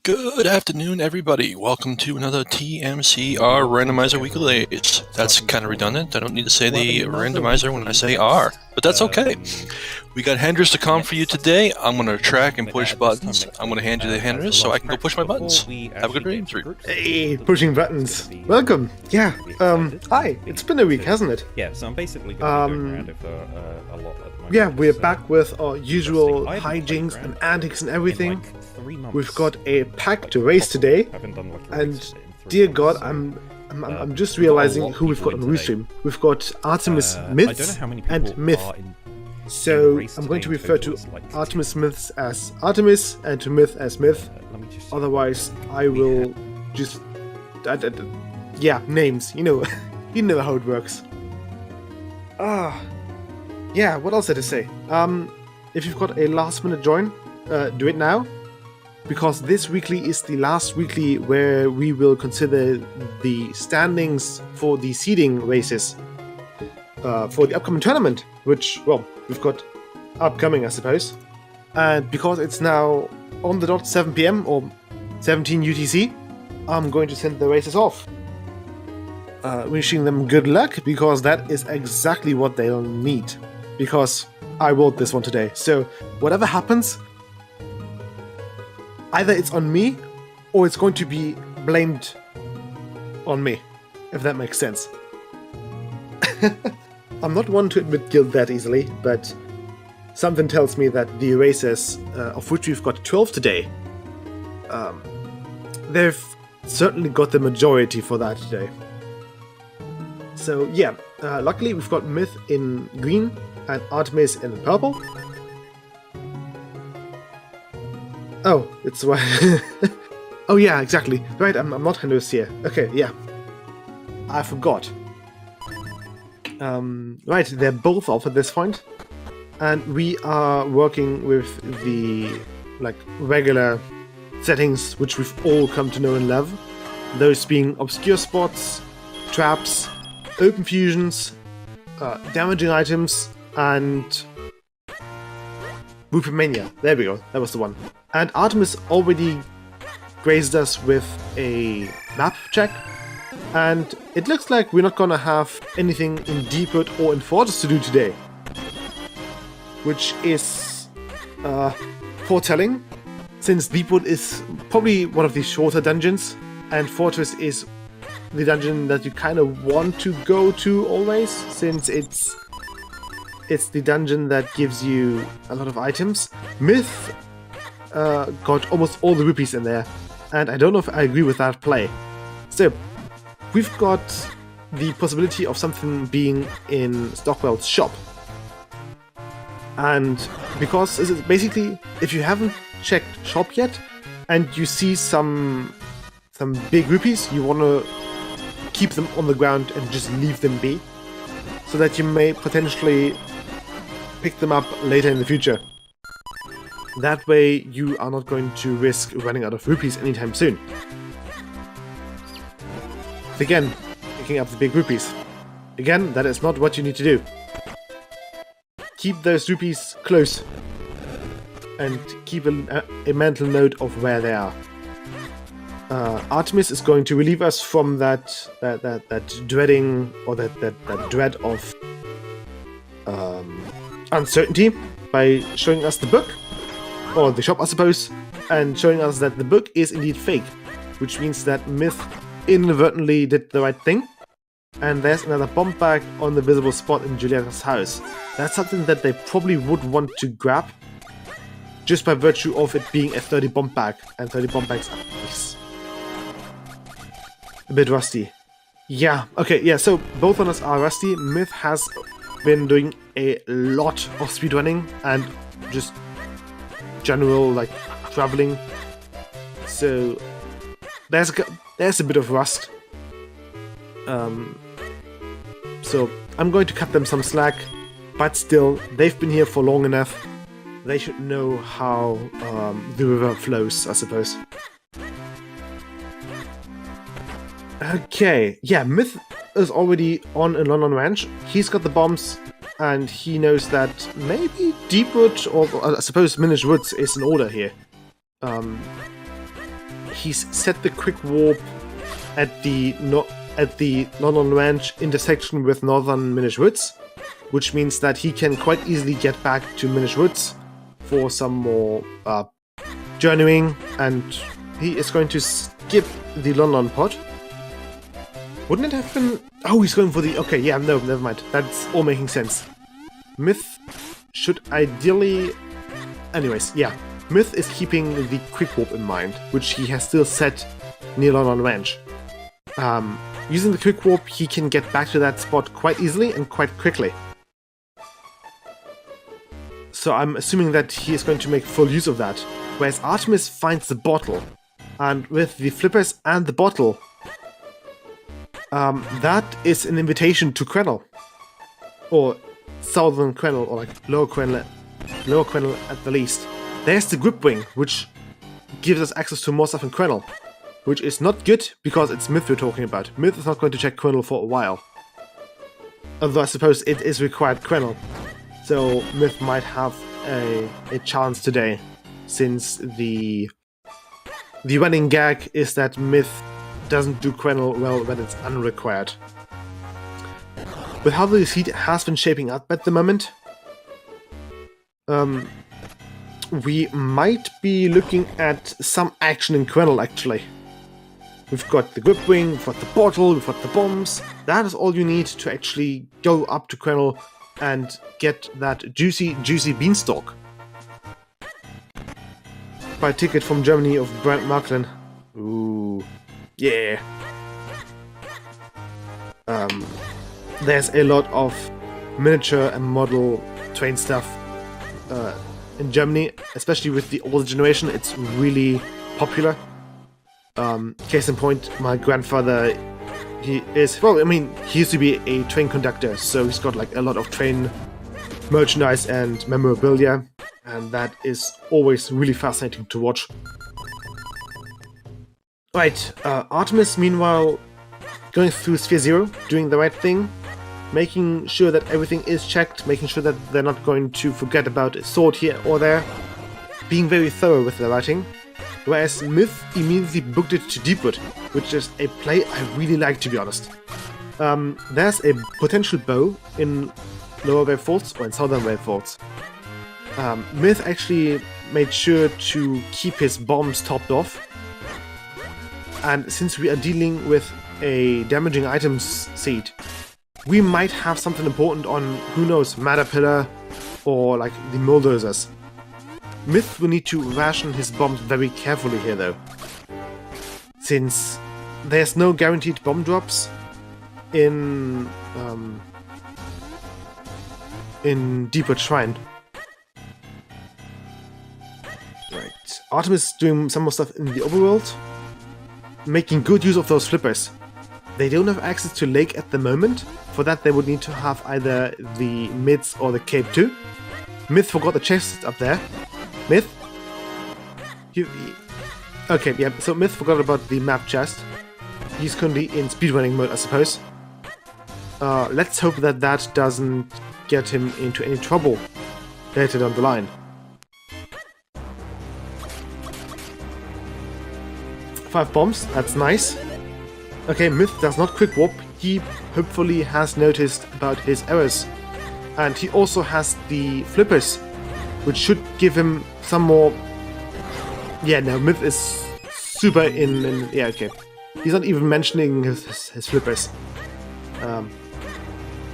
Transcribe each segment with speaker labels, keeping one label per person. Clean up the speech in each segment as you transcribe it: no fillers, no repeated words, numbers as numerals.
Speaker 1: Good afternoon, everybody. Welcome to another TMCR Randomizer Weekly. That's kind of redundant. I don't need to say the randomizer when I say R, but that's okay. We got handers to come for you today. I'm going to track and push buttons. I'm going to hand you the handers so I can go push my buttons. Have a good day.
Speaker 2: Hey, pushing buttons. Welcome. Yeah. Hi. It's been a week, hasn't it?
Speaker 3: Yeah. So I'm basically going to be going around it for a lot at the moment.
Speaker 2: Yeah, we're back with our usual hijinks and antics and everything. We've got a pack to race today, and dear God, I'm just realizing who we've got on the restream. We've got Artemis Myths and Myth. So I'm going to refer to Artemis Myths as Artemis and to Myth as Myth. Otherwise, I will just yeah, names. You know, you know how it works. Yeah. What else had to say? If you've got a last-minute join, do it now. Because this weekly is the last weekly where we will consider the standings for the seeding races for the upcoming tournament, which, well, we've got upcoming, I suppose. And because it's now on the dot 7 PM or 17 UTC, I'm going to send the races off. Wishing them good luck, because that is exactly what they'll need. Because I wrote this one today. So whatever happens, either it's on me, or it's going to be blamed on me, if that makes sense. I'm not one to admit guilt that easily, but something tells me that the races, of which we've got 12 today, they've certainly got the majority for that today. So yeah, luckily we've got Myth in green and Artemis in purple. Oh, it's why. Oh yeah, exactly. Right, I'm not Handus here. Okay, yeah. I forgot. Right, they're both off at this point, and we are working with the regular settings which we've all come to know and love. Those being obscure spots, traps, open fusions, damaging items, and Mania. There we go. That was the one. And Artemis already grazed us with a map check, and it looks like we're not gonna have anything in Deepwood or in Fortress to do today, which is foretelling, since Deepwood is probably one of the shorter dungeons, and Fortress is the dungeon that you kind of want to go to always, since it's the dungeon that gives you a lot of items. Myth got almost all the rupees in there, and I don't know if I agree with that play. So, we've got the possibility of something being in Stockwell's shop. And because basically, if you haven't checked shop yet, and you see some big rupees, you want to keep them on the ground and just leave them be, so that you may potentially pick them up later in the future. That way you are not going to risk running out of rupees anytime soon. Again, picking up the big rupees. Again, that is not what you need to do. Keep those rupees close, and keep a mental note of where they are. Artemis is going to relieve us from that dreading, or that dread of uncertainty by showing us the book, or the shop I suppose, and showing us that the book is indeed fake, which means that Myth inadvertently did the right thing, and there's another bomb bag on the visible spot in Julieta's house. That's something that they probably would want to grab, just by virtue of it being a 30 bomb bag, and 30 bomb bags are a bit rusty. Yeah, okay, yeah, so both of us are rusty. Myth has been doing a lot of speedrunning and just general traveling, so there's a bit of rust. So I'm going to cut them some slack, but still, they've been here for long enough. They should know how the river flows, I suppose. Okay, yeah, Myth is already on in London Ranch. He's got the bombs, and he knows that maybe Deepwood, or I suppose Minish Woods, is in order here. he's set the quick warp at the Northern Ranch intersection with Northern Minish Woods, which means that he can quite easily get back to Minish Woods for some more journeying, and he is going to skip the London pod. Wouldn't it have been... Oh, he's going for the... Okay, yeah, no, never mind. That's all making sense. Myth should ideally... Anyways, yeah. Myth is keeping the quick warp in mind, which he has still set near London Ranch. Using the quick warp, he can get back to that spot quite easily and quite quickly. So I'm assuming that he is going to make full use of that. Whereas Artemis finds the bottle, and with the flippers and the bottle, that is an invitation to Quennel. Or Southern Quennel, or like Lower Quennel at the least. There's the Grip Wing, which gives us access to more stuff in Quennel. Which is not good, because it's Myth we're talking about. Myth is not going to check Quennel for a while. Although I suppose it is required Quennel. So Myth might have a chance today, since the running gag is that Myth doesn't do Quennel well when it's unrequired. With how the seed has been shaping up at the moment, we might be looking at some action in Quennel actually. We've got the Grip Wing, we've got the bottle, we've got the bombs. That is all you need to actually go up to Quennel and get that juicy beanstalk. Buy a ticket from Germany of Brand Marklin. Ooh, yeah. There's a lot of miniature and model train stuff in Germany, especially with the older generation. It's really popular. Case in point, my grandfather, he used to be a train conductor, so he's got like a lot of train merchandise and memorabilia, and that is always really fascinating to watch. Right, Artemis, meanwhile, going through Sphere Zero, doing the right thing, making sure that everything is checked, making sure that they're not going to forget about a sword here or there, being very thorough with the writing. Whereas Myth immediately booked it to Deepwood, which is a play I really like, to be honest. There's a potential bow in Lower Wave Faults or in Southern Wave Faults. Myth actually made sure to keep his bombs topped off. And since we are dealing with a damaging items seed, we might have something important on, who knows, Matter Pillar or like the Mulldozers. Myth will need to ration his bombs very carefully here though, since there's no guaranteed bomb drops in Deepwood Shrine. Right, Artemis doing some more stuff in the overworld, making good use of those flippers. They don't have access to Lake at the moment. For that they would need to have either the Mids or the Cape 2. Myth forgot the chest up there. Myth? Okay, yeah, so Myth forgot about the map chest. He's currently in speedrunning mode, I suppose. Let's hope that that doesn't get him into any trouble later down the line. 5 bombs, that's nice. Okay, Myth does not quick warp. He hopefully has noticed about his errors. And he also has the flippers, which should give him some more... Yeah, no, Myth is super in... Yeah, okay. He's not even mentioning his flippers.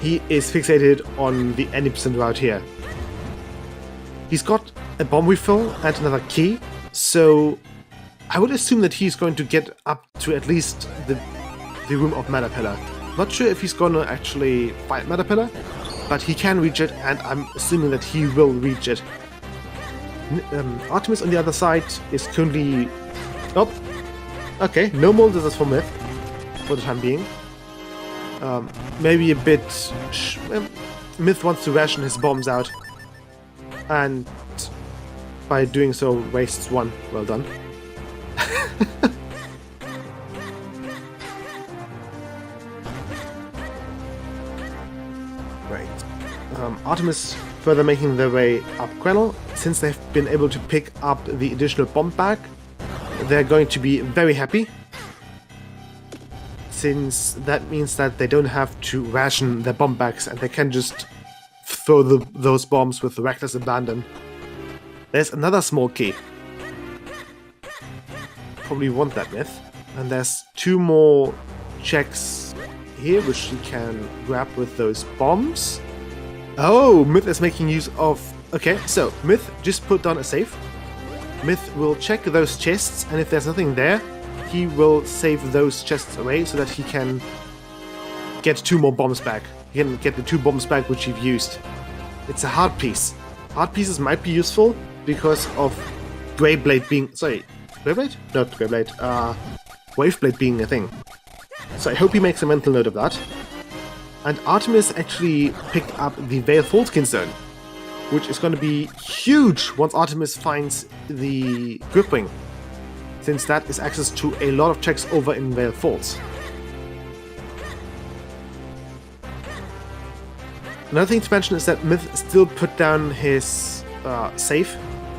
Speaker 2: He is fixated on the any percent route here. He's got a bomb refill and another key, so I would assume that he's going to get up to at least the room of Matter Pillar. Not sure if he's gonna actually fight Matter Pillar, but he can reach it, and I'm assuming that he will reach it. Artemis on the other side is currently... Oh! Okay, no Mulldozers for Myth, for the time being. Maybe a bit... Myth wants to ration his bombs out, and by doing so wastes 1. Well done. Right. Artemis further making their way up Quennel, since they've been able to pick up the additional bomb bag they're going to be very happy, since that means that they don't have to ration their bomb bags and they can just throw those bombs with reckless abandon. There's another small key. Probably want that, Myth. And there's 2 more checks here, which he can grab with those bombs. Oh, Myth is making use of... Okay, so Myth just put down a safe. Myth will check those chests, and if there's nothing there, he will save those chests away so that he can get 2 more bombs back. He can get the 2 bombs back which he's used. It's a heart piece. Heart pieces might be useful because of Greyblade being... Sorry, Greyblade? Not Greyblade. Waveblade being a thing. So I hope he makes a mental note of that. And Artemis actually picked up the Veil Foldskin Zone, which is going to be huge once Artemis finds the Grip Ring, since that is access to a lot of checks over in Veil Folds. Another thing to mention is that Myth still put down his safe,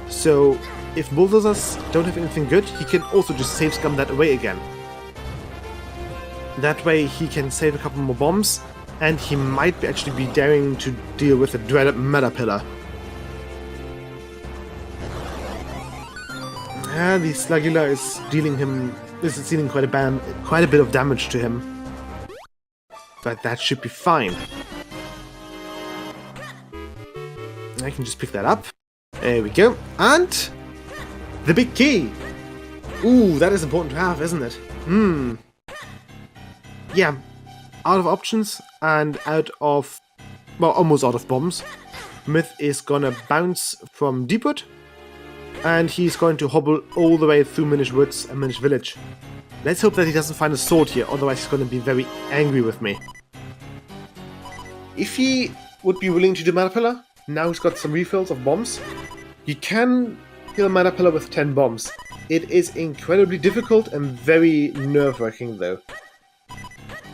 Speaker 2: so if bulldozers don't have anything good, he can also just save scum that away again. That way he can save a couple more bombs, and he might actually be daring to deal with the dreaded Meta Pillar. The Slugula is dealing quite a bit of damage to him, but that should be fine. I can just pick that up. There we go. And the big key. Ooh, that is important to have, isn't it? Yeah, out of options and out of, well, almost out of bombs. Myth is gonna bounce from Deepwood, and he's going to hobble all the way through Minish Woods and Minish Village. Let's hope that he doesn't find a sword here, otherwise he's gonna be very angry with me. If he would be willing to do Meta Pillar, now he's got some refills of bombs. You can kill Meta Pillar with 10 bombs. It is incredibly difficult and very nerve-wracking though.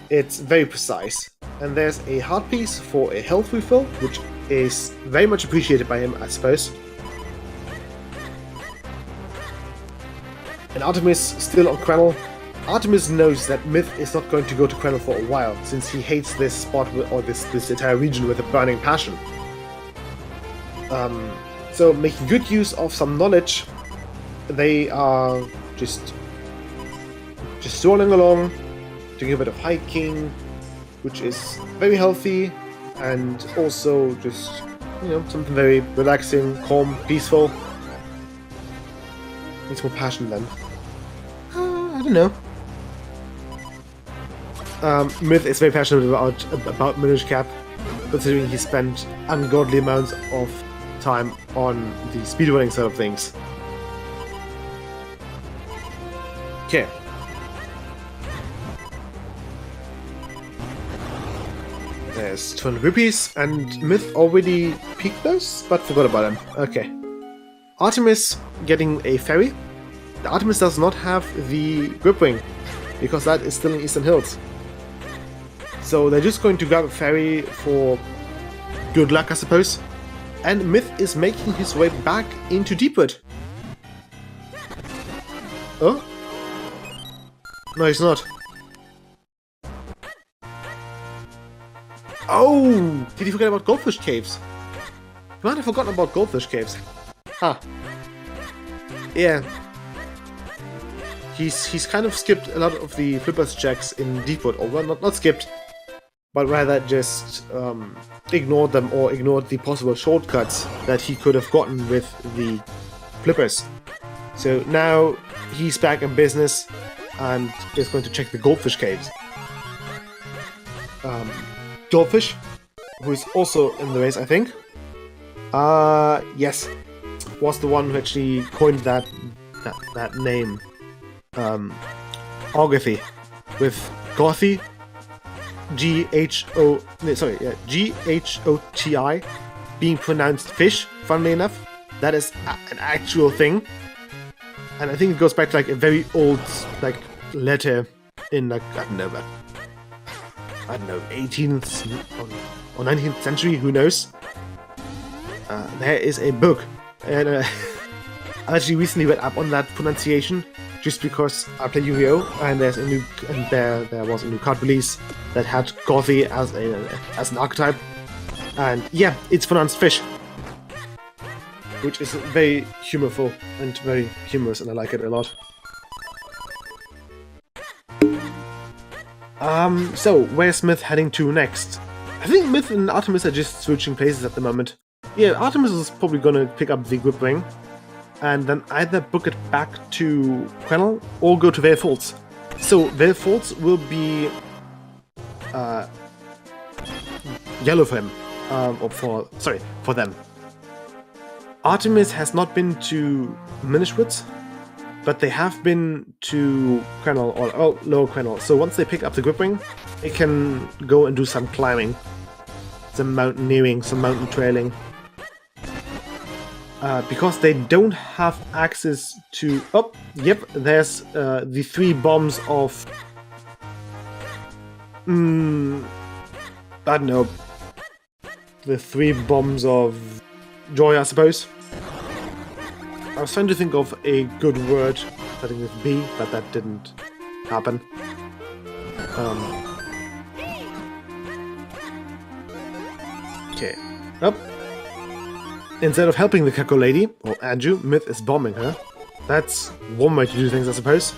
Speaker 2: It's very precise. And there's a heart piece for a health refill, which is very much appreciated by him, I suppose. And Artemis still on Krannel. Artemis knows that Myth is not going to go to Krannel for a while, since he hates this spot or this entire region with a burning passion. So making good use of some knowledge, they are just strolling along, doing a bit of hiking, which is very healthy, and also just, you know, something very relaxing, calm, peaceful. Needs more passion then. I don't know. Myth is very passionate about Minish Cap, considering he spent ungodly amounts of time on the speedrunning side of things. Okay. There's 200 rupees, and Myth already peaked those, but forgot about them. Okay. Artemis getting a ferry. The Artemis does not have the Grip Ring, because that is still in Eastern Hills. So they're just going to grab a ferry for good luck, I suppose. And Myth is making his way back into Deepwood. Oh? No, he's not. Oh! Did he forget about Goldfish Caves? He might have forgotten about Goldfish Caves. Huh. Yeah. He's kind of skipped a lot of the Flippers checks in Deepwood. Or well, not skipped, but rather just ignored them, or ignored the possible shortcuts that he could have gotten with the Flippers. So now he's back in business and is going to check the Goldfish Caves. Goldfish, who is also in the race, I think. Yes, was the one who actually coined that name. Ogothy, with Gothy, G-H-O-T-I, being pronounced fish, funnily enough. That is an actual thing. And I think it goes back to like a very old like letter in like, I don't know, 18th or 19th century, who knows. There is a book, and I actually recently read up on that pronunciation, just because I play Yu-Gi-Oh! And there was a new card release that had Gothy as an archetype. And yeah, it's pronounced fish, which is very humorful and very humorous, and I like it a lot. So where's Myth heading to next? I think Myth and Artemis are just switching places at the moment. Yeah, Artemis is probably gonna pick up the Grip Ring, and then either book it back to Quennel or go to Vale Falls. So Vale Falls will be yellow for him, or for them. Artemis has not been to Minish Woods, but they have been to Quennel or Lower Quennel. So once they pick up the Grip Ring, they can go and do some climbing, some mountaineering, some mountain trailing. Because they don't have access to... Oh, yep, there's the 3 bombs of... I don't know. The 3 bombs of joy, I suppose. I was trying to think of a good word starting with B, but that didn't happen. Okay. Up. Instead of helping the Kako lady, or Andrew, Myth is bombing her. That's one way to do things, I suppose.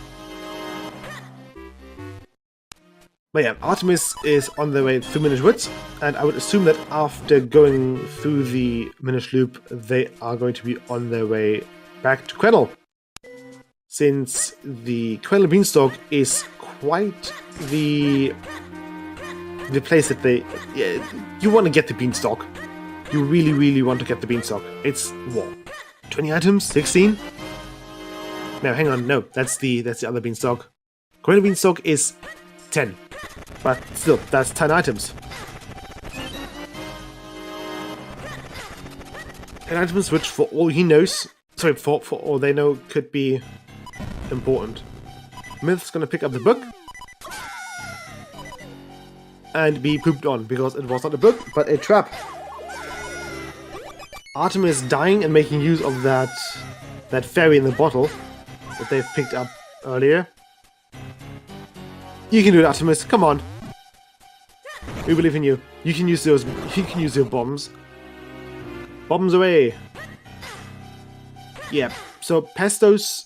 Speaker 2: But yeah, Artemis is on their way through Minish Woods, and I would assume that after going through the Minish Loop, they are going to be on their way back to Quennel. Since the Quennel Beanstalk is quite the place that they... Yeah, you want to get the Beanstalk. You really, really want to get the Beanstalk. It's, what, 20 items? 16? No, hang on, no, that's the other Beanstalk. Quennel Beanstalk is 10. But still, that's 10 items. 10 items which, for all he knows, for all they know, could be important. Myth's gonna pick up the book and be pooped on, because it was not a book, but a trap. Artemis dying and making use of that fairy in the bottle that they've picked up earlier. You can do it, Artemis. Come on. We believe in you. You can use those. You can use your bombs. Bombs away. Yeah. So pestos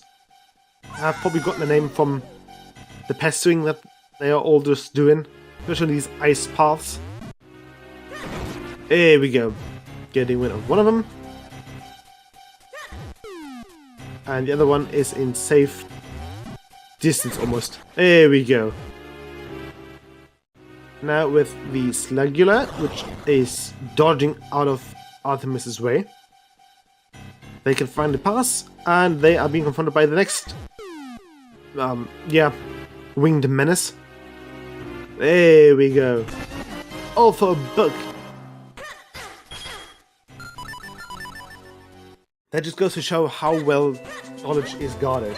Speaker 2: have probably gotten the name from the pestering that they are all just doing, especially these ice paths. There we go. Getting rid of one of them. And the other one is in safe distance almost. There we go. Now with the Slugula, which is dodging out of Artemis's way. They can find the pass, and they are being confronted by the next... winged menace. There we go. All for a book. That just goes to show how well knowledge is guarded.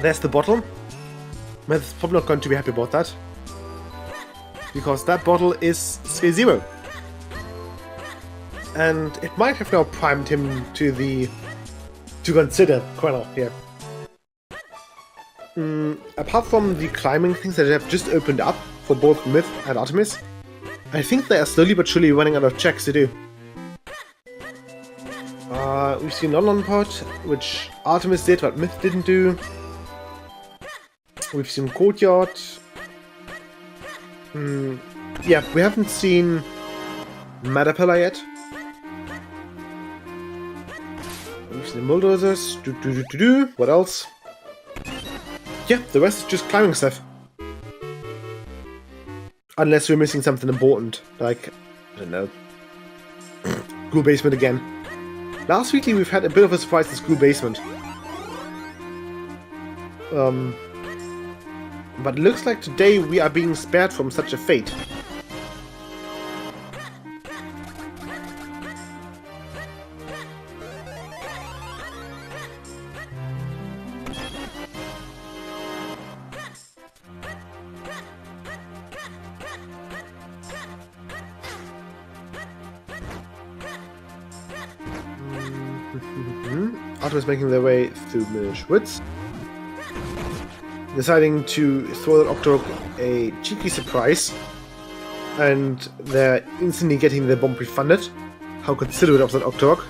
Speaker 2: There's the bottle. Myth's probably not going to be happy about that, because that bottle is Sphere 0. And it might have now primed him to consider Quennel here. Apart from the climbing things that have just opened up for both Myth and Artemis, I think they are slowly but surely running out of checks to do. We've seen London Pot, which Artemis did, but Myth didn't do. We've seen Courtyard. Yeah, we haven't seen Matapella yet. We've seen Bulldozers. What else? Yeah, the rest is just climbing stuff. Unless we're missing something important, like, I don't know, School Basement again. Last weekly we've had a bit of a surprise in School Basement. But it looks like today we are being spared from such a fate. Artemis making their way through Minish Woods, deciding to throw that Octorok a cheeky surprise, and they're instantly getting their bomb refunded. How considerate of that Octorok.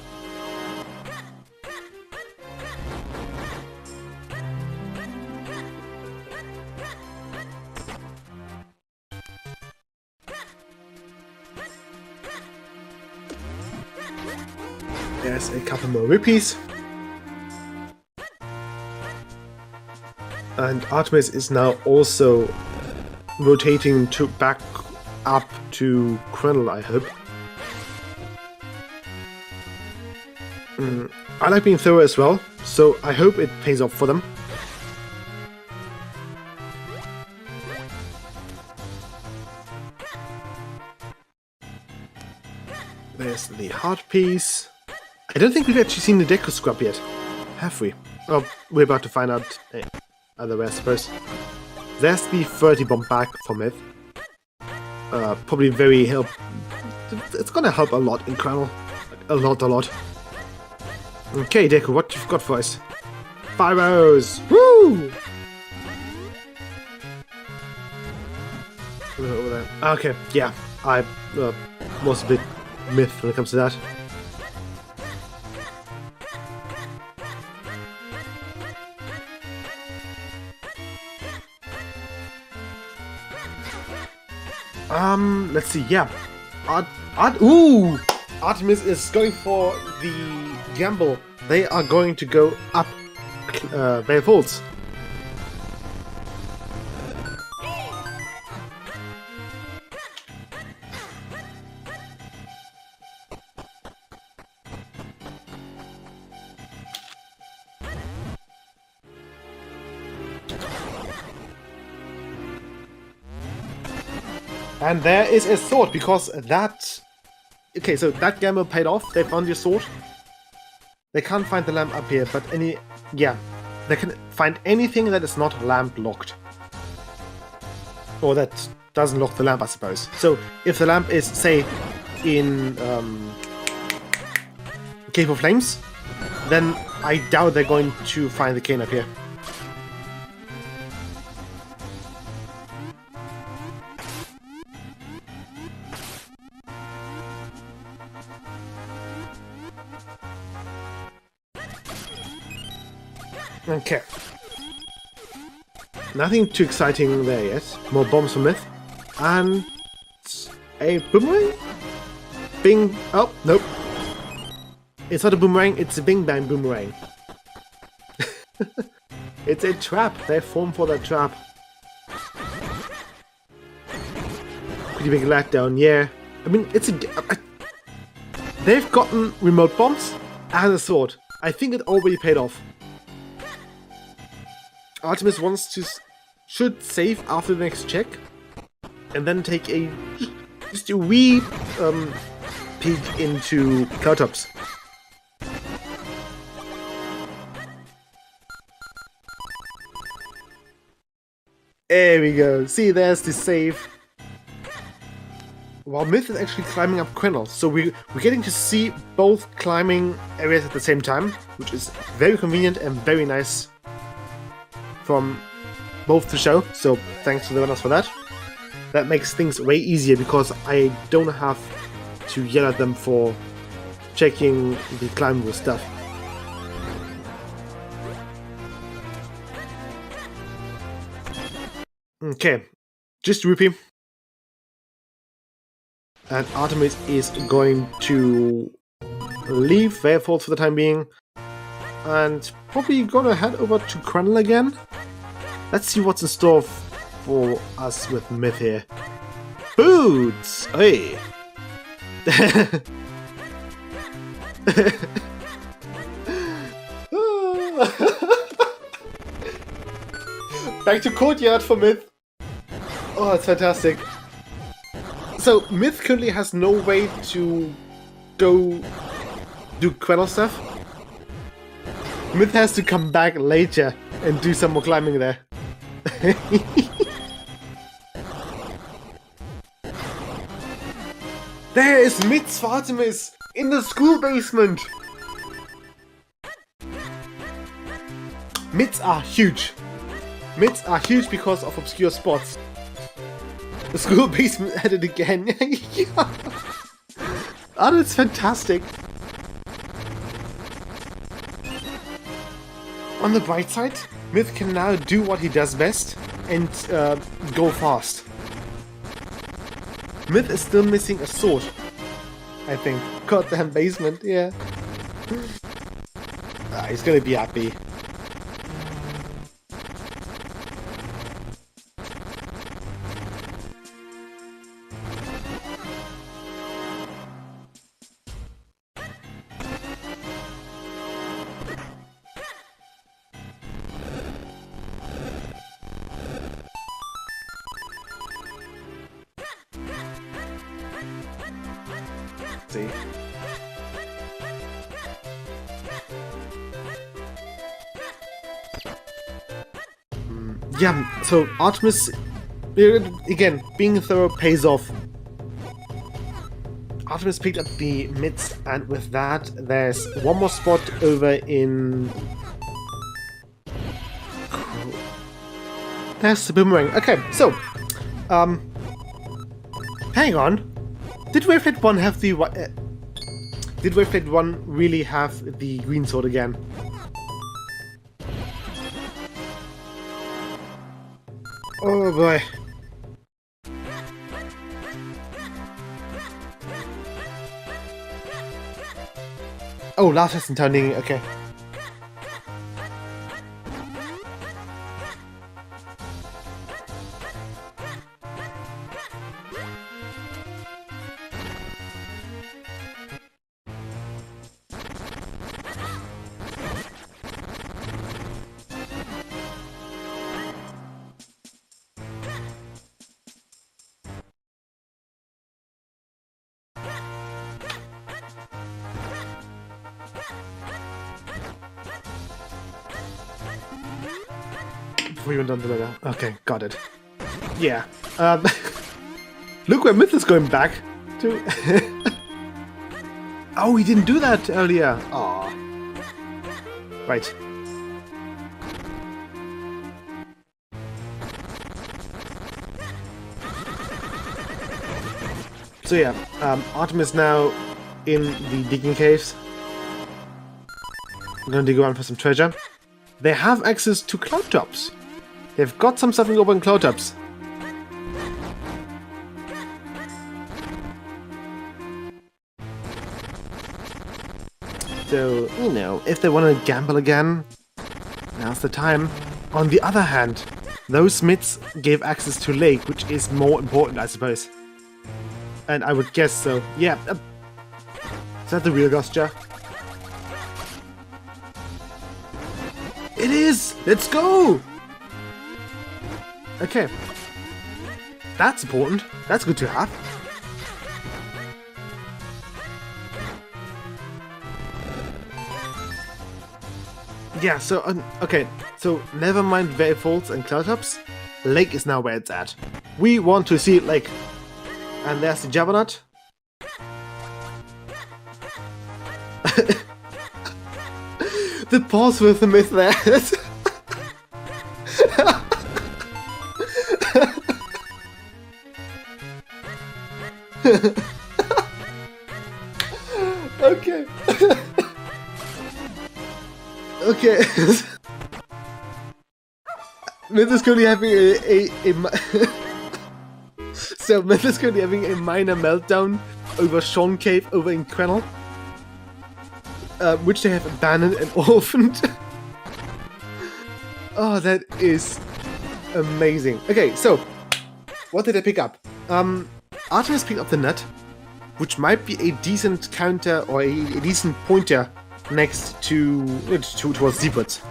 Speaker 2: There's a couple more rupees. And Artemis is now also rotating to back up to Krenel, I hope. I like being thorough as well, so I hope it pays off for them. There's the heart piece. I don't think we've actually seen the Deku Scrub yet, have we? Oh, we're about to find out either way, I suppose. There's the 30 bomb back for Myth. Probably very help. It's gonna help a lot in Krenel. A lot. Okay, Deku, what you've got for us? 5 arrows! Woo! Over there. Okay, yeah. I was a bit Myth when it comes to that. Let's see, yeah. Artemis is going for the gamble. They are going to go up their vaults. And there is a sword, because that... Okay, so that gamble paid off. They found your sword. They can't find the lamp up here, but yeah. They can find anything that is not lamp locked. Or that doesn't lock the lamp, I suppose. So, if the lamp is, say, in Cave of Flames, then I doubt they're going to find the cane up here. Okay. Nothing too exciting there yet. More bombs from Myth. And... a boomerang? Bing... Oh, nope. It's not a boomerang, it's a Bing Bang boomerang. It's a trap. They're formed for that trap. Pretty big letdown, yeah. I mean, it's a... They've gotten remote bombs and a sword. I think it already paid off. Artemis should save after the next check, and then take just a wee peek into Cloudtops. There we go. See, there's the save. While Myth is actually climbing up Krenel, so we're getting to see both climbing areas at the same time, which is very convenient and very nice from both to show, so thanks to the runners for that. That makes things way easier because I don't have to yell at them for checking the climbable stuff. Okay, just rupee. And Artemis is going to leave Fairfault for the time being. And probably gonna head over to Krenel again. Let's see what's in store for us with Myth here. Boots! Hey! Back to Courtyard for Myth. Oh, that's fantastic. So, Myth currently has no way to go do Krenel stuff. Myth has to come back later and do some more climbing there. There is Myth's Artemis in the school basement! Mids are huge. Mids are huge because of obscure spots. The school basement at it again. Yeah. Oh, that's fantastic. On the bright side, Myth can now do what he does best and go fast. Myth is still missing a sword, I think. Goddamn basement, yeah. He's gonna be happy. See. Yeah, so Artemis, again, being thorough pays off. Artemis picked up the mids, and with that, there's one more spot over in... There's the boomerang. Okay, so, hang on. Did Wavelet 1 have the... did Wavelet 1 really have the green sword again? Oh boy. Oh, last lesson turning, okay. Before you went on the ladder. Okay, got it. Yeah. Look where Myth is going back to. Oh, he didn't do that earlier. Aw. Right. So yeah, Artemis now in the digging caves. I'm gonna dig around for some treasure. They have access to cloud tops. They've got some stuff over in cloud tops. So, you know, if they want to gamble again, now's the time. On the other hand, those mids gave access to Lake, which is more important, I suppose. And I would guess so. Yeah. Is that the real Gostia? It is! Let's go! Okay. That's important. That's good to have. Yeah, so, okay. So, never mind Vaults and Cloudtops. Lake is now where it's at. We want to see Lake. And there's the Jabberknot. The pause with the myth there. Okay. Okay. Myth is currently having so Myth is currently having a minor meltdown over Sean Cave over in Quennel. Which they have abandoned and orphaned. Oh, that is amazing. Okay, so what did I pick up? Artemis picked up the nut, which might be a decent counter or a decent pointer next to towards Deepwoods.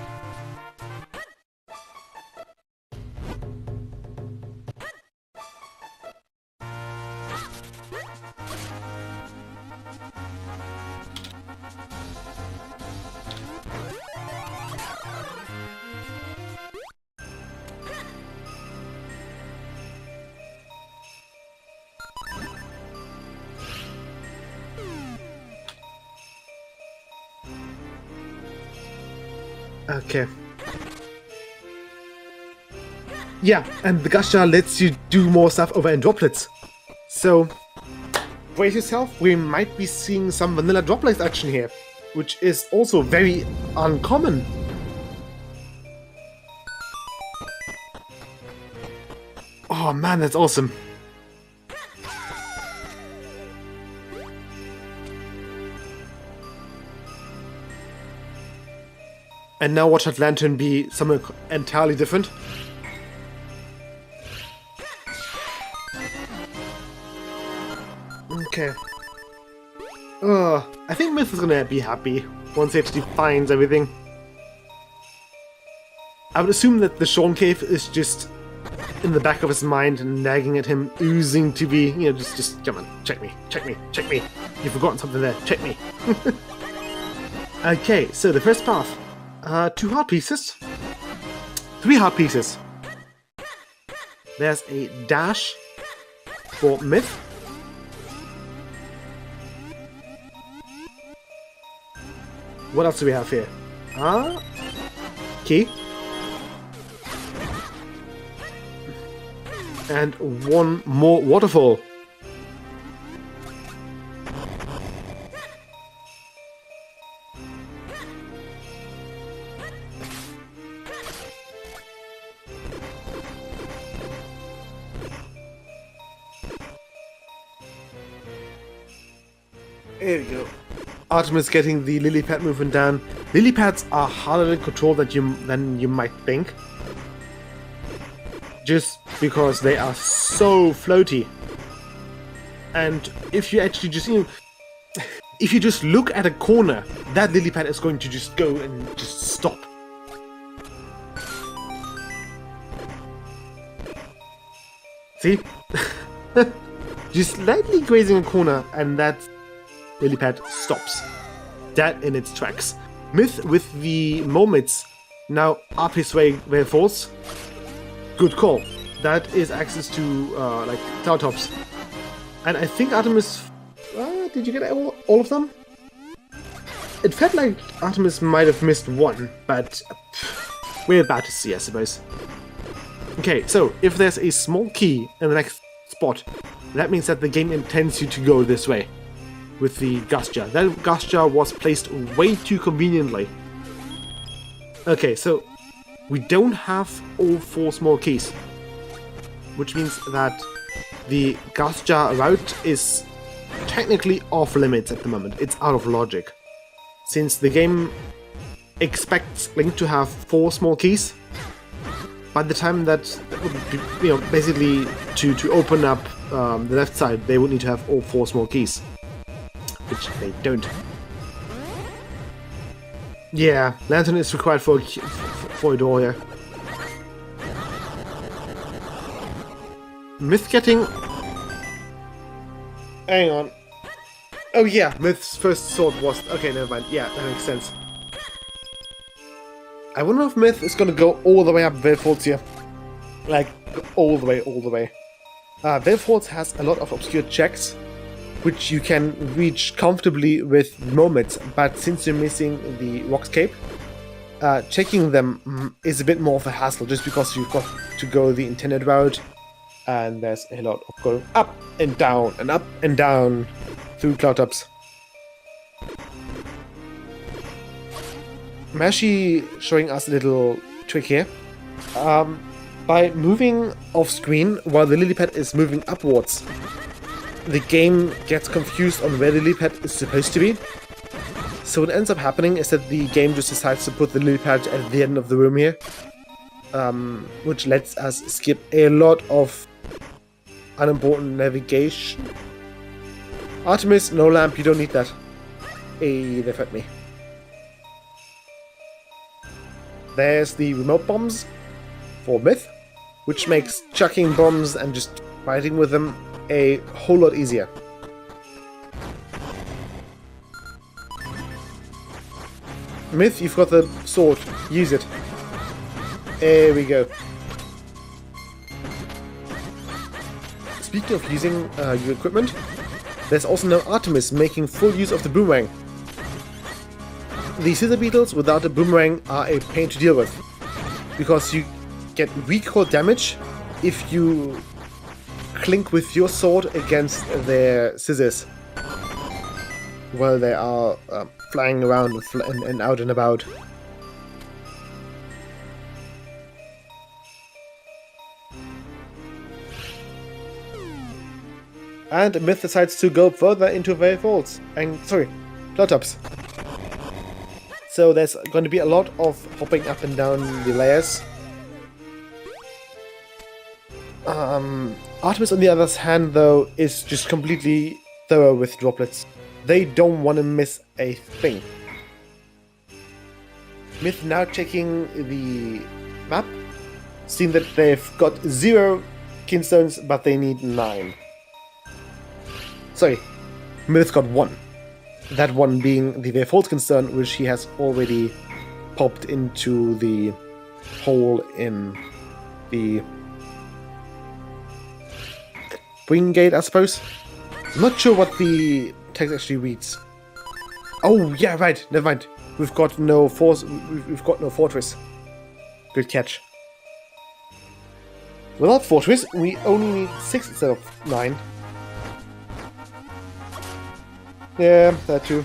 Speaker 2: Okay. Yeah, and the Gusher lets you do more stuff over in droplets. So, brace yourself, we might be seeing some vanilla droplets action here, which is also very uncommon. Oh man, that's awesome. And now watch that lantern be something entirely different. Okay. I think Myth is gonna be happy once he actually finds everything. I would assume that the Sean Cave is just in the back of his mind and nagging at him, oozing to be, you know, just come on, check me, check me, check me. You've forgotten something there, check me. Okay, so the first path. 2 heart pieces. 3 heart pieces. There's a dash for Myth. What else do we have here? Key. And 1 more waterfall. There we go. Artemis getting the lily pad movement down. Lily pads are harder to control than you might think. Just because they are so floaty. And if you actually just, you know, if you just look at a corner, that lily pad is going to just go and just stop. See? Just lightly grazing a corner and that lily pad stops. That in its tracks. Myth with the moments now up his way where falls. Good call. That is access to like cloud tops. And I think Artemis... did you get all of them? It felt like Artemis might have missed one, but we're about to see, I suppose. Okay, so if there's a small key in the next spot, that means that the game intends you to go this way with the gas jar. That gas jar was placed way too conveniently. Okay, so we don't have all 4 small keys, which means that the gas jar route is technically off limits at the moment. It's out of logic. Since the game expects Link to have 4 small keys, by the time that would be, you know, basically to open up the left side, they would need to have all 4 small keys, which they don't. Yeah, lantern is required for a door here. Myth getting... Hang on. Oh yeah, Myth's first sword was... Okay, never mind. Yeah, that makes sense. I wonder if Myth is gonna go all the way up Velfords here. Like, all the way. Velfords has a lot of obscure checks, which you can reach comfortably with moments, but since you're missing the Rockscape, checking them is a bit more of a hassle, just because you've got to go the intended route, and there's a lot of going up and down through cloud tops. Mashi showing us a little trick here. By moving off screen while the lily pad is moving upwards, the game gets confused on where the lily pad is supposed to be. So what ends up happening is that the game just decides to put the lily pad at the end of the room here, which lets us skip a lot of unimportant navigation. Artemis, no lamp, you don't need that. Hey, they've hurt me. There's the remote bombs for Myth, which makes chucking bombs and just fighting with them a whole lot easier. Myth, you've got the sword. Use it. There we go. Speaking of using your equipment, there's also now Artemis making full use of the boomerang. The scissor beetles without a boomerang are a pain to deal with, because you get recoil damage if you clink with your sword against their scissors while they are flying around and out and about. And Myth decides to go further into their vaults. Plot-ups. So there's going to be a lot of hopping up and down the layers. Artemis, on the other hand, though, is just completely thorough with droplets. They don't want to miss a thing. Myth now checking the map, seeing that they've got 0 kinstones, but they need 9. Sorry, Myth got 1. That one being the default concern, which he has already popped into the hole in the wing gate, I suppose. I'm not sure what the text actually reads. Oh yeah, right. Never mind. We've got no force. We've got no fortress. Good catch. Without fortress, we only need 6 instead of 9. Yeah, that too.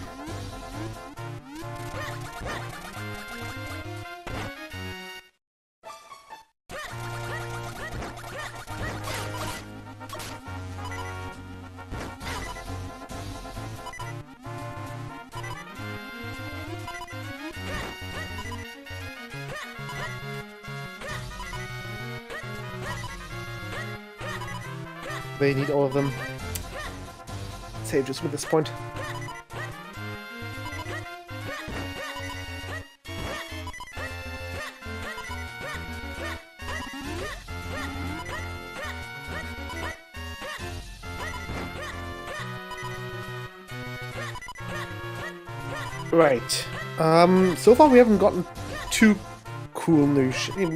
Speaker 2: They need all of them. Save just with this point. Right. So far we haven't gotten too cool new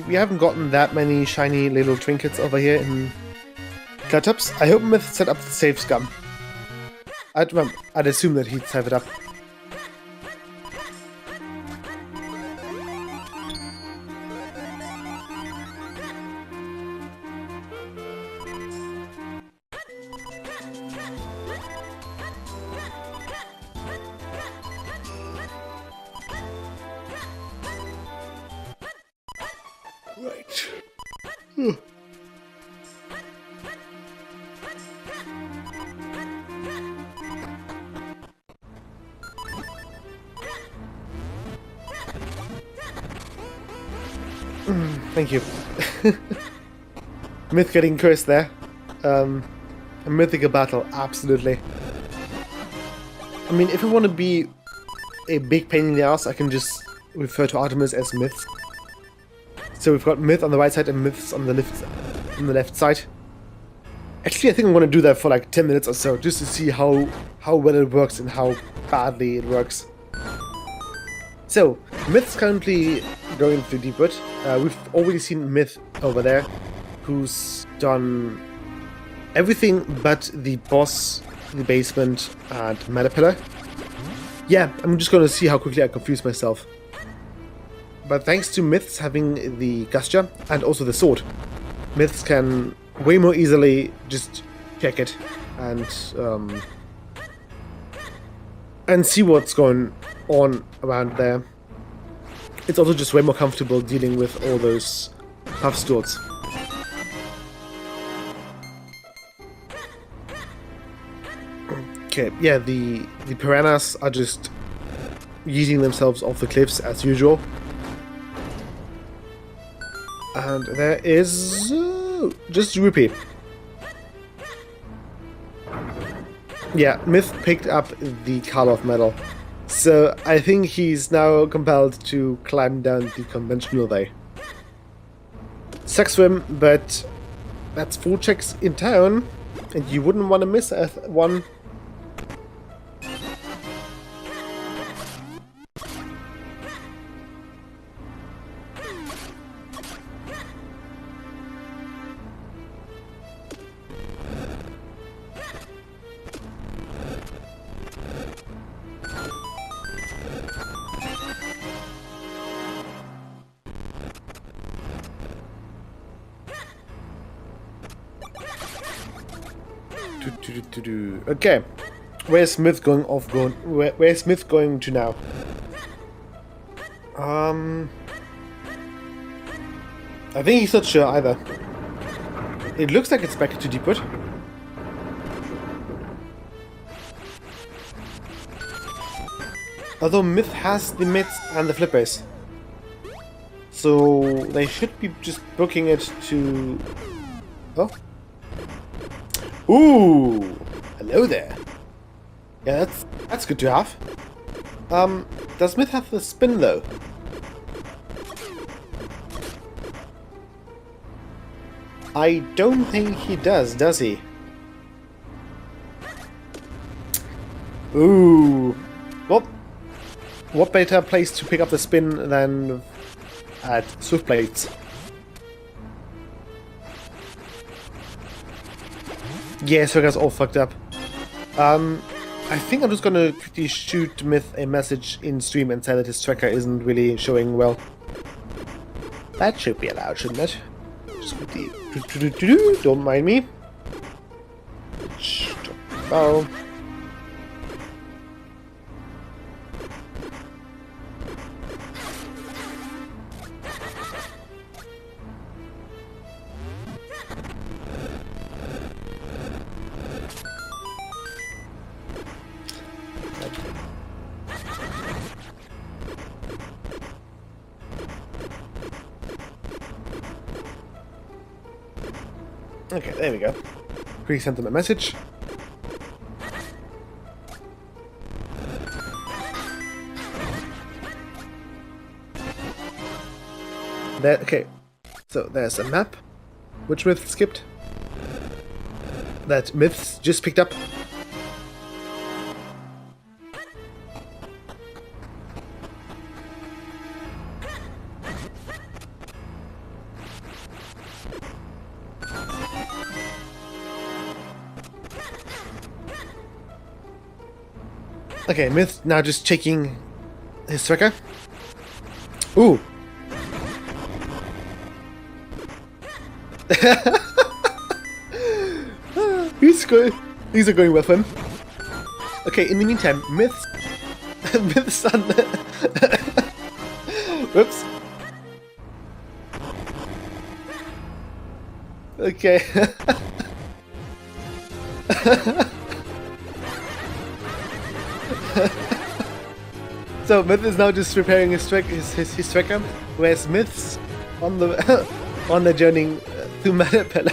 Speaker 2: we haven't gotten that many shiny little trinkets over here in Cluttups. I hope Myth set up the save scum. I'd assume that he'd save it up. Right. Thank you. Myth getting cursed there. A mythical battle, absolutely. I mean, if I want to be a big pain in the ass, I can just refer to Artemis as Myths. So we've got Myth on the right side and Myths on the left side. Actually, I think I'm going to do that for like 10 minutes or so, just to see how well it works and how badly it works. So, Myth's currently going through Deepwood. We've already seen Myth over there, who's done everything but the boss, the basement, and Meta Pillar. Yeah, I'm just going to see how quickly I confuse myself. But thanks to Myths having the Gusture and also the sword, Myths can way more easily just check it and see what's going on around there. It's also just way more comfortable dealing with all those puff swords. Okay, yeah, the piranhas are just yeeting themselves off the cliffs as usual. And there is just Rupee. Yeah, Myth picked up the Karloff medal. So I think he's now compelled to climb down the conventional way. Sucks for him, but that's 4 checks in town, and you wouldn't want to miss one. Okay, where's Smith going off? Where's Smith going to now? I think he's not sure either. It looks like it's back to Deepwood. Although Myth has the mids and the flippers. So they should be just booking it to... Oh. Ooh! Hello there. Yeah, that's good to have. Does Myth have the spin though? I don't think he does he? Ooh. Well, what better place to pick up the spin than at Swift Blades? Yeah, Swagger's all fucked up. I think I'm just gonna quickly shoot Myth a message in stream and say that his tracker isn't really showing well. That should be allowed, shouldn't it? Just quickly... Don't mind me. Oh. Okay, there we go. Resend them a message. There, okay, so there's a map, which Myth skipped. That Myth's just picked up. Okay, Myth now just checking his tracker. Ooh! These are going well for him. Okay, in the meantime, Myth's son. Whoops. Okay. So Myth is now just preparing his tracker, whereas Myth's on the on the journey through Caterpillar.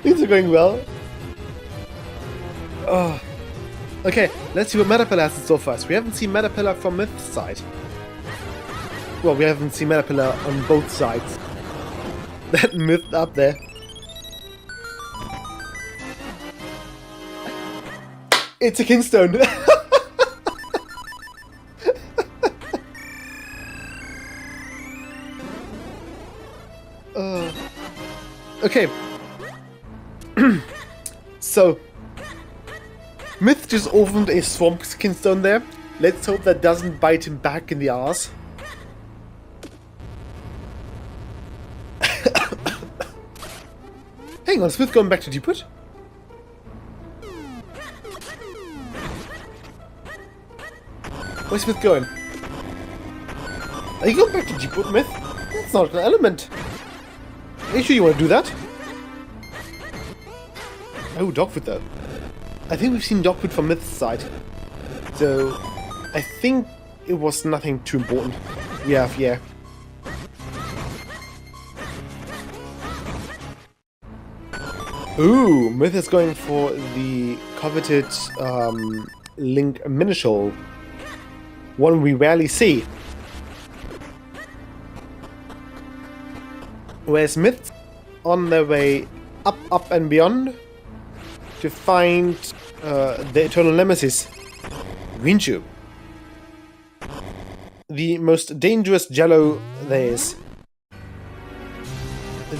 Speaker 2: Things are going well. Oh. Okay, let's see what Caterpillar has in store for us. We haven't seen Caterpillar from Myth's side. Well, we haven't seen Caterpillar on both sides. That Myth up there. It's a Kingstone. Okay. So, Myth just opened a Swamp Kingstone there. Let's hope that doesn't bite him back in the arse. Hang on, is Myth going back to Deepwood? Where's Myth going? Are you going back to Deepwood, Myth? That's not an element. Are you sure you want to do that? Oh, Dogfoot though. I think we've seen Dogfoot from Myth's side. So, I think it was nothing too important. We have, yeah. Ooh, Myth is going for the coveted Link Minish hole. One we rarely see. Whereas Myth's on their way up and beyond to find the Eternal Nemesis, Greenchew. The most dangerous Jello there is.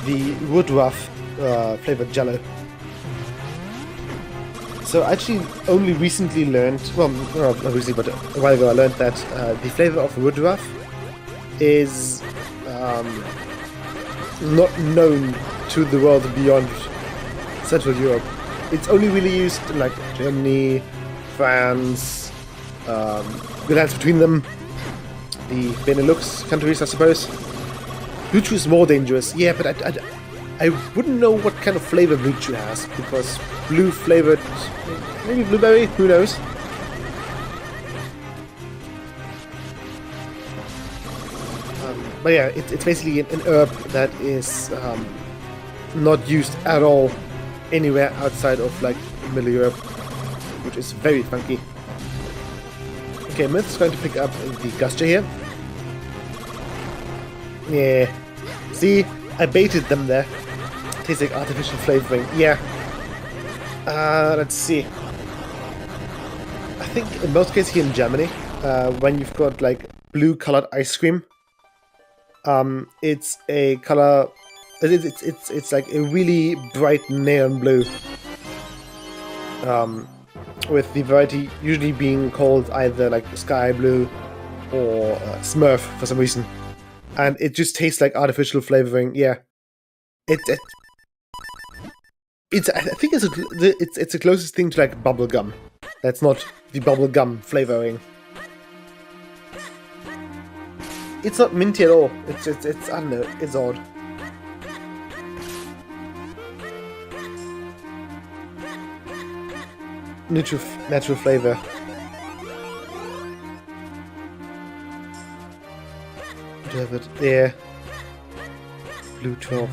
Speaker 2: The Woodruff flavored Jello. So I actually only recently learned, well, not recently, but a while ago I learned that the flavor of Woodruff is not known to the world beyond Central Europe. It's only really used in like Germany, France, the lands between them, the Benelux countries, I suppose. Blue Chew is more dangerous, yeah, but I wouldn't know what kind of flavor Blue Chew has, because blue flavored, maybe blueberry, who knows? But yeah, it's basically an herb that is not used at all anywhere outside of like Middle Europe, which is very funky. Okay, Myth's going to pick up the Gusture here. Yeah, see, I baited them there. Tastes like artificial flavoring. Yeah. Let's see. I think in most cases here in Germany, when you've got like blue colored ice cream, it's a color. It's like a really bright neon blue. With the variety usually being called either like sky blue or Smurf for some reason, and it just tastes like artificial flavoring. Yeah, I think it's the closest thing to like bubble gum. That's not the bubble gum flavoring. It's not minty at all. It's I don't know. It's odd. Natural flavor. Do have it? Yeah. Blue 12.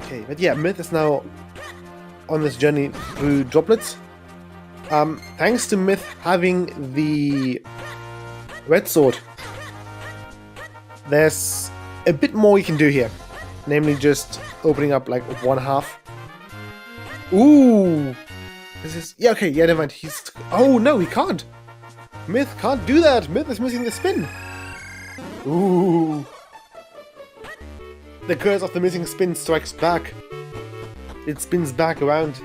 Speaker 2: Okay, but yeah, Myth is now on this journey through droplets. Thanks to Myth having the red sword, there's a bit more you can do here. Namely just opening up like one half. Ooh! This is... Yeah, okay, yeah, never mind. He's... Oh, no, he can't! Myth can't do that! Myth is missing the spin! Ooh! The curse of the missing spin strikes back. It spins back around.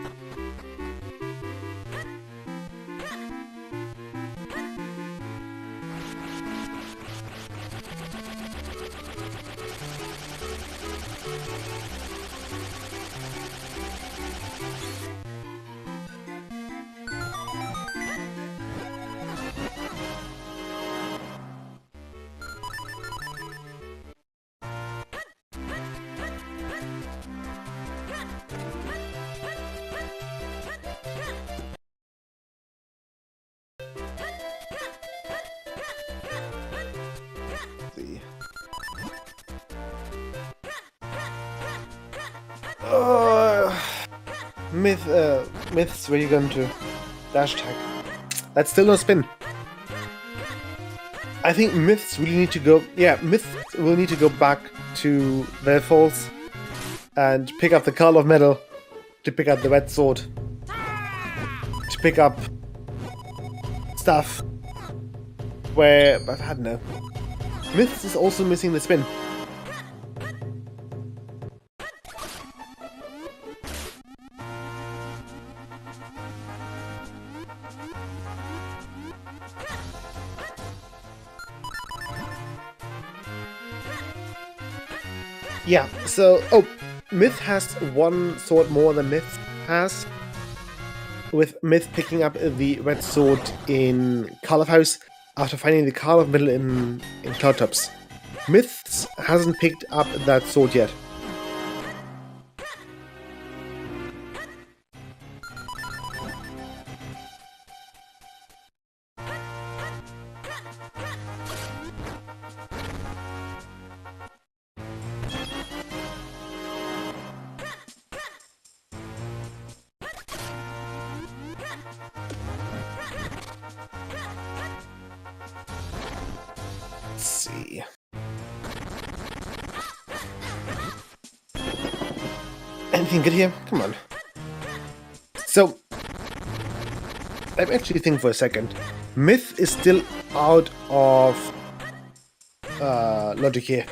Speaker 2: Myth's really going to dash attack. That's still no spin. I think Myths really need to go... Yeah, Myths will need to go back to their falls and pick up the Carl of Metal, to pick up the red sword, to pick up stuff where... I don't know. Myths is also missing the spin. Yeah, so... Oh, Myth has one sword more than Myth has. With Myth picking up the red sword in Carl of House after finding the Carl of Middle in Cloudtops. Myth hasn't picked up that sword yet. Let's see. Anything good here? Come on. So, I'm actually thinking for a second. Myth is still out of logic here.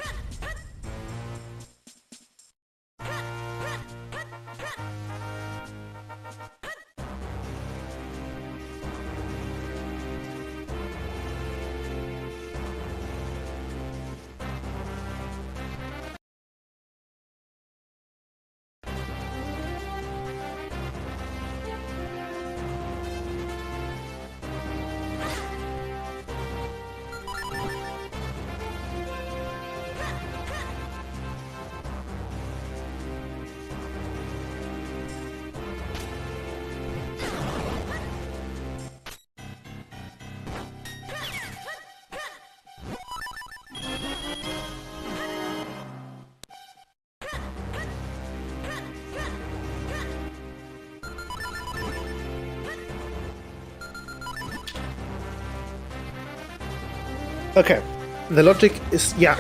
Speaker 2: Okay, the logic is yeah,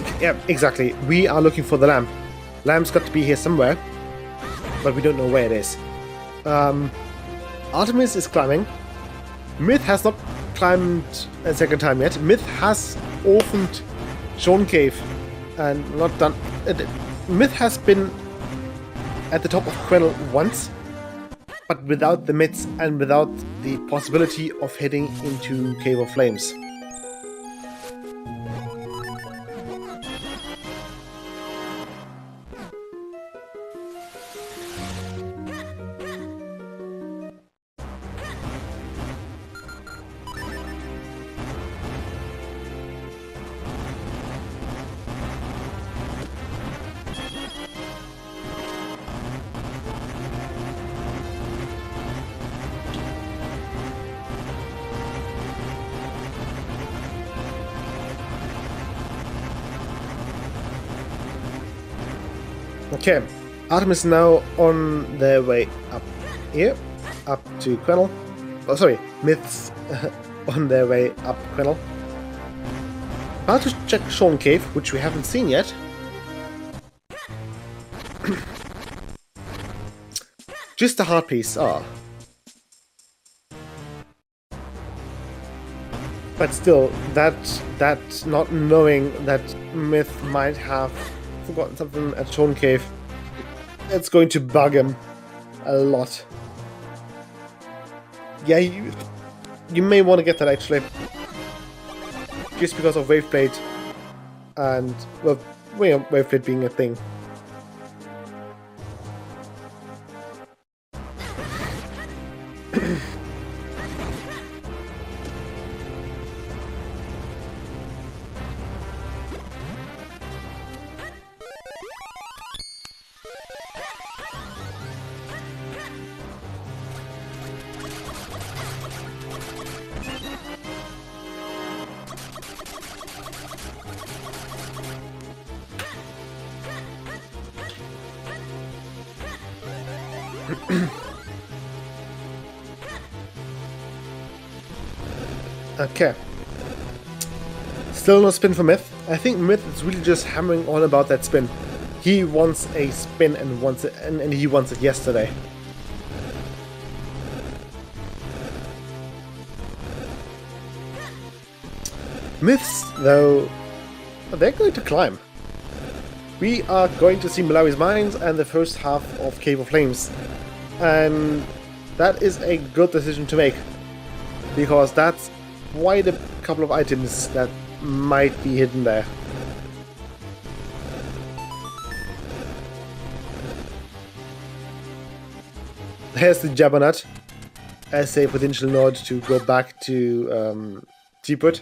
Speaker 2: exactly. We are looking for the lamp. Lamp's got to be here somewhere, but we don't know where it is. Artemis is climbing. Myth has not climbed a second time yet. Myth has orphaned Sean Cave and not done. Myth has been at the top of Quennel once, but without the myths and without the possibility of heading into Cave of Flames. Okay, Artemis now on their way up here, up to Quennel. Oh, sorry, Myths on their way up Quennel. About to check Sean Cave, which we haven't seen yet. Just a heart piece, But still, that not knowing that Myth might have forgotten something at Sean Cave, it's going to bug him a lot. Yeah, you may want to get that actually, just because of Waveblade and well, Waveblade being a thing. Okay. Still no spin for Myth. I think Myth is really just hammering on about that spin. He wants a spin and wants it, and he wants it yesterday. Myths, though, they're going to climb. We are going to see Malawi's Mines and the first half of Cave of Flames. And that is a good decision to make, because that's quite a couple of items that might be hidden there. There's the Jabbernet as a potential node to go back to Teapot.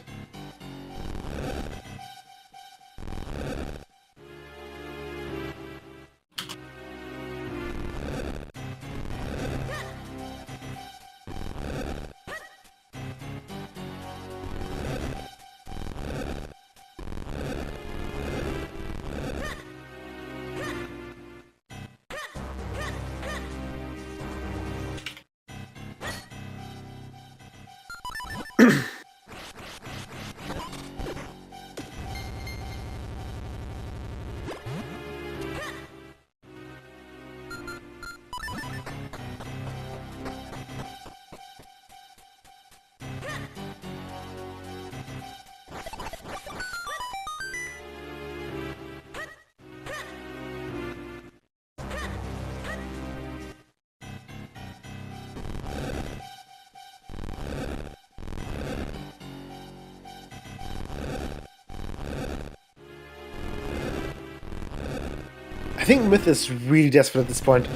Speaker 2: I think Myth is really desperate at this point.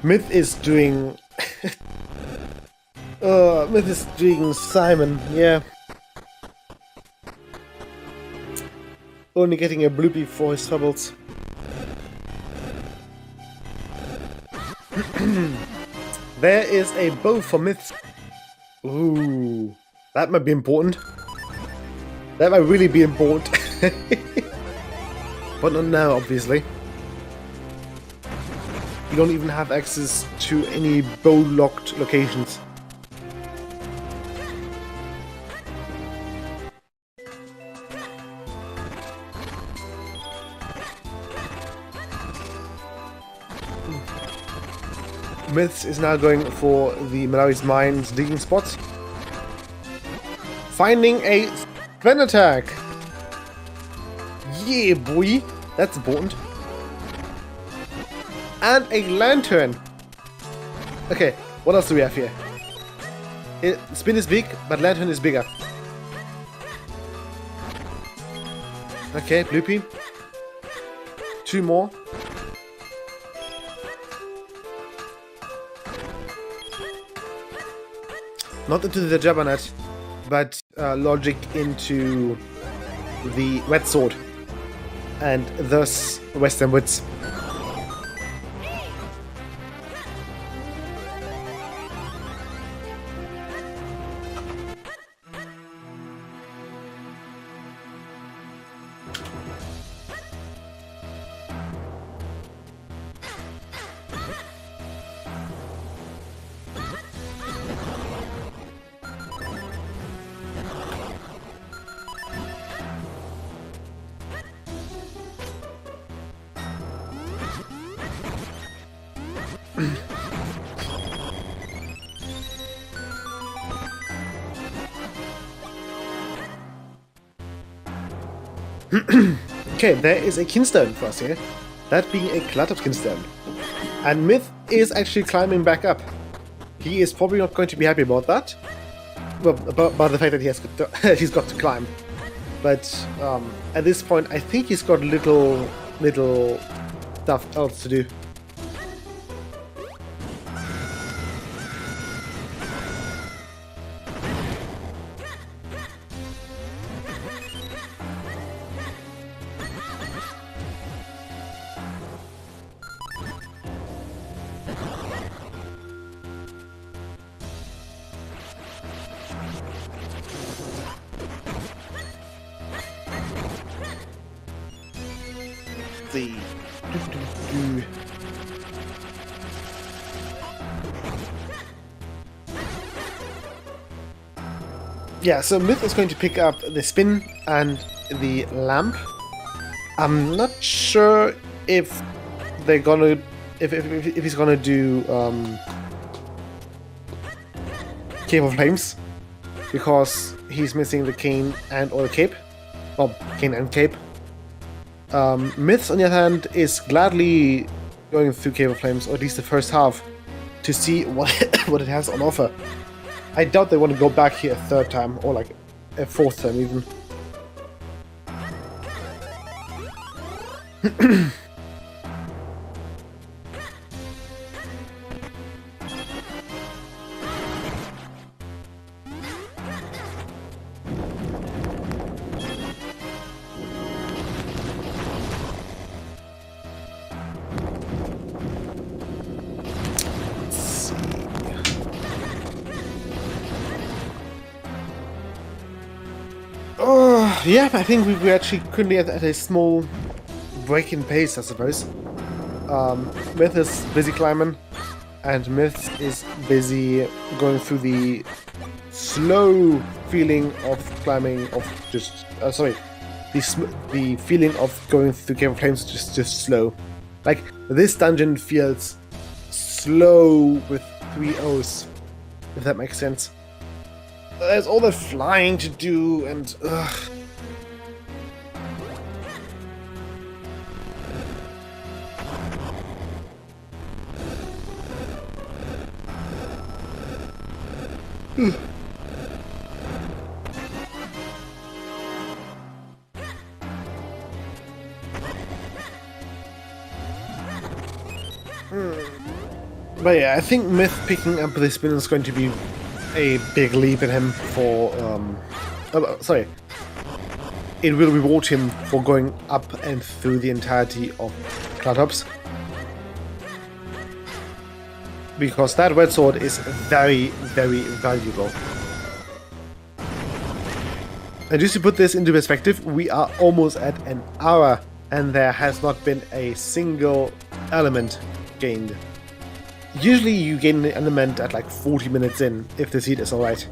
Speaker 2: Myth is doing... Myth is doing Simon, yeah. Only getting a bloopy for his troubles. There is a bow for Myth. Ooh, that might be important. That might really be important. But not now, obviously. You don't even have access to any bow-locked locations. Myths is now going for the Malawi's Mines digging spot. Finding a Spin attack! Yeah, boy! That's important. And a Lantern! Okay, what else do we have here? Spin is big, but Lantern is bigger. Okay, Bloopy. 2 more. Not into the Jabbernet, but logic into the Red Sword, and thus Western Wits. Okay, there is a Kinstone for us here. That being a Clutter's Kinstone. And Myth is actually climbing back up. He is probably not going to be happy about that. Well, about the fact that he has he's got to climb. But at this point, I think he's got little stuff else to do. The yeah, so Myth is going to pick up the spin and the lamp. I'm not sure if they're gonna if he's gonna do Cave of Flames, because he's missing the cane and or the cape. Well, cane and cape. Myths, on the other hand, is gladly going through Cave of Flames, or at least the first half, to see what what it has on offer. I doubt they want to go back here a 3rd time, or like a 4th time even. Yeah, I think we're actually currently at a small break in pace, I suppose. Myth is busy climbing, and Myth is busy going through the slow feeling of climbing, of just the feeling of going through Cave of Flames is just slow. Like, this dungeon feels slow with 3 O's, if that makes sense. There's all the flying to do, and ugh. But yeah, I think Myth picking up the spin is going to be a big leap in him for it will reward him for going up and through the entirety of Cloudhops, because that red sword is very, very valuable. And just to put this into perspective, we are almost at an hour and there has not been a single element gained. Usually you gain an element at like 40 minutes in, if the seed is alright.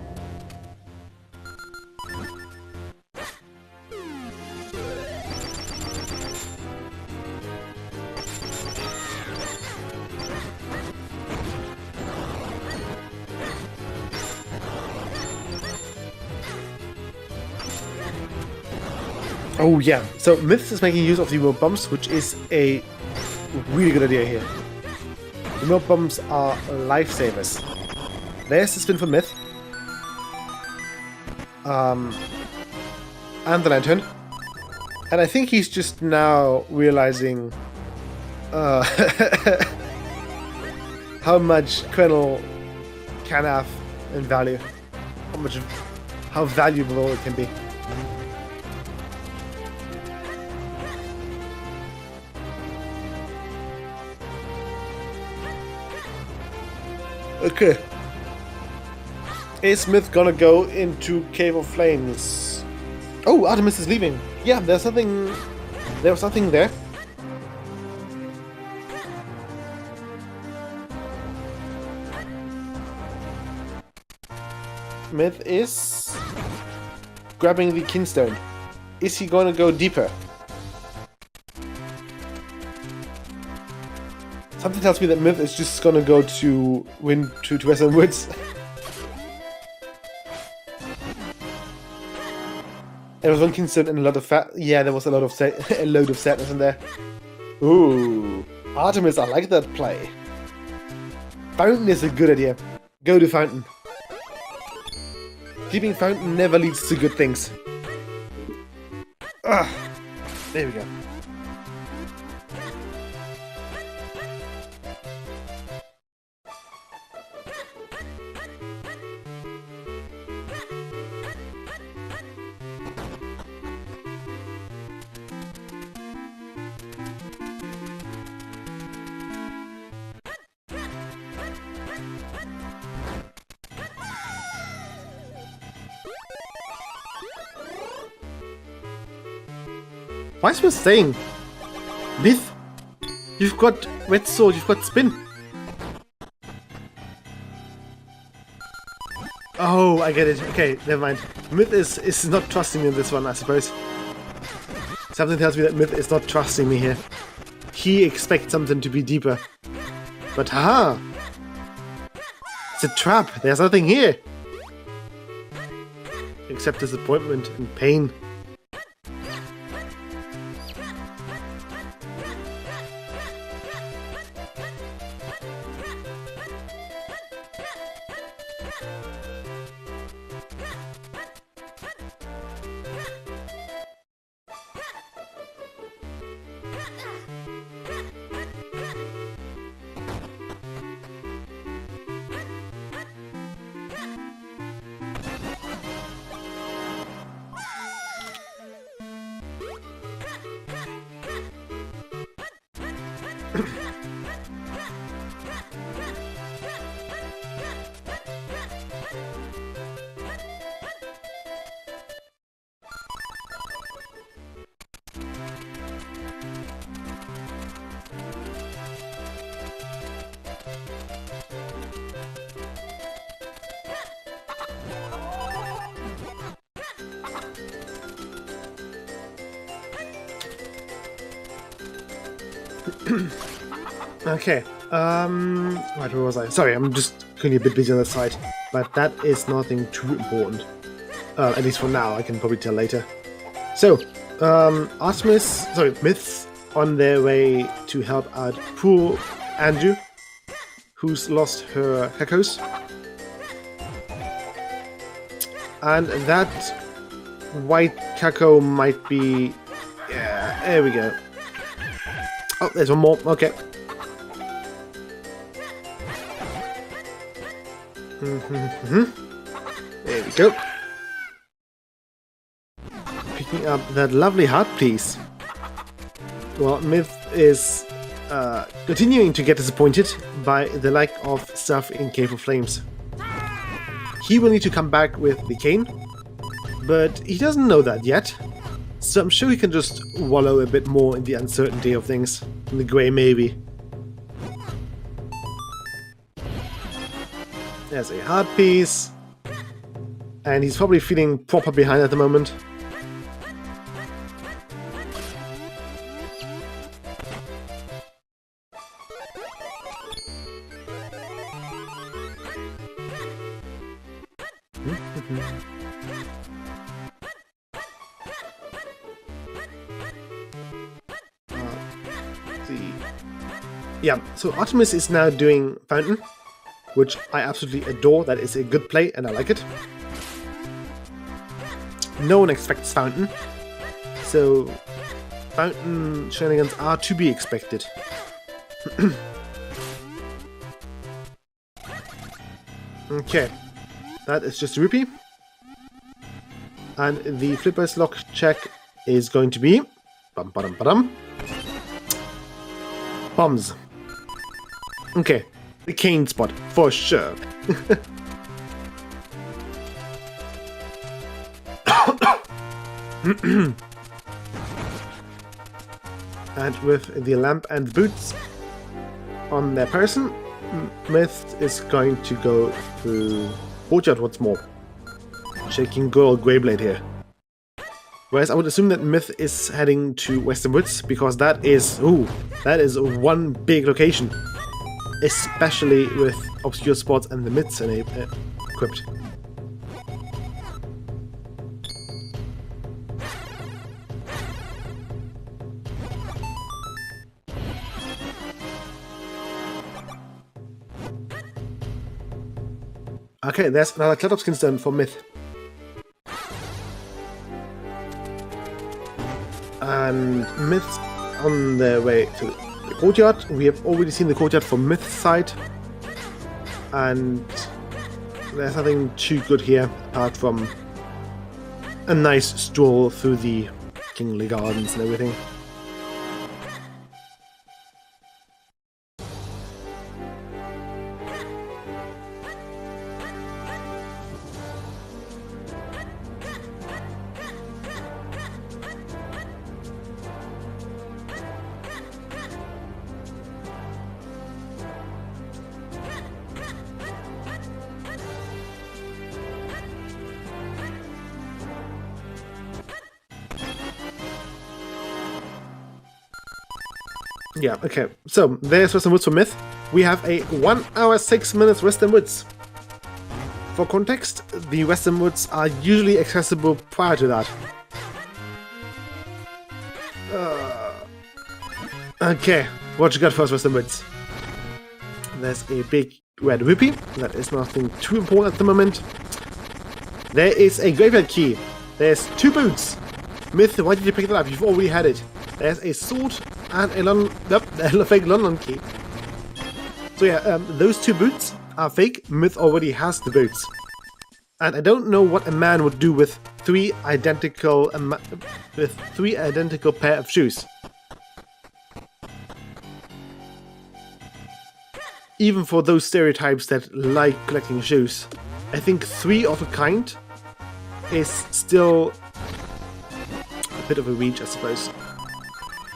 Speaker 2: Oh yeah, so Myth is making use of the remote bombs, which is a really good idea here. Remote bombs are lifesavers. There's the spin for Myth. And the lantern. And I think he's just now realizing how much Colonel can have in value. How valuable it can be. Okay. Is Smith gonna go into Cave of Flames? Oh, Artemis is leaving. Yeah, there's something. There was something there. Smith is grabbing the Kinstone. Is he gonna go deeper? Something tells me that Myth is just gonna go to Western Woods. There was one Kinstone and a lot of fat. Yeah, there was a load of sadness in there. Ooh, Artemis, I like that play. Fountain is a good idea. Go to Fountain. Keeping Fountain never leads to good things. Ah, there we go. Why is Myth saying? Myth, you've got Red Sword, you've got Spin. Oh, I get it. Okay, never mind. Myth is not trusting me in this one, I suppose. Something tells me that Myth is not trusting me here. He expects something to be deeper. But haha! It's a trap, there's nothing here! Except disappointment and pain. Okay, right, where was I? Sorry, I'm just currently a bit busy on that side, but that is nothing too important. At least for now, I can probably tell later. So, Myths on their way to help out poor Andrew, who's lost her Hekos. And that white Kako might be... Yeah, there we go. Oh, there's one more. Okay. There we go. Picking up that lovely heart piece. Well, Myth is continuing to get disappointed by the lack of stuff in Cave of Flames. He will need to come back with the cane, but he doesn't know that yet. So I'm sure he can just wallow a bit more in the uncertainty of things. In the grey, maybe. There's a heart piece. And he's probably feeling proper behind at the moment. Yeah, so Artemis is now doing Fountain, which I absolutely adore. That is a good play, and I like it. No one expects Fountain, so Fountain shenanigans are to be expected. Okay, that is just a rupee. And the Flipper's Lock check is going to be... bombs. Okay, the cane spot, for sure. And with the lamp and boots on their person, Myth is going to go through Courtyard once more. Shaking Girl Greyblade here. Whereas I would assume that Myth is heading to Western Woods, because that is one big location. Especially with obscure spots and the myths equipped. Okay, there's another Clatopskin stone for Myth. And Myth's on their way to the Courtyard. We have already seen the Courtyard from Myth's side. And there's nothing too good here, apart from a nice stroll through the Kingly Gardens and everything. Yeah, okay. So, there's Western Woods for Myth. We have a 1 hour 6 minutes Western Woods. For context, the Western Woods are usually accessible prior to that. Okay, what you got first, Western Woods? There's a big red rupee. That is nothing too important at the moment. There is a graveyard key. There's 2 boots. Myth, why did you pick that up? You've already had it. There's a sword and a fake London key. So yeah, those 2 boots are fake. Myth already has the boots. And I don't know what a man would do with 3 identical pair of shoes. Even for those stereotypes that like collecting shoes, I think 3 of a kind is still a bit of a reach, I suppose.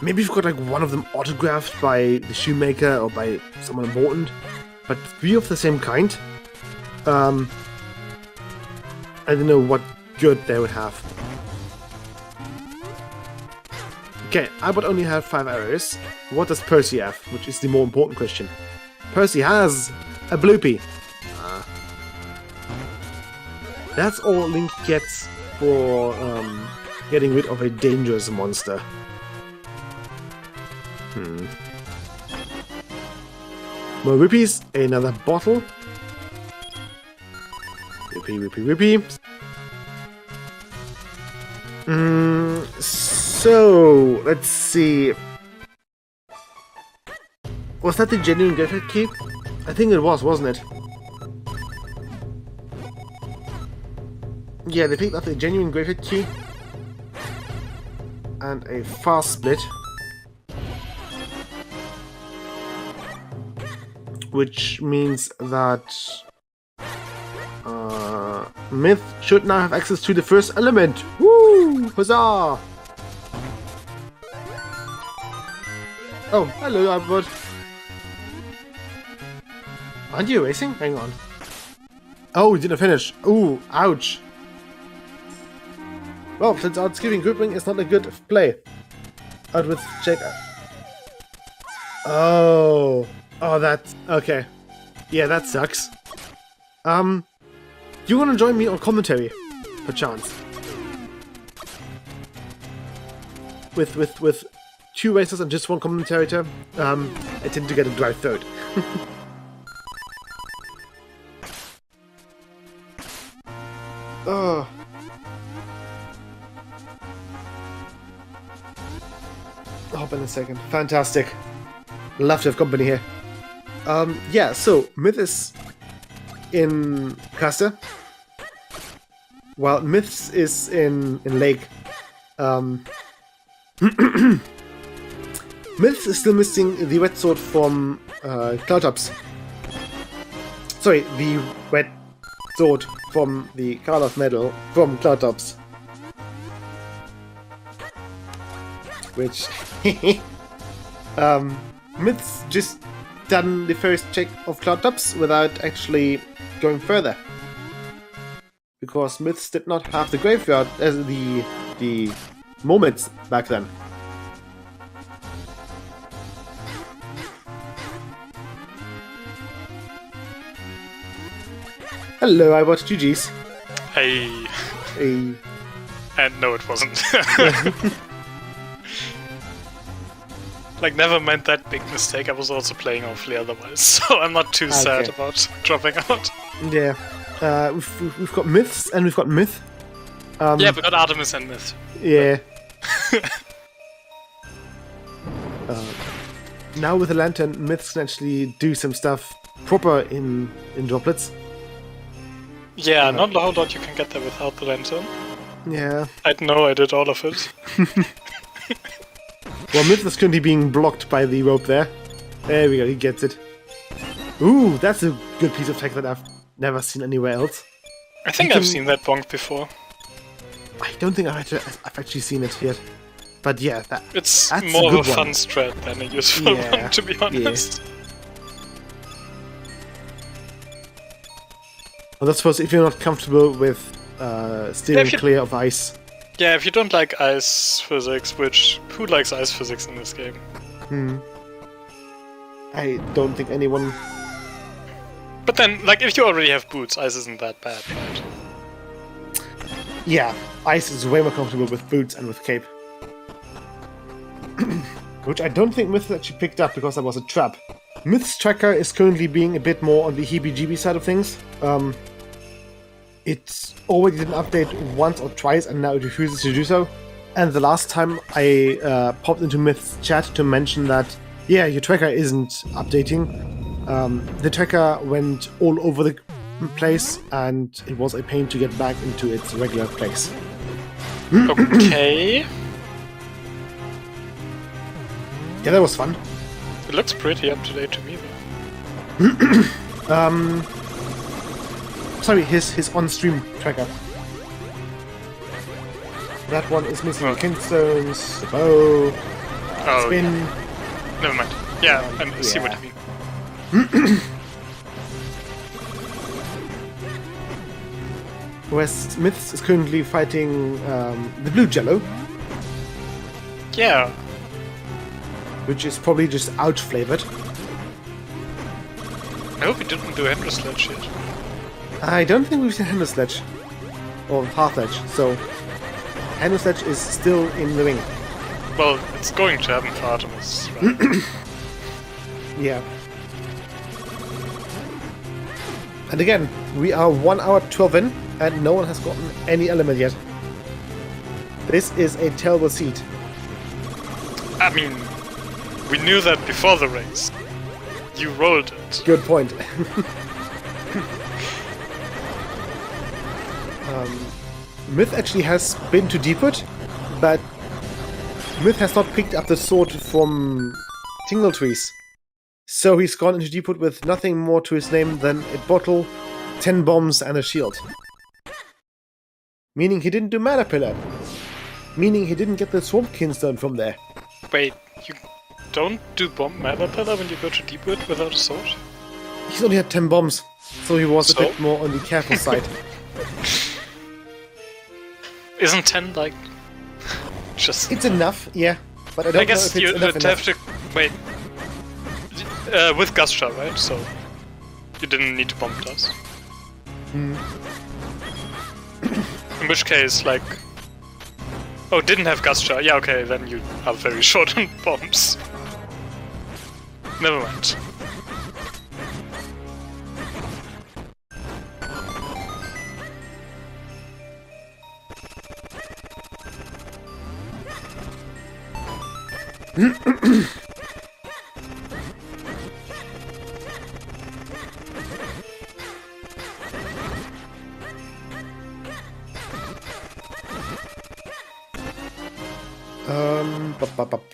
Speaker 2: Maybe you've got like one of them autographed by the shoemaker or by someone important, but 3 of the same kind? I don't know what good they would have. Okay, I would only have 5 arrows. What does Percy have? Which is the more important question. Percy has a bloopy. That's all Link gets for getting rid of a dangerous monster. More rupees, another bottle. Rupee. So, let's see. Was that the genuine graveyard key? I think it was, wasn't it? Yeah, they picked up the genuine graveyard key. And a fast split. Which means that Myth should now have access to the first element. Woo! Huzzah! Oh, hello, Albert. Aren't you racing? Hang on. Oh, we didn't finish. Ooh, ouch. Well, since out skipping grouping is not a good play. Out with check. Oh, that's okay. Yeah, that sucks. You want to join me on commentary, perchance? With 2 racers and just 1 commentator, I tend to get a dry throat. Oh. Hop in a second. Fantastic. Love to have company here. Yeah, so Myth is in Caster, while Myths is in Lake. Myths is still missing the red sword from Cloudtops. Sorry, the red sword from the Card of Metal from Cloudtops. Which Myths just done the first check of Cloudtops without actually going further, because Myths did not have the graveyard as the moments back then. Hello, I watched GG's.
Speaker 4: Hey.
Speaker 2: Hey.
Speaker 4: And no, it wasn't. Like, never meant that big mistake. I was also playing awfully otherwise, so I'm not too sad about dropping out.
Speaker 2: Yeah. We've got Myths and we've got Myth.
Speaker 4: Yeah, we got Artemis and Myth.
Speaker 2: Yeah. Now with the Lantern, Myths can actually do some stuff proper in droplets.
Speaker 4: Yeah, not a whole lot you can get there without the Lantern.
Speaker 2: Yeah.
Speaker 4: I know I did all of it.
Speaker 2: Well, Myth is currently being blocked by the rope there. There we go, he gets it. Ooh, that's a good piece of tech that I've never seen anywhere else.
Speaker 4: I think I've seen that bonk before.
Speaker 2: I don't think I've actually seen it yet. But yeah,
Speaker 4: it's
Speaker 2: that's
Speaker 4: more
Speaker 2: a
Speaker 4: of
Speaker 2: good
Speaker 4: a fun
Speaker 2: one.
Speaker 4: strat than a useful
Speaker 2: Yeah,
Speaker 4: one, to be honest.
Speaker 2: Well, I suppose if you're not comfortable with steering clear of ice.
Speaker 4: Yeah, if you don't like ice physics, which who likes ice physics in this game?
Speaker 2: I don't think anyone.
Speaker 4: But then, like, if you already have boots, ice isn't that bad, right?
Speaker 2: Yeah, ice is way more comfortable with boots and with cape. Which I don't think Myth actually picked up because that was a trap. Myth's tracker is currently being a bit more on the heebie-jeebie side of things. It already did an update once or twice and now it refuses to do so. And the last time I popped into Myth's chat to mention that, yeah, your tracker isn't updating. The tracker went all over the place and it was a pain to get back into its regular place.
Speaker 4: Okay.
Speaker 2: Yeah, that was fun.
Speaker 4: It looks pretty up to date to me, though.
Speaker 2: Sorry, his on-stream tracker. That one is missing Kinstones, the bow, spin.
Speaker 4: Never mind. Yeah, I see what you mean.
Speaker 2: Whereas Myths is currently fighting the blue jello.
Speaker 4: Yeah.
Speaker 2: Which is probably just out-flavored.
Speaker 4: I hope he didn't do Ender Sledge yet.
Speaker 2: I don't think we've seen Handle Sledge. Or Half Sledge, so Handle Sledge is still in the ring.
Speaker 4: Well, it's going to happen for Artemis, right?
Speaker 2: Yeah. And again, we are 1 hour 12 in, and no one has gotten any element yet. This is a terrible seed.
Speaker 4: I mean, we knew that before the race. You rolled it.
Speaker 2: Good point. Myth actually has been to Deepwood, but Myth has not picked up the sword from Tingle Trees. So he's gone into Deepwood with nothing more to his name than a bottle, 10 bombs, and a shield. Meaning he didn't do Mana Pillar. Meaning he didn't get the Swamp Kinstone from there.
Speaker 4: Wait, you don't do bomb Mana Pillar when you go to Deepwood without a sword?
Speaker 2: He's only had 10 bombs, so he was a bit more on the careful side.
Speaker 4: Isn't 10 like just?
Speaker 2: It's enough, yeah, but I don't know if it's
Speaker 4: you
Speaker 2: enough.
Speaker 4: would have to wait with Gustra, right? So you didn't need to bomb dust. In which case, like, Oh, didn't have gust charge. Yeah, okay, then you are very short on bombs. Never mind.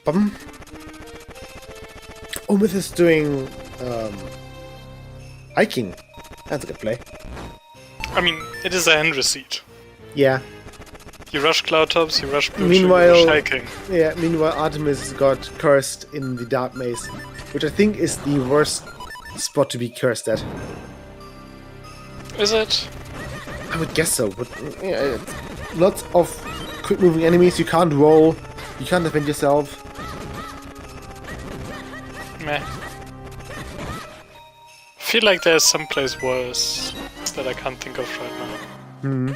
Speaker 2: Bum. Omith is doing hiking. That's a good play.
Speaker 4: I mean, it is a hand receipt.
Speaker 2: Yeah.
Speaker 4: You rush cloud tops, you rush blue,
Speaker 2: Meanwhile,
Speaker 4: you rush hiking.
Speaker 2: Yeah. Meanwhile, Artemis got cursed in the dark maze, which I think is the worst spot to be cursed at.
Speaker 4: Is it?
Speaker 2: I would guess so, but yeah, lots of quick-moving enemies. You can't roll. You can't defend yourself.
Speaker 4: Meh. I feel like there's someplace worse that I can't think of right now.
Speaker 2: Hmm.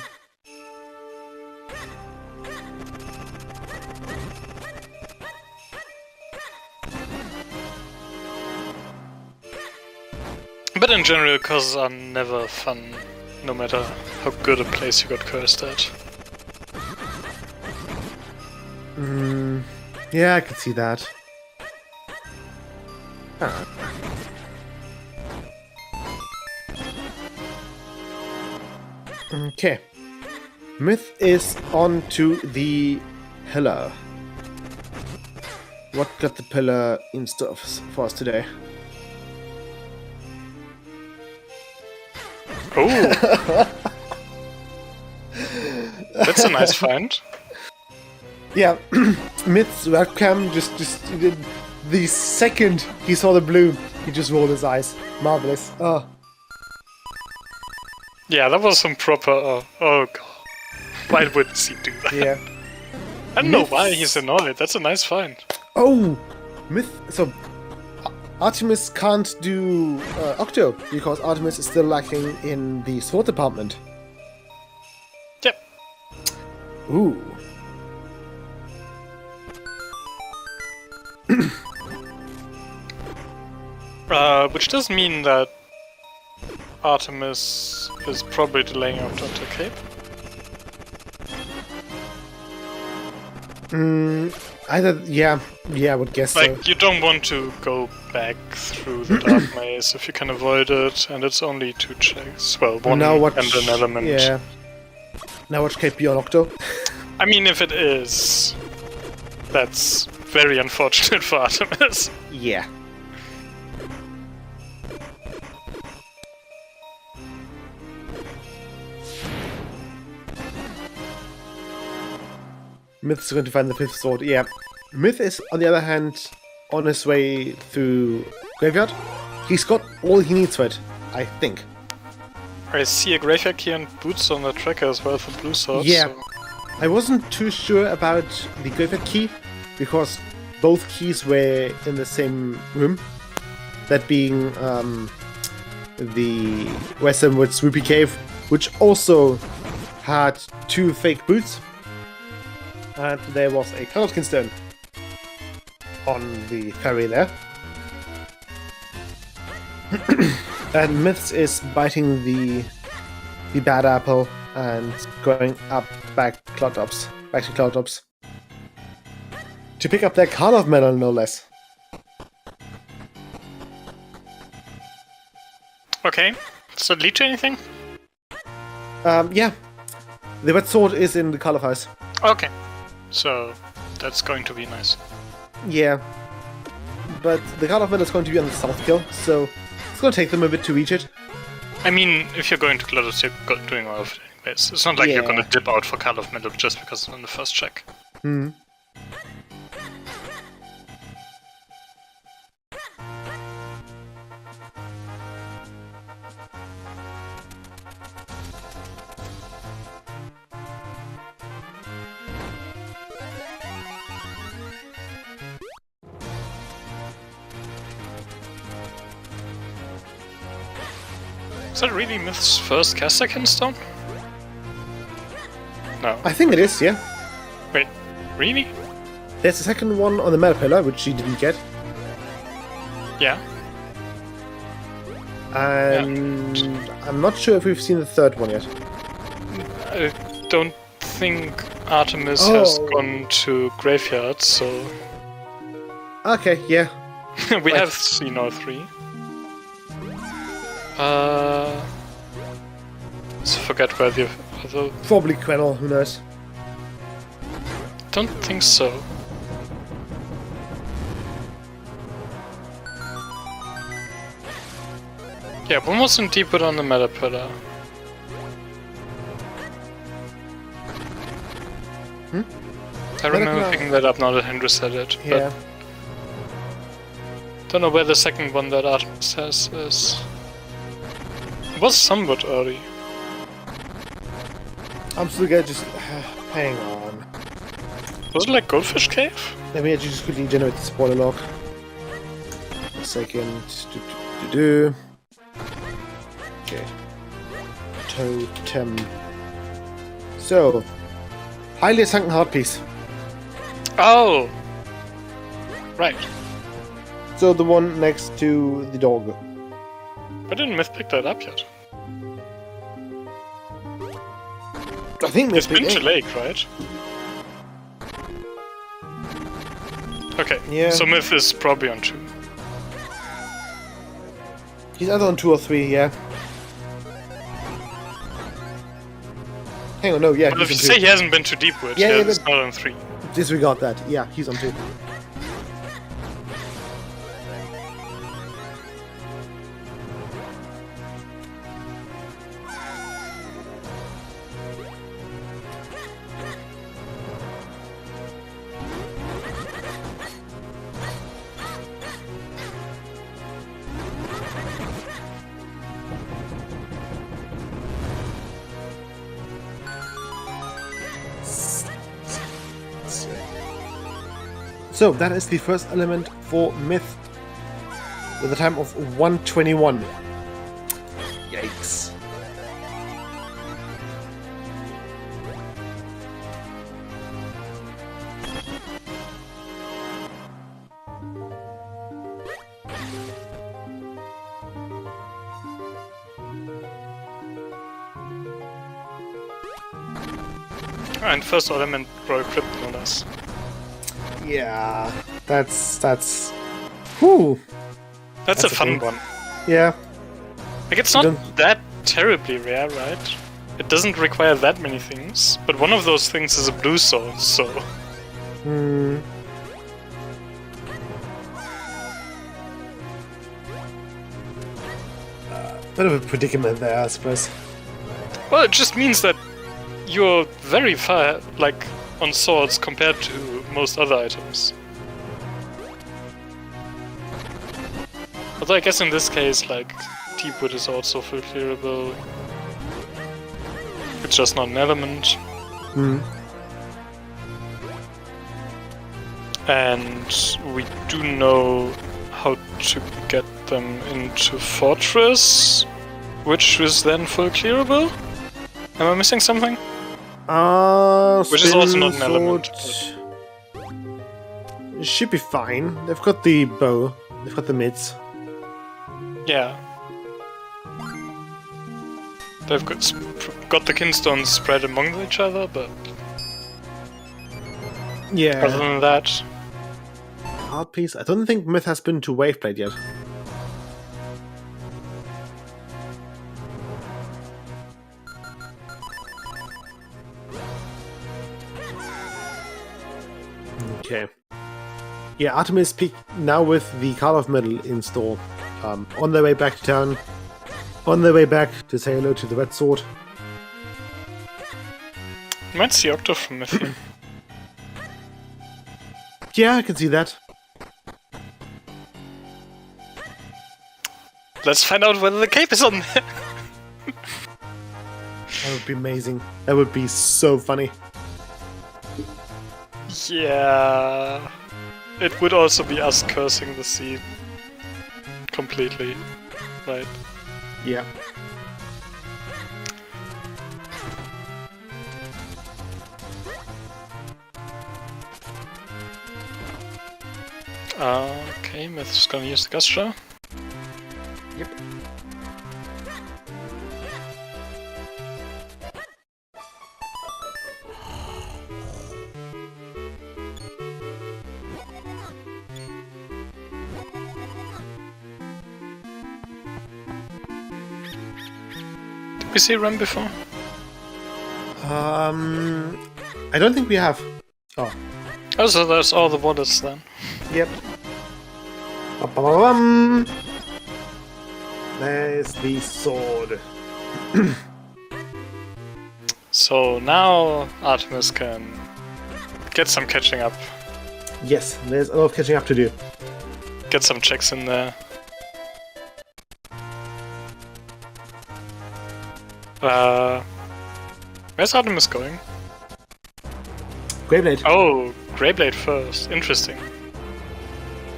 Speaker 4: But in general, causes are never fun, no matter how good a place you got cursed at.
Speaker 2: Yeah, I can see that. Ah. Okay. Myth is on to the pillar. What got the pillar in store for us today?
Speaker 4: Oh! That's a nice find.
Speaker 2: Yeah, Myth's webcam just did the second he saw the blue, he just rolled his eyes. Marvelous. Oh.
Speaker 4: Yeah, that was some proper. Oh god. Why would he do that?
Speaker 2: Yeah.
Speaker 4: I don't know why he's annoyed. That's a nice find.
Speaker 2: Oh! Myth. So, Artemis can't do Octo because Artemis is still lacking in the sword department.
Speaker 4: Yep.
Speaker 2: Ooh.
Speaker 4: Which does mean that Artemis is probably delaying Octo to Cape.
Speaker 2: Either, yeah, I would guess so.
Speaker 4: Like, you don't want to go back through the dark maze if you can avoid it, and it's only 2 checks. Well, one
Speaker 2: Now
Speaker 4: and an element.
Speaker 2: Yeah. Now watch Cape beyond Octo.
Speaker 4: I mean, if it is, that's very unfortunate for Artemis.
Speaker 2: Yeah. Myth's going to find the 5th sword. Yeah. Myth is, on the other hand, on his way through Graveyard. He's got all he needs for it, I think.
Speaker 4: I see a graveyard key and boots on the tracker as well for blue swords.
Speaker 2: Yeah.
Speaker 4: So.
Speaker 2: I wasn't too sure about the Graveyard key, because both keys were in the same room. That being the Westernwood Swoopy Cave, which also had 2 fake boots. And there was a Cloudkin Stone on the ferry there. And Myths is biting the bad apple and going back to Cloud Tops. To pick up that Carl of Medal, no less.
Speaker 4: Okay, does that lead to anything?
Speaker 2: Yeah. The red sword is in the Carl of House.
Speaker 4: Okay, so that's going to be nice.
Speaker 2: Yeah. But the Carl of Medal is going to be on the south kill, so it's going to take them a bit to reach it.
Speaker 4: I mean, if you're going to GLaDOS, you're doing all of it anyways. It's not like you're
Speaker 2: Yeah.
Speaker 4: going to dip out for Call of Metal just because it's on the first check.
Speaker 2: Hmm.
Speaker 4: Is that really Myth's first caster stone? No.
Speaker 2: I think it is, yeah.
Speaker 4: Wait, Really?
Speaker 2: There's a second one on the meta pillar, which she didn't get.
Speaker 4: Yeah.
Speaker 2: And I'm not sure if we've seen the third one yet.
Speaker 4: I don't think Artemis has gone to graveyard, so
Speaker 2: Okay, yeah.
Speaker 4: we have seen all three. So forget where the other.
Speaker 2: Probably Quennel, who knows?
Speaker 4: Don't think so. Yeah, one was in deeper on the meta pillar. I remember picking that up now that Hendra said it.
Speaker 2: Yeah.
Speaker 4: But don't know where the second one that Artemis has is. It was somewhat early.
Speaker 2: I'm still gonna just... hang on.
Speaker 4: Was it like Goldfish Cave?
Speaker 2: Let me actually just quickly generate the spoiler log. A second. Okay. Totem. So. Highly sunken heart piece.
Speaker 4: Oh! Right.
Speaker 2: So the one next to the dog.
Speaker 4: Why didn't Myth pick that up yet?
Speaker 2: I think
Speaker 4: It's been to Lake, right? Okay,
Speaker 2: Yeah.
Speaker 4: so Myth is probably on 2.
Speaker 2: He's either on 2 or 3, yeah. Hang on, no, yeah.
Speaker 4: Well, if you
Speaker 2: he's
Speaker 4: say
Speaker 2: on
Speaker 4: he hasn't been to Deepwood,
Speaker 2: Yeah, yeah,
Speaker 4: it's
Speaker 2: but-
Speaker 4: not on 3.
Speaker 2: 2. Disregard that. Yeah, he's on 2. So that is the first element for Myth with a time of 1:21. Yikes.
Speaker 4: And first element, Royal Crypt, no less.
Speaker 2: Yeah, that's. Whew.
Speaker 4: That's a fun one.
Speaker 2: Yeah.
Speaker 4: Like, it's not
Speaker 2: Don't-
Speaker 4: that terribly rare, right? It doesn't require that many things, but one of those things is a blue sword, so...
Speaker 2: Hmm. Bit of a predicament there, I suppose.
Speaker 4: Well, it just means that you're very far, like, on swords compared to most other items. Although I guess in this case, like, Deepwood is also full clearable. It's just not an element. And we do know how to get them into Fortress, which is then full clearable? Am I missing something? Which is also not an element,
Speaker 2: It should be fine. They've got the bow. They've got the mids.
Speaker 4: Yeah. They've got the kinstones spread among each other, but
Speaker 2: Yeah.
Speaker 4: other than that...
Speaker 2: Hard piece. I don't think Myth has been to Waveblade yet. Okay. Yeah, Artemis peak now with the Card of Metal in store. On their way back to town. On their way back to say hello to the Red Sword.
Speaker 4: Might see Octo from Myth here.
Speaker 2: Yeah, I can see that.
Speaker 4: Let's find out whether the cape is on there.
Speaker 2: That would be amazing. That would be so funny.
Speaker 4: Yeah. It would also be us cursing the scene. Completely. Right.
Speaker 2: Yeah.
Speaker 4: Okay, Myth's gonna use the Gustra.
Speaker 2: Yep.
Speaker 4: Did we see Ram before?
Speaker 2: I don't think we have. Oh.
Speaker 4: Oh, so there's all the wallets then.
Speaker 2: Yep. Ba-ba-ba-bum. There's the sword.
Speaker 4: So now Artemis can get some catching up.
Speaker 2: Yes, there's a lot of catching up to do.
Speaker 4: Get some checks in there. Where's Artemis going?
Speaker 2: Greyblade.
Speaker 4: Oh, Greyblade first. Interesting.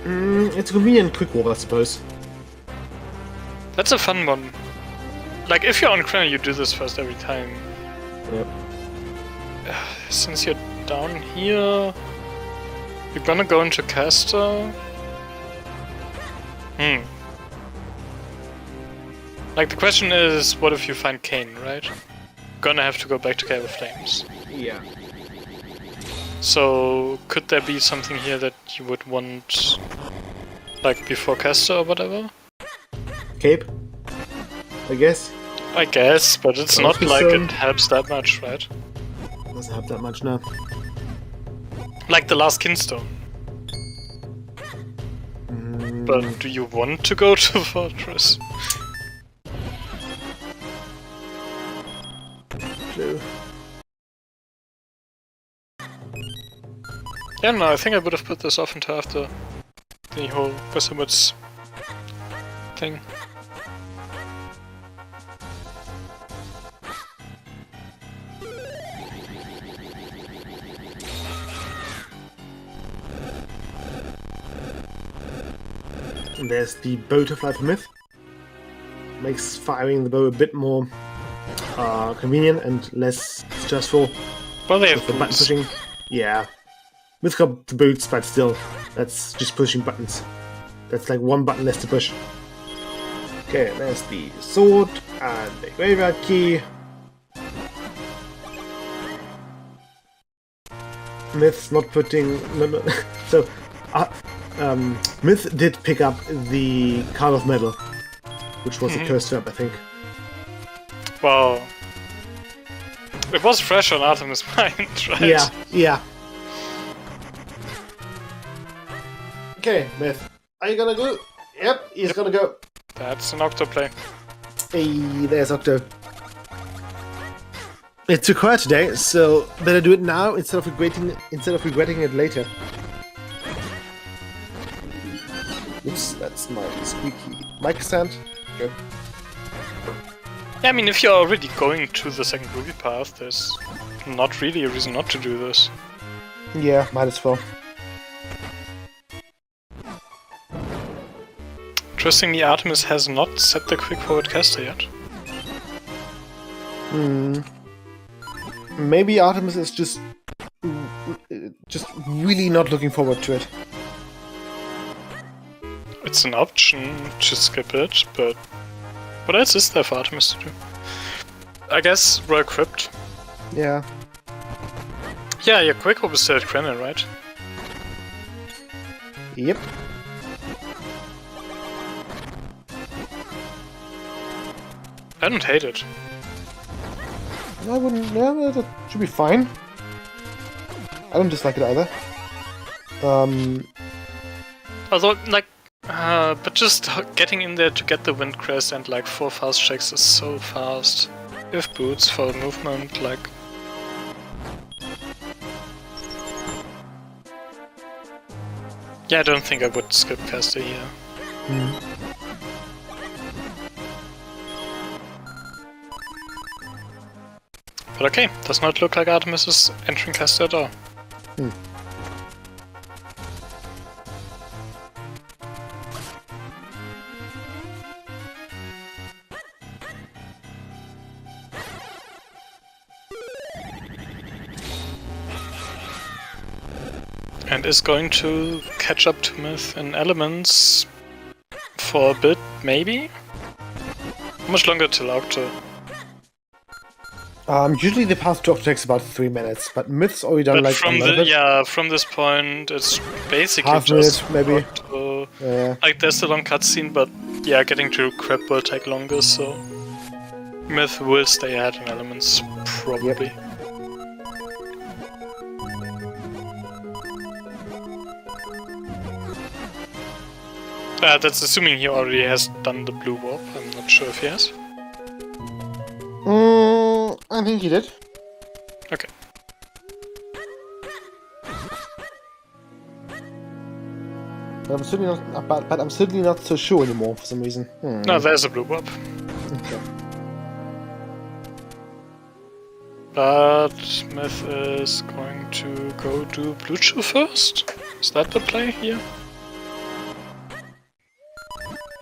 Speaker 2: It's a convenient quick walk, I suppose.
Speaker 4: That's a fun one. Like, if you're on Chrono, you do this first every time.
Speaker 2: Yep.
Speaker 4: Since you're down here... You're gonna go into Caster? Like, the question is, what if you find Kane, right? Gonna have to go back to Cave of Flames.
Speaker 2: Yeah.
Speaker 4: So, could there be something here that you would want, like, before Caster or whatever?
Speaker 2: Cape? I guess.
Speaker 4: I guess, but it's not like it helps that much, right?
Speaker 2: Doesn't help that much now.
Speaker 4: Like the last Kinstone. But do you want to go to Fortress?
Speaker 2: Blue.
Speaker 4: Yeah, no, I think I would have put this off until after the whole Wizards thing.
Speaker 2: And there's the bow to fly for Myth. Makes firing the bow a bit more convenient and less stressful.
Speaker 4: Well, they have
Speaker 2: the button pushing. Yeah. Myth got the boots, but still, that's just pushing buttons. That's like one button less to push. Okay, there's the sword and the graveyard key. Myth's not putting... No. So, Myth did pick up the Card of Metal, which was a cursed verb, I think.
Speaker 4: Well, it was fresh on Artemis' mind, right?
Speaker 2: Yeah. Okay, Myth. Are you gonna go? Yep, he's gonna go.
Speaker 4: That's an Octoplay.
Speaker 2: Hey, there's Octo. It took her today, so better do it now instead of regretting it later. Oops, that's my squeaky mic stand. Okay.
Speaker 4: Yeah, I mean, if you're already going to the second Ruby path, there's not really a reason not to do this.
Speaker 2: Yeah, might as well.
Speaker 4: Interestingly, Artemis has not set the quick forward caster yet.
Speaker 2: Maybe Artemis is just really not looking forward to it.
Speaker 4: It's an option to skip it, but what else is there for Artemis to do? I guess Royal Crypt.
Speaker 2: Yeah.
Speaker 4: Yeah, your quick hope is still at Kremlin, right?
Speaker 2: Yep.
Speaker 4: I don't hate it.
Speaker 2: I wouldn't. Yeah, that should be fine. I don't dislike it either.
Speaker 4: Although, like, but just getting in there to get the Wind Crest and like 4 fast checks is so fast. If boots for movement, like. Yeah, I don't think I would skip caster here. But okay, does not look like Artemis is entering caster at all. And is going to catch up to Myth in elements for a bit, maybe? How much longer till Octo?
Speaker 2: Usually the path to Octo takes about 3 minutes, but Myth's already done
Speaker 4: But
Speaker 2: like
Speaker 4: from
Speaker 2: a little bit.
Speaker 4: yeah, from this point, it's basically
Speaker 2: Half
Speaker 4: just
Speaker 2: minute, maybe.
Speaker 4: Octo.
Speaker 2: Yeah.
Speaker 4: Like, there's a long cutscene, but yeah, getting to Crab will take longer, so Myth will stay ahead in elements, probably. That's assuming he already has done the blue warp. I'm not sure if he has.
Speaker 2: I think he did.
Speaker 4: Okay.
Speaker 2: But I'm certainly not so sure anymore for some reason.
Speaker 4: No, there's a blue warp.
Speaker 2: Okay.
Speaker 4: But Myth is going to go do Blue Chew first? Is that the play here?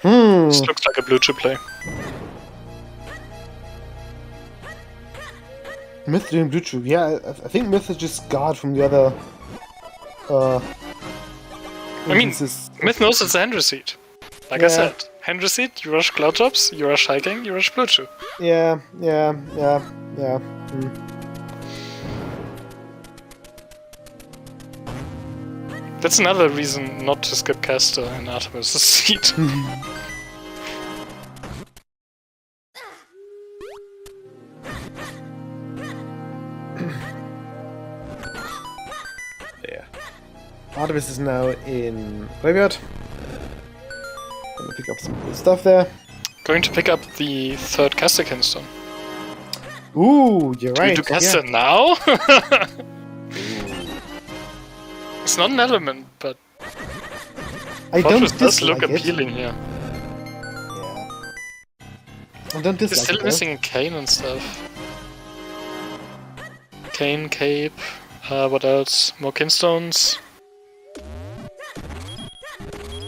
Speaker 4: This looks like a Blue Chew play.
Speaker 2: Myth doing Blue Chew. Yeah, I think Myth is just guard from the other.
Speaker 4: I mean,
Speaker 2: instances.
Speaker 4: Myth knows it's a hand receipt. Like I said, hand receipt, you rush Cloud Tops, you rush High Gang, you rush Blue Chew.
Speaker 2: Yeah.
Speaker 4: That's another reason not to skip Caster in Artemis' seat.
Speaker 2: Yeah. Artemis is now in Graveyard. Gonna pick up some cool stuff there.
Speaker 4: Going to pick up the third Caster Kinstone.
Speaker 2: Ooh, you're
Speaker 4: Do
Speaker 2: right.
Speaker 4: we do Caster now? It's not an element, but
Speaker 2: I
Speaker 4: Fortress
Speaker 2: don't
Speaker 4: does look
Speaker 2: dislike it.
Speaker 4: appealing here.
Speaker 2: Yeah. I don't
Speaker 4: He's
Speaker 2: dislike
Speaker 4: still
Speaker 2: it.
Speaker 4: missing Kane and stuff. Kane, Cape, what else? More Kinstones.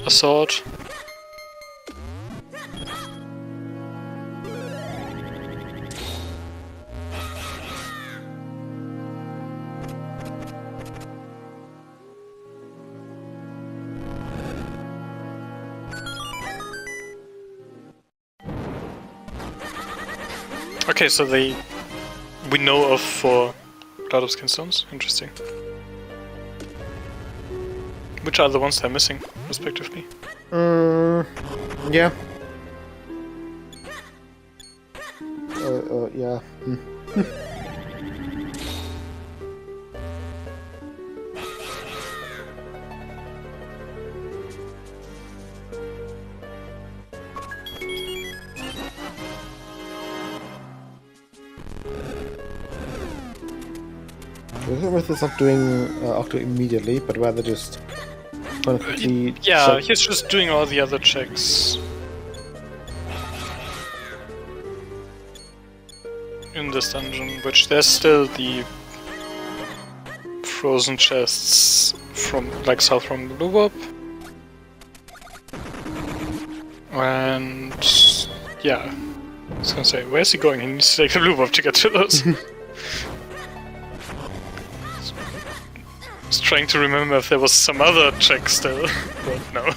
Speaker 4: A sword. Okay, so we know of 4 Cloud of Skinstones. Interesting. Which are the ones they're missing, respectively?
Speaker 2: Yeah. Yeah. Myth is not doing Octo immediately, but rather just kind of quickly.
Speaker 4: Yeah, he's just doing all the other checks. In this dungeon, which there's still the frozen chests from like south from the blue warp. And yeah. I was gonna say, where's he going? He needs to take the blue warp to get to those. I was trying to remember if there was some other check still, but no.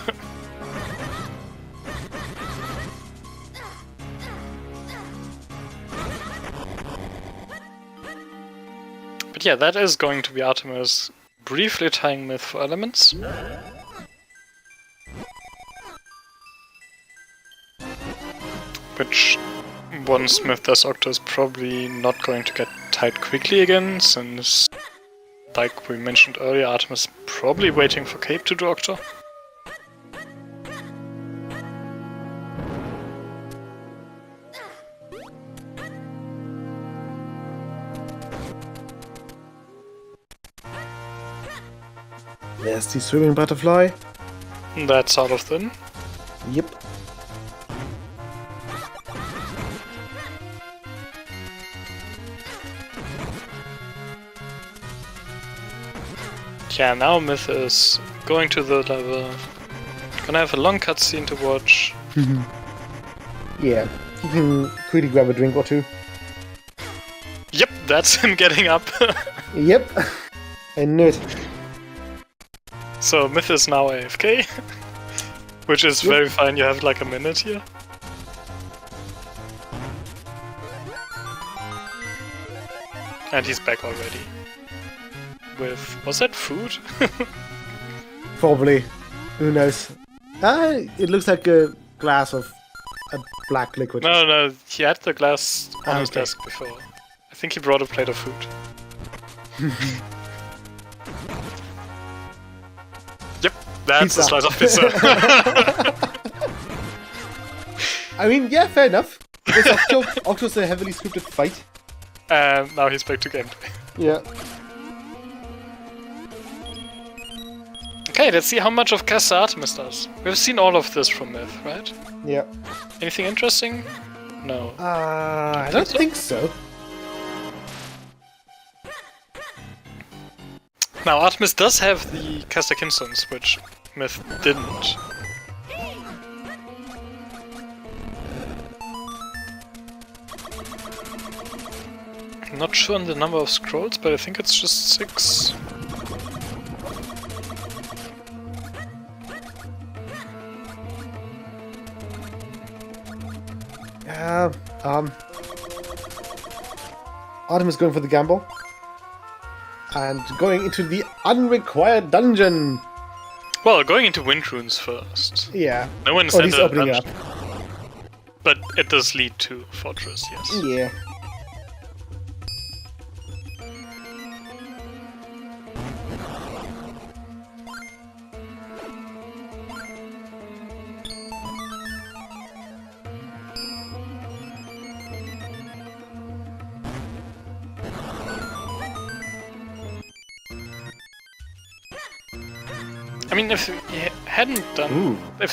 Speaker 4: But yeah, that is going to be Artemis briefly tying Myth for elements. Which, once Myth does Octo, is probably not going to get tied quickly again, since, like we mentioned earlier, Artemis is probably waiting for Cape to do Octo.
Speaker 2: There's the swimming butterfly.
Speaker 4: That's out of thin.
Speaker 2: Yep.
Speaker 4: Yeah, now Myth is going to the level. Gonna have a long cutscene to watch.
Speaker 2: Yeah, you can quickly grab a drink or two.
Speaker 4: Yep, that's him getting up.
Speaker 2: Yep, I knew it.
Speaker 4: So Myth is now AFK, which is very fine. You have like a minute here. And he's back already. With... was that food?
Speaker 2: Probably. Who knows? It looks like a glass of a black liquid.
Speaker 4: No, he had the glass on his
Speaker 2: Okay.
Speaker 4: desk before. I think he brought a plate of food. Yep, that's
Speaker 2: Pizza.
Speaker 4: a slice of pizza.
Speaker 2: I mean, yeah, fair enough. Because Octo's a heavily scripted fight.
Speaker 4: And now he's back to gameplay.
Speaker 2: Yeah.
Speaker 4: Okay, let's see how much of Caster Artemis does. We've seen all of this from Myth, right?
Speaker 2: Yeah.
Speaker 4: Anything interesting? No.
Speaker 2: I don't think so.
Speaker 4: Now, Artemis does have the Caster Kinstones, which Myth didn't. I'm not sure on the number of scrolls, but I think it's just 6.
Speaker 2: Yeah. Artemis going for the gamble. And going into the unrequired dungeon.
Speaker 4: Well, going into Wind Runes first.
Speaker 2: Yeah.
Speaker 4: No one
Speaker 2: Or at
Speaker 4: said
Speaker 2: least
Speaker 4: the
Speaker 2: opening
Speaker 4: dungeon. But it does lead to Fortress, yes.
Speaker 2: Yeah.
Speaker 4: I mean, if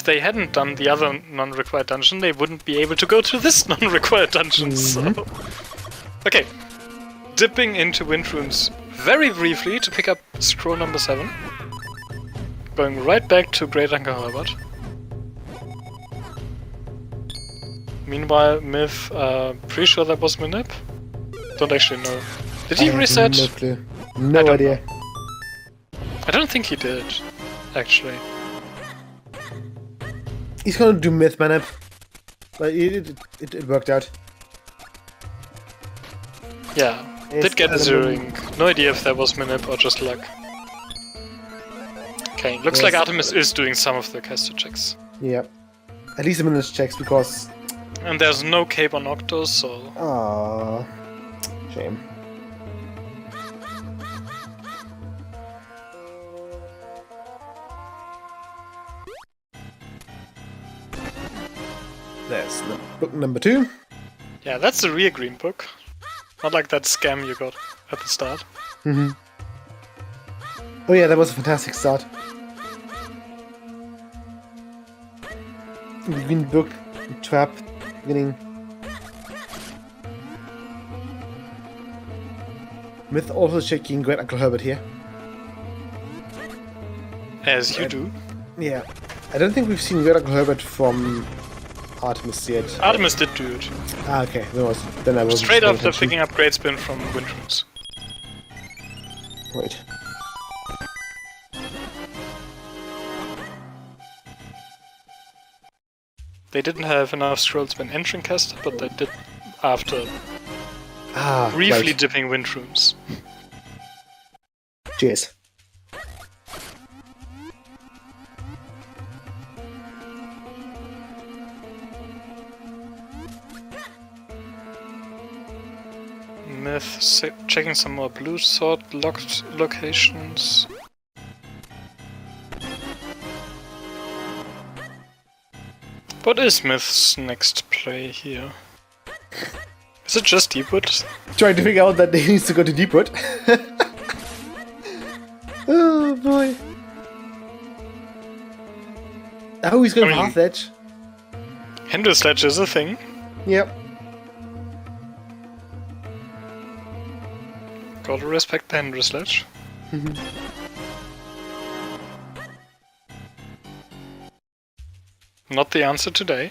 Speaker 4: they hadn't done the other non-required dungeon, they wouldn't be able to go to this non-required dungeon. So, okay, dipping into Wind Runes very briefly to pick up scroll number 7. Going right back to Great Anchor Harbor. Meanwhile, Myth, pretty sure that was Minip. Don't actually know. Did he reset?
Speaker 2: No clue. No idea.
Speaker 4: I don't think he did, actually.
Speaker 2: He's gonna do Myth Manip. But it worked out.
Speaker 4: Yeah,
Speaker 2: Yes,
Speaker 4: did get the
Speaker 2: element.
Speaker 4: zeroing. No idea if that was Minip or just luck. Okay, looks
Speaker 2: Yes.
Speaker 4: like Artemis is doing some of the caster checks.
Speaker 2: Yeah. At least a minute checks because.
Speaker 4: And there's no cape on Octo, so...
Speaker 2: Aww. Shame. There's the book number 2.
Speaker 4: Yeah, that's the real green book. Not like that scam you got at the start.
Speaker 2: Oh yeah, that was a fantastic start. The green book, the trap, beginning. Myth also checking Great Uncle Herbert here.
Speaker 4: As you do.
Speaker 2: Yeah. I don't think we've seen Great Uncle Herbert from Artemis yet.
Speaker 4: Artemis did do it.
Speaker 2: Ah, okay. Then I was
Speaker 4: Straight after picking up Great Spin from Wind Runes.
Speaker 2: Right.
Speaker 4: They didn't have enough scrolls when entering caster, but they did after briefly
Speaker 2: right.
Speaker 4: dipping Wind Runes.
Speaker 2: Cheers.
Speaker 4: Myth checking some more blue sword locked locations. What is Myth's next play here? Is it just Deepwood?
Speaker 2: Trying to figure out that he needs to go to Deepwood. Oh boy. Oh, he's going
Speaker 4: I
Speaker 2: for
Speaker 4: mean-
Speaker 2: Half Edge.
Speaker 4: Hindu Sledge is a thing.
Speaker 2: Yep.
Speaker 4: Gotta respect the Hindu Sledge. Not the answer today.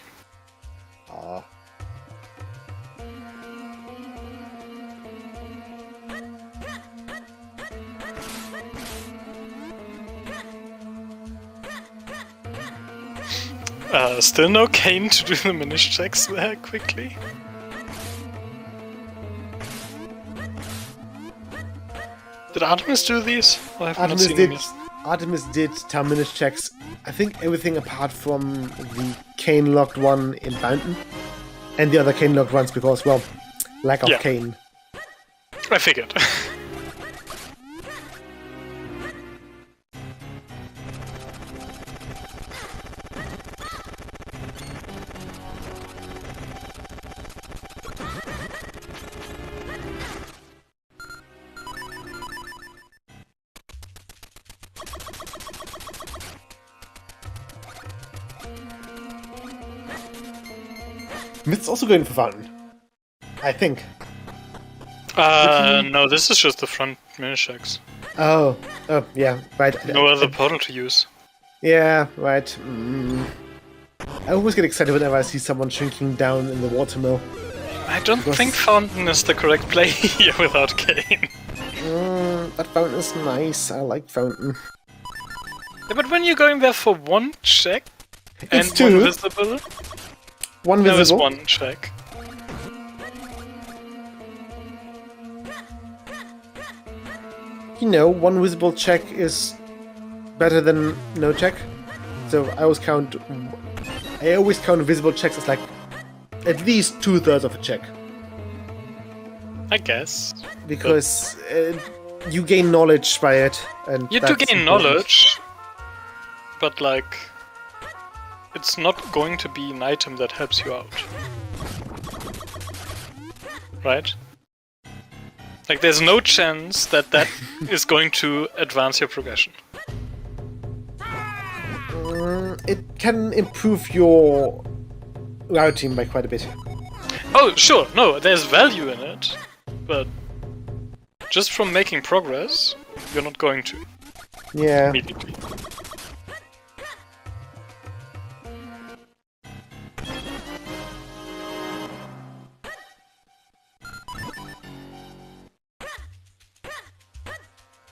Speaker 4: Still no cane to do the Minish checks there quickly. Did Artemis do these? Or have I not seen them yet?
Speaker 2: Artemis did Minish checks. I think everything apart from the cane locked one in Fountain, and the other cane locked ones because, well, lack of cane.
Speaker 4: I figured.
Speaker 2: Myth's also going for Fountain, I think.
Speaker 4: No, this is just the front Minish checks.
Speaker 2: Oh, yeah, right.
Speaker 4: No other portal to use.
Speaker 2: Yeah, right. I always get excited whenever I see someone shrinking down in the watermill.
Speaker 4: I don't think Fountain is the correct play here without cane.
Speaker 2: But Fountain is nice. I like Fountain.
Speaker 4: Yeah, but when you're going there for one check and
Speaker 2: It's two.
Speaker 4: one visible,
Speaker 2: One
Speaker 4: there is
Speaker 2: visible.
Speaker 4: one check.
Speaker 2: You know, one visible check is better than no check. So I always count visible checks as like at least 2/3 of a check.
Speaker 4: I guess.
Speaker 2: Because you gain knowledge by it. And
Speaker 4: You do
Speaker 2: that's
Speaker 4: gain
Speaker 2: important.
Speaker 4: knowledge, but like, it's not going to be an item that helps you out. Right? Like, there's no chance that that is going to advance your progression.
Speaker 2: It can improve your routing by quite a bit.
Speaker 4: Oh, sure, no, there's value in it, but just from making progress, you're not going to
Speaker 2: Yeah.
Speaker 4: immediately.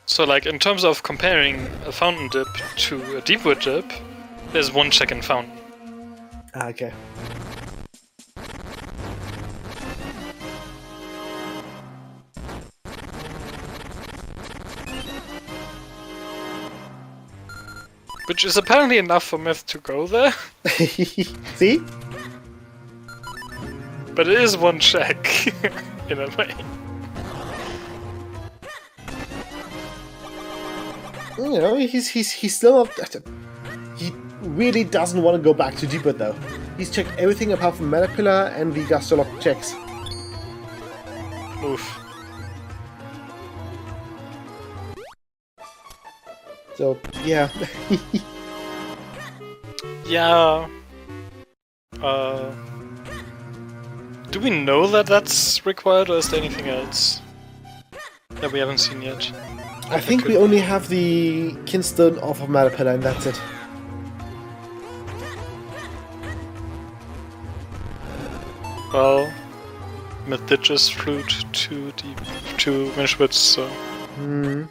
Speaker 4: So, like, in terms of comparing a fountain dip to a deepwood dip, there's one check in fountain.
Speaker 2: Okay.
Speaker 4: Which is apparently enough for Myth to go there,
Speaker 2: See?
Speaker 4: but it is one check, in a way.
Speaker 2: You know, he's still not. He really doesn't want to go back to Deeper though. He's checked everything apart from Meta Pillar and the Gastolock checks.
Speaker 4: Oof.
Speaker 2: So yeah.
Speaker 4: Yeah. Do we know that that's required, or is there anything else that we haven't seen yet?
Speaker 2: I think we only have the Kinstone off of Meta Pillar and that's it.
Speaker 4: Well, Myth did just flute to Minishwitz, so...
Speaker 2: Hmm.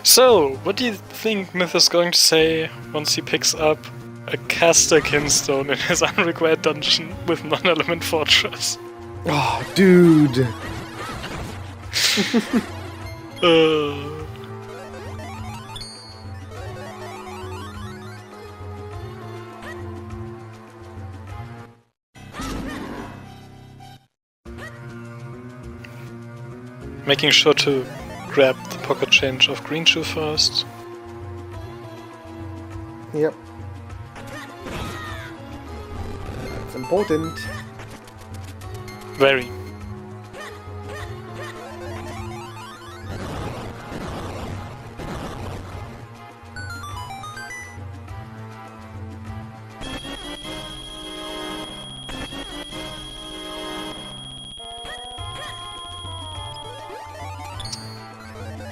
Speaker 4: So, what do you think Myth is going to say once he picks up a caster kinstone in his unrequired dungeon with non-element fortress?
Speaker 2: Oh, dude.
Speaker 4: Making sure to grab the pocket change of Green Shoe first.
Speaker 2: Yep. That's important.
Speaker 4: Very.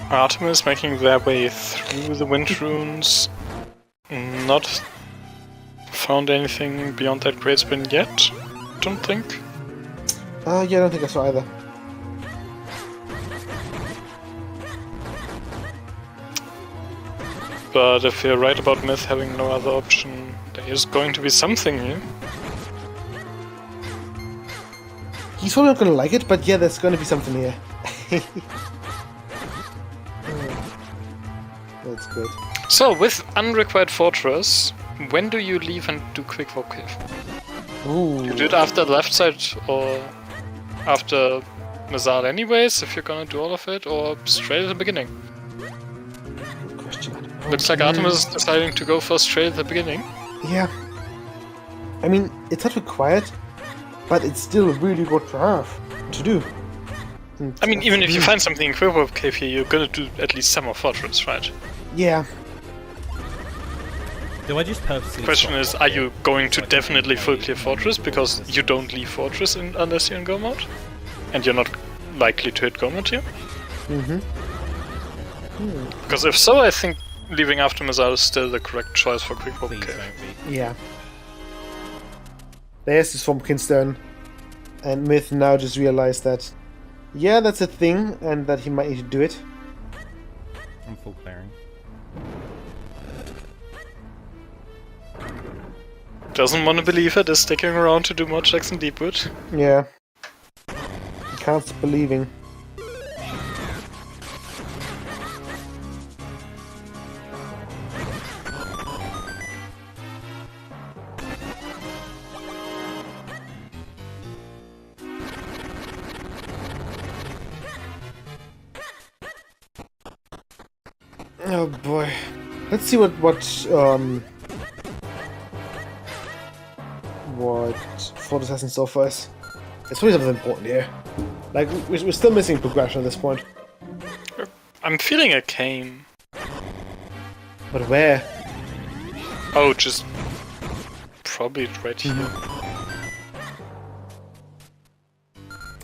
Speaker 4: Artemis making their way through the wind runes. Not found anything beyond that great spin yet, don't think.
Speaker 2: Yeah, I don't think I saw either.
Speaker 4: But if you're right about Myth having no other option, there is going to be something here.
Speaker 2: He's probably not gonna like it, but yeah, there's gonna be something here. That's good.
Speaker 4: So, with Unrequired Fortress, when do you leave and do Quick Walk Cave?
Speaker 2: Ooh.
Speaker 4: You do it after the left side, or after Mazal anyways, if you're gonna do all of it, or straight at the beginning?
Speaker 2: Good question.
Speaker 4: Looks like Artemis is deciding to go for straight at the beginning.
Speaker 2: Yeah. I mean, it's not required, but it's still really good to have, to do. And
Speaker 4: I mean, even if you find something in Quick Walk Cave here, you're gonna do at least some of Fortress, right?
Speaker 2: Yeah.
Speaker 5: Do I just purposely...
Speaker 4: The question is, are you going to definitely full clear Fortress because you don't leave Fortress unless you're in Go mode? And you're not likely to hit Go mode here?
Speaker 2: Mm-hmm.
Speaker 4: Because if so, I think leaving after Mazal is still the correct choice for Quick Walk
Speaker 5: Please
Speaker 4: Cave.
Speaker 5: don't be.
Speaker 2: Yeah. There's this Swampkin Stone, and Myth now just realized that, yeah, that's a thing, and that he might need to do it.
Speaker 5: I'm full clearing.
Speaker 4: Doesn't want to believe it, is sticking around to do more checks in Deepwood.
Speaker 2: Yeah. He can't stop believing. Oh boy. Let's see what Fortress has in store for us. It's probably something important here. Like, we're still missing progression at this point.
Speaker 4: I'm feeling a cane.
Speaker 2: But where?
Speaker 4: Oh, just probably right here.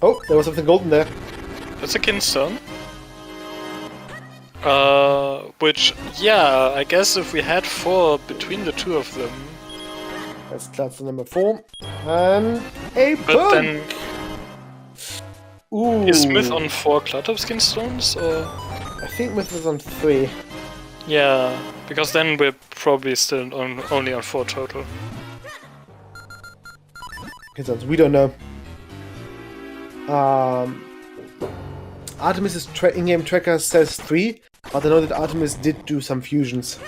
Speaker 2: Oh, there was something golden there.
Speaker 4: That's a Kinstone. Which, yeah, I guess if we had 4 between the two of them.
Speaker 2: That's the number 4. And a
Speaker 4: But
Speaker 2: book!
Speaker 4: then,
Speaker 2: Ooh.
Speaker 4: is Myth on 4 Clutter's Kinstones, or?
Speaker 2: I think Myth is on 3.
Speaker 4: Yeah, because then we're probably still only on 4 total.
Speaker 2: Because we don't know. Artemis' in-game tracker says 3, but I know that Artemis did do some fusions.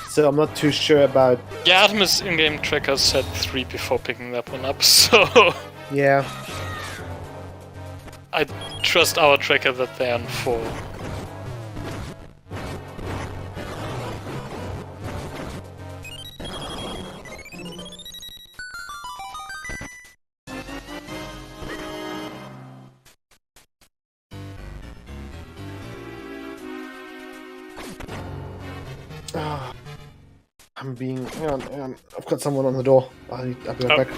Speaker 2: So I'm not too sure about...
Speaker 4: Yeah, Artemis in-game tracker said 3 before picking that one up, so...
Speaker 2: Yeah.
Speaker 4: I trust our tracker that they're on 4.
Speaker 2: I'm being... Hang on. I've got someone on the door. I'll be right back.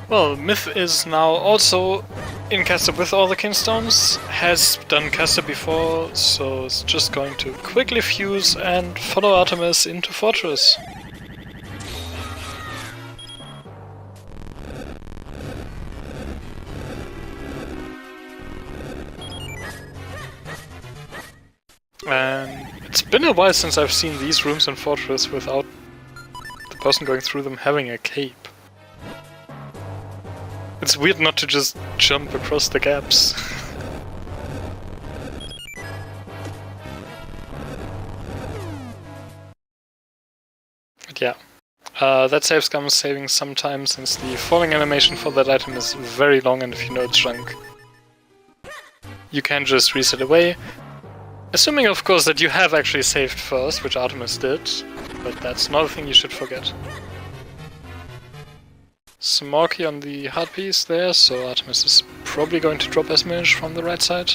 Speaker 4: Well, Myth is now also in caster with all the Kinstones, has done caster before, so it's just going to quickly fuse and follow Artemis into Fortress. And it's been a while since I've seen these rooms in Fortress without the person going through them having a cape. It's weird not to just jump across the gaps. But yeah. That save scum is saving some time since the falling animation for that item is very long, and if you know it's junk, you can just reset away. Assuming, of course, that you have actually saved first, which Artemis did, but that's not a thing you should forget. Smarky on the hard piece there, so Artemis is probably going to drop as Minish from the right side.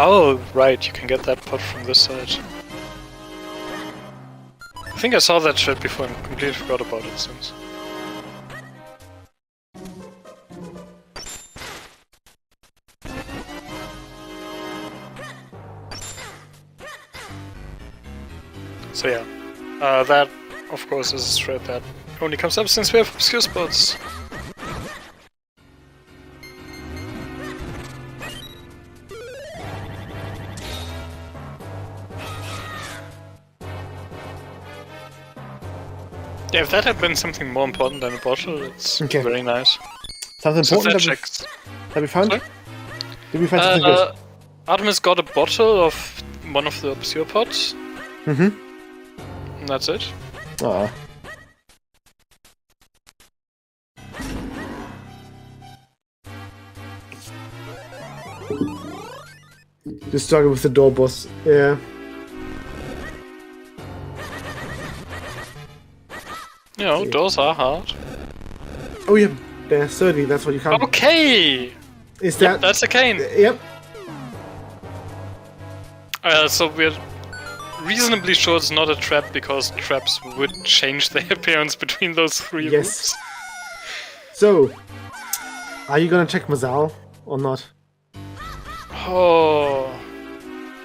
Speaker 4: Oh, right, you can get that pot from this side. I think I saw that shit before and completely forgot about it since. So yeah, that of course is a threat that only comes up since we have obscure spots. Yeah, if that had been something more important than a bottle, it's
Speaker 2: Okay.
Speaker 4: very nice.
Speaker 2: Something
Speaker 4: So
Speaker 2: important
Speaker 4: that
Speaker 2: that
Speaker 4: checks.
Speaker 2: we found?
Speaker 4: Sorry?
Speaker 2: Did we find something good?
Speaker 4: Artemis got a bottle of one of the obscure pots.
Speaker 2: Mm-hmm.
Speaker 4: And that's it.
Speaker 2: Aw. Just struggle with the door boss. Yeah.
Speaker 4: You know, doors are hard.
Speaker 2: Oh yeah, there's 30, that's what you count.
Speaker 4: Okay!
Speaker 2: Is that...
Speaker 4: Yep, that's a cane.
Speaker 2: Yep.
Speaker 4: So we're reasonably sure it's not a trap because traps would change their appearance between those three
Speaker 2: Yes.
Speaker 4: rooms.
Speaker 2: So, are you gonna check Mazal or not?
Speaker 4: Oh,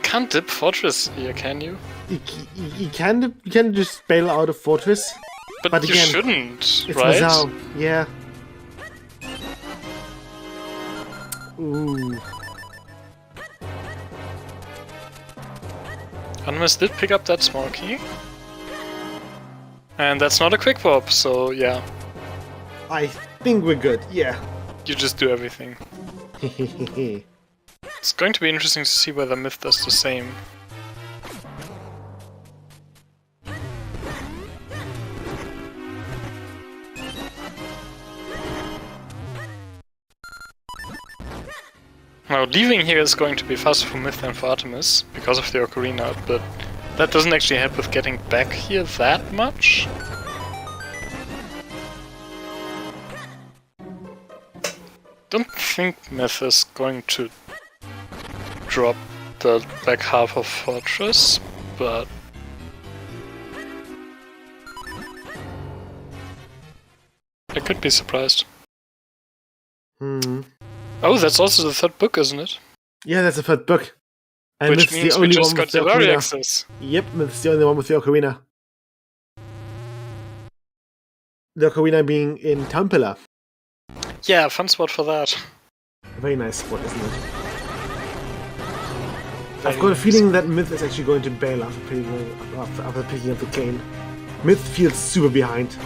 Speaker 4: can't dip fortress here, can you?
Speaker 2: You can just bail out of Fortress.
Speaker 4: But you
Speaker 2: again,
Speaker 4: shouldn't,
Speaker 2: It's
Speaker 4: right?
Speaker 2: Mazal, yeah. Ooh.
Speaker 4: Anonymous did pick up that small key. And that's not a quick warp, so yeah,
Speaker 2: I think we're good, yeah.
Speaker 4: you just do everything. It's going to be interesting to see whether Myth does the same. Now, leaving here is going to be faster for Myth than for Artemis, because of the Ocarina, but that doesn't actually help with getting back here that much. Don't think Myth is going to drop the back half of Fortress, but I could be surprised.
Speaker 2: Hmm.
Speaker 4: Oh, that's also the third book, isn't it?
Speaker 2: Yeah, that's the third book. And
Speaker 4: Which
Speaker 2: it's
Speaker 4: means
Speaker 2: the
Speaker 4: we
Speaker 2: only
Speaker 4: just
Speaker 2: one
Speaker 4: got
Speaker 2: with the
Speaker 4: Yolari
Speaker 2: Ocarina.
Speaker 4: access.
Speaker 2: Yep, it's the only one with the Ocarina. The Ocarina being in Tampilla.
Speaker 4: Yeah, fun spot for that.
Speaker 2: A very nice spot, isn't it?
Speaker 4: Very
Speaker 2: I've got a
Speaker 4: nice.
Speaker 2: feeling that Myth is actually going to bail after picking up the cane. Myth feels super behind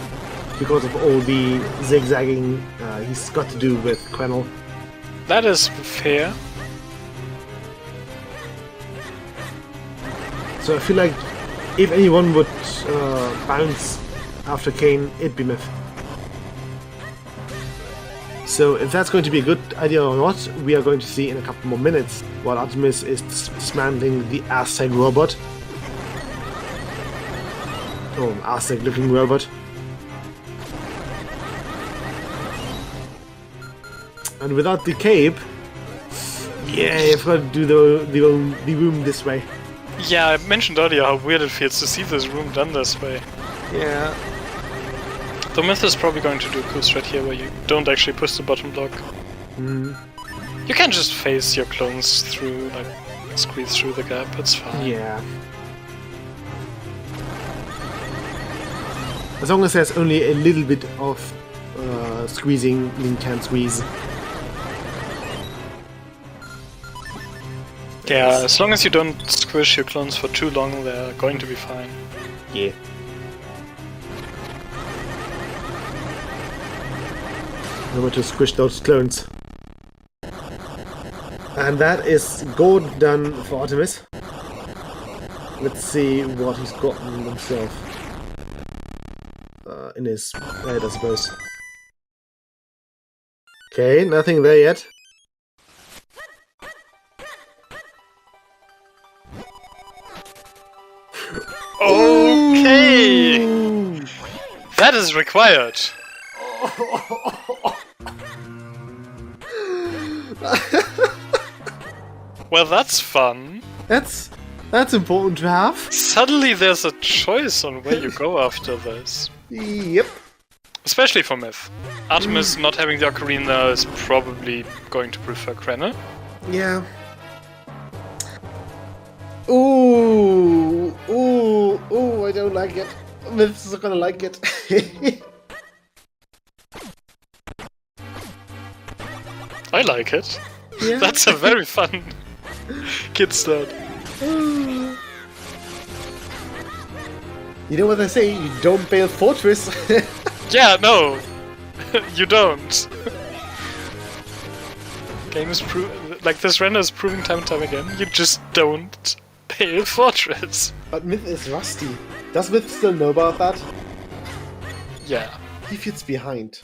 Speaker 2: because of all the zigzagging he's got to do with Quennel.
Speaker 4: That is fair.
Speaker 2: So I feel like if anyone would bounce after Kane, it'd be Myth. So if that's going to be a good idea or not, we are going to see in a couple more minutes, while Artemis is dismantling the Aztec robot. Oh, Aztec looking robot. And without the cape, yeah, you've got to do the room this way.
Speaker 4: Yeah, I mentioned earlier how weird it feels to see this room done this way.
Speaker 2: Yeah.
Speaker 4: The Myth is probably going to do a cool strat here where you don't actually push the bottom block.
Speaker 2: Mm,
Speaker 4: You can just phase your clones through, like, squeeze through the gap, it's fine.
Speaker 2: yeah. As long as there's only a little bit of squeezing, Link can squeeze.
Speaker 4: Yeah, as long as you don't squish your clones for too long, they're going to be fine.
Speaker 2: Yeah. Remember to squish those clones. And that is good done for Artemis. Let's see what he's gotten himself. In his head, I suppose. Okay, nothing there yet.
Speaker 4: Okay!
Speaker 2: Ooh.
Speaker 4: That is required! Well, that's fun.
Speaker 2: That's important to have.
Speaker 4: Suddenly there's a choice on where you go after this.
Speaker 2: Yep.
Speaker 4: Especially for Myth. Artemis not having the Ocarina is probably going to prefer Krenna.
Speaker 2: Yeah. Ooh, I don't like it. Myth's not gonna like it.
Speaker 4: I like it.
Speaker 2: Yeah.
Speaker 4: That's a very fun kid start.
Speaker 2: You know what they say, you don't fail Fortress.
Speaker 4: Yeah, no, you don't. Game is like this render is proving time and time again. You just don't fail Fortress.
Speaker 2: But Myth is rusty. Does Myth still know about that?
Speaker 4: Yeah.
Speaker 2: He feels behind.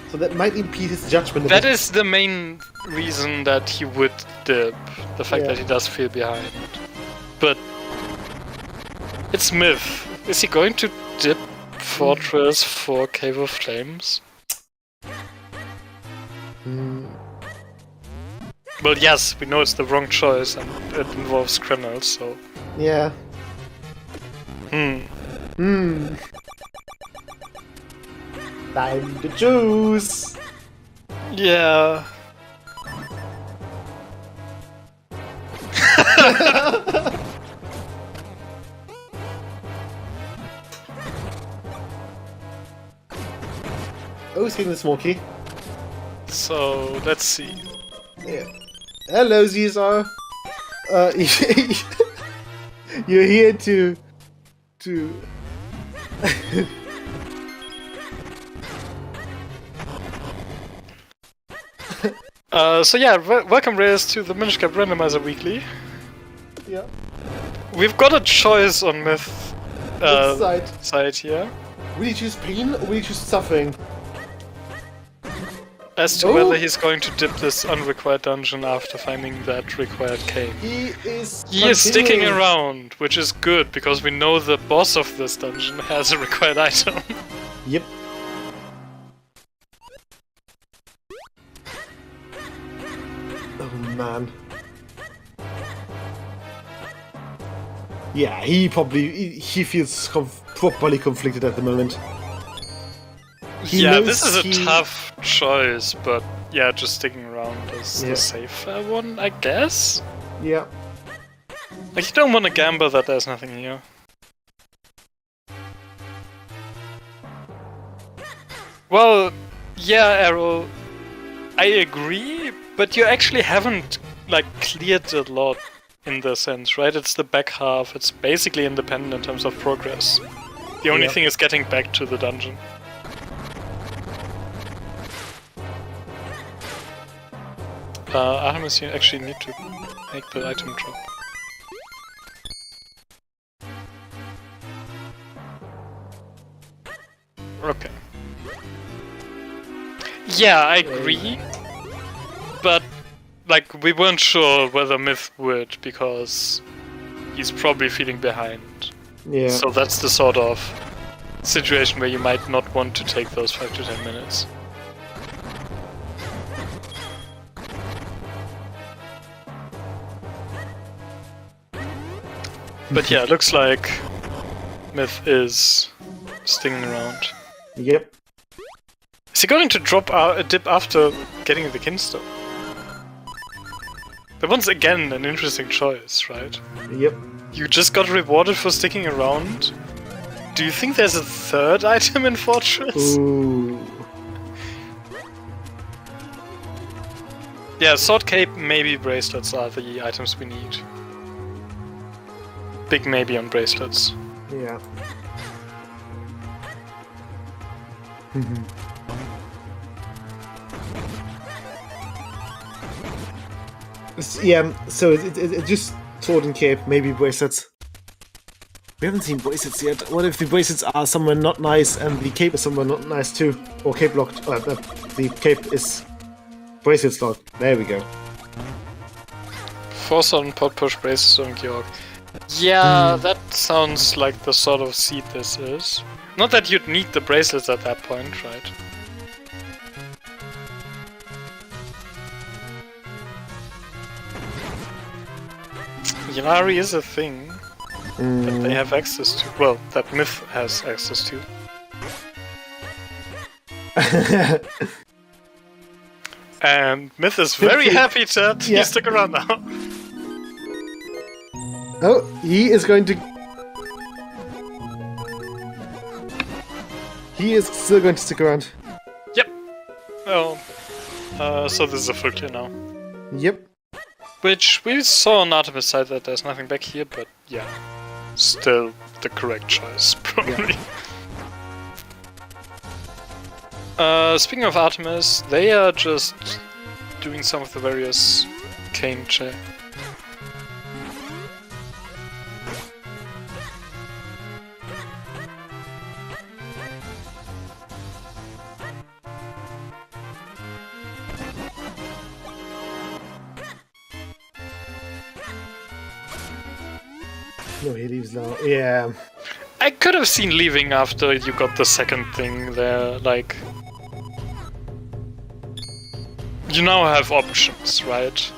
Speaker 2: So that might impede his judgment a
Speaker 4: That
Speaker 2: bit.
Speaker 4: is the main reason that he would dip. The fact that he does feel behind. But it's Myth. Is he going to dip Fortress for Cave of Flames? Well, yes, we know it's the wrong choice and it involves Krenna, so...
Speaker 2: Yeah. Time to choose!
Speaker 4: Yeah.
Speaker 2: Oh, he's getting the smoky.
Speaker 4: So, let's see.
Speaker 2: Yeah. Hello, Caesar. You're here to
Speaker 4: So yeah, welcome Reyes to the Minish Randomizer Weekly.
Speaker 2: yeah.
Speaker 4: We've got a choice on Myth
Speaker 2: Side.
Speaker 4: side here.
Speaker 2: Will you choose pain or will you choose suffering?
Speaker 4: As to
Speaker 2: Oh.
Speaker 4: whether he's going to dip this unrequired dungeon after finding that required cave.
Speaker 2: He is.
Speaker 4: He is sticking
Speaker 2: continuing.
Speaker 4: around, which is good, because we know the boss of this dungeon has a required item.
Speaker 2: Yep. Oh man. Yeah, he feels properly conflicted at the moment. He
Speaker 4: Yeah,
Speaker 2: knows
Speaker 4: this is a
Speaker 2: he-
Speaker 4: tough choice, but yeah, just sticking around is
Speaker 2: Yeah.
Speaker 4: the safer one, I guess?
Speaker 2: Yeah.
Speaker 4: Like, you don't want to gamble that there's nothing here. Well, yeah, Arrow, I agree, but you actually haven't, like, cleared a lot in the sense, right? It's the back half, it's basically independent in terms of progress. The only
Speaker 2: Yeah.
Speaker 4: thing is getting back to the dungeon. Artemis, you actually need to make the item drop. Okay. Yeah, I agree. But, like, we weren't sure whether Myth would, because he's probably feeling behind.
Speaker 2: Yeah.
Speaker 4: So that's the sort of situation where you might not want to take those 5 to 10 minutes. But yeah, looks like Myth is sticking around.
Speaker 2: Yep.
Speaker 4: Is he going to drop a dip after getting the Kinstone? But once again, an interesting choice, right?
Speaker 2: Yep.
Speaker 4: You just got rewarded for sticking around. Do you think there's a third item in Fortress?
Speaker 2: Ooh.
Speaker 4: Yeah, Sword Cape, maybe Bracelets are the items we need. Big maybe on Bracelets.
Speaker 2: Yeah. Yeah, so it just Sword and Cape, maybe bracelets. We haven't seen bracelets yet. What if the bracelets are somewhere not nice and the cape is somewhere not nice too? Or cape locked. The cape is bracelets locked. There we go.
Speaker 4: Force on pot push braces on Georg. Yeah, that sounds like the sort of seed this is. Not that you'd need the bracelets at that point, right? Yari is a thing that they have access to. Well, that Myth has access to. And Myth is very happy that he stuck around now.
Speaker 2: Oh, he is going to... He is still going to stick around.
Speaker 4: Yep. Well, so this is a full clear now.
Speaker 2: Yep.
Speaker 4: Which we saw on Artemis' side that there's nothing back here, but yeah. Still the correct choice, probably. Speaking of Artemis, they are just doing some of the various cane check.
Speaker 2: No, he leaves now. Yeah.
Speaker 4: I could have seen leaving after you got the second thing there, like... You now have options, right?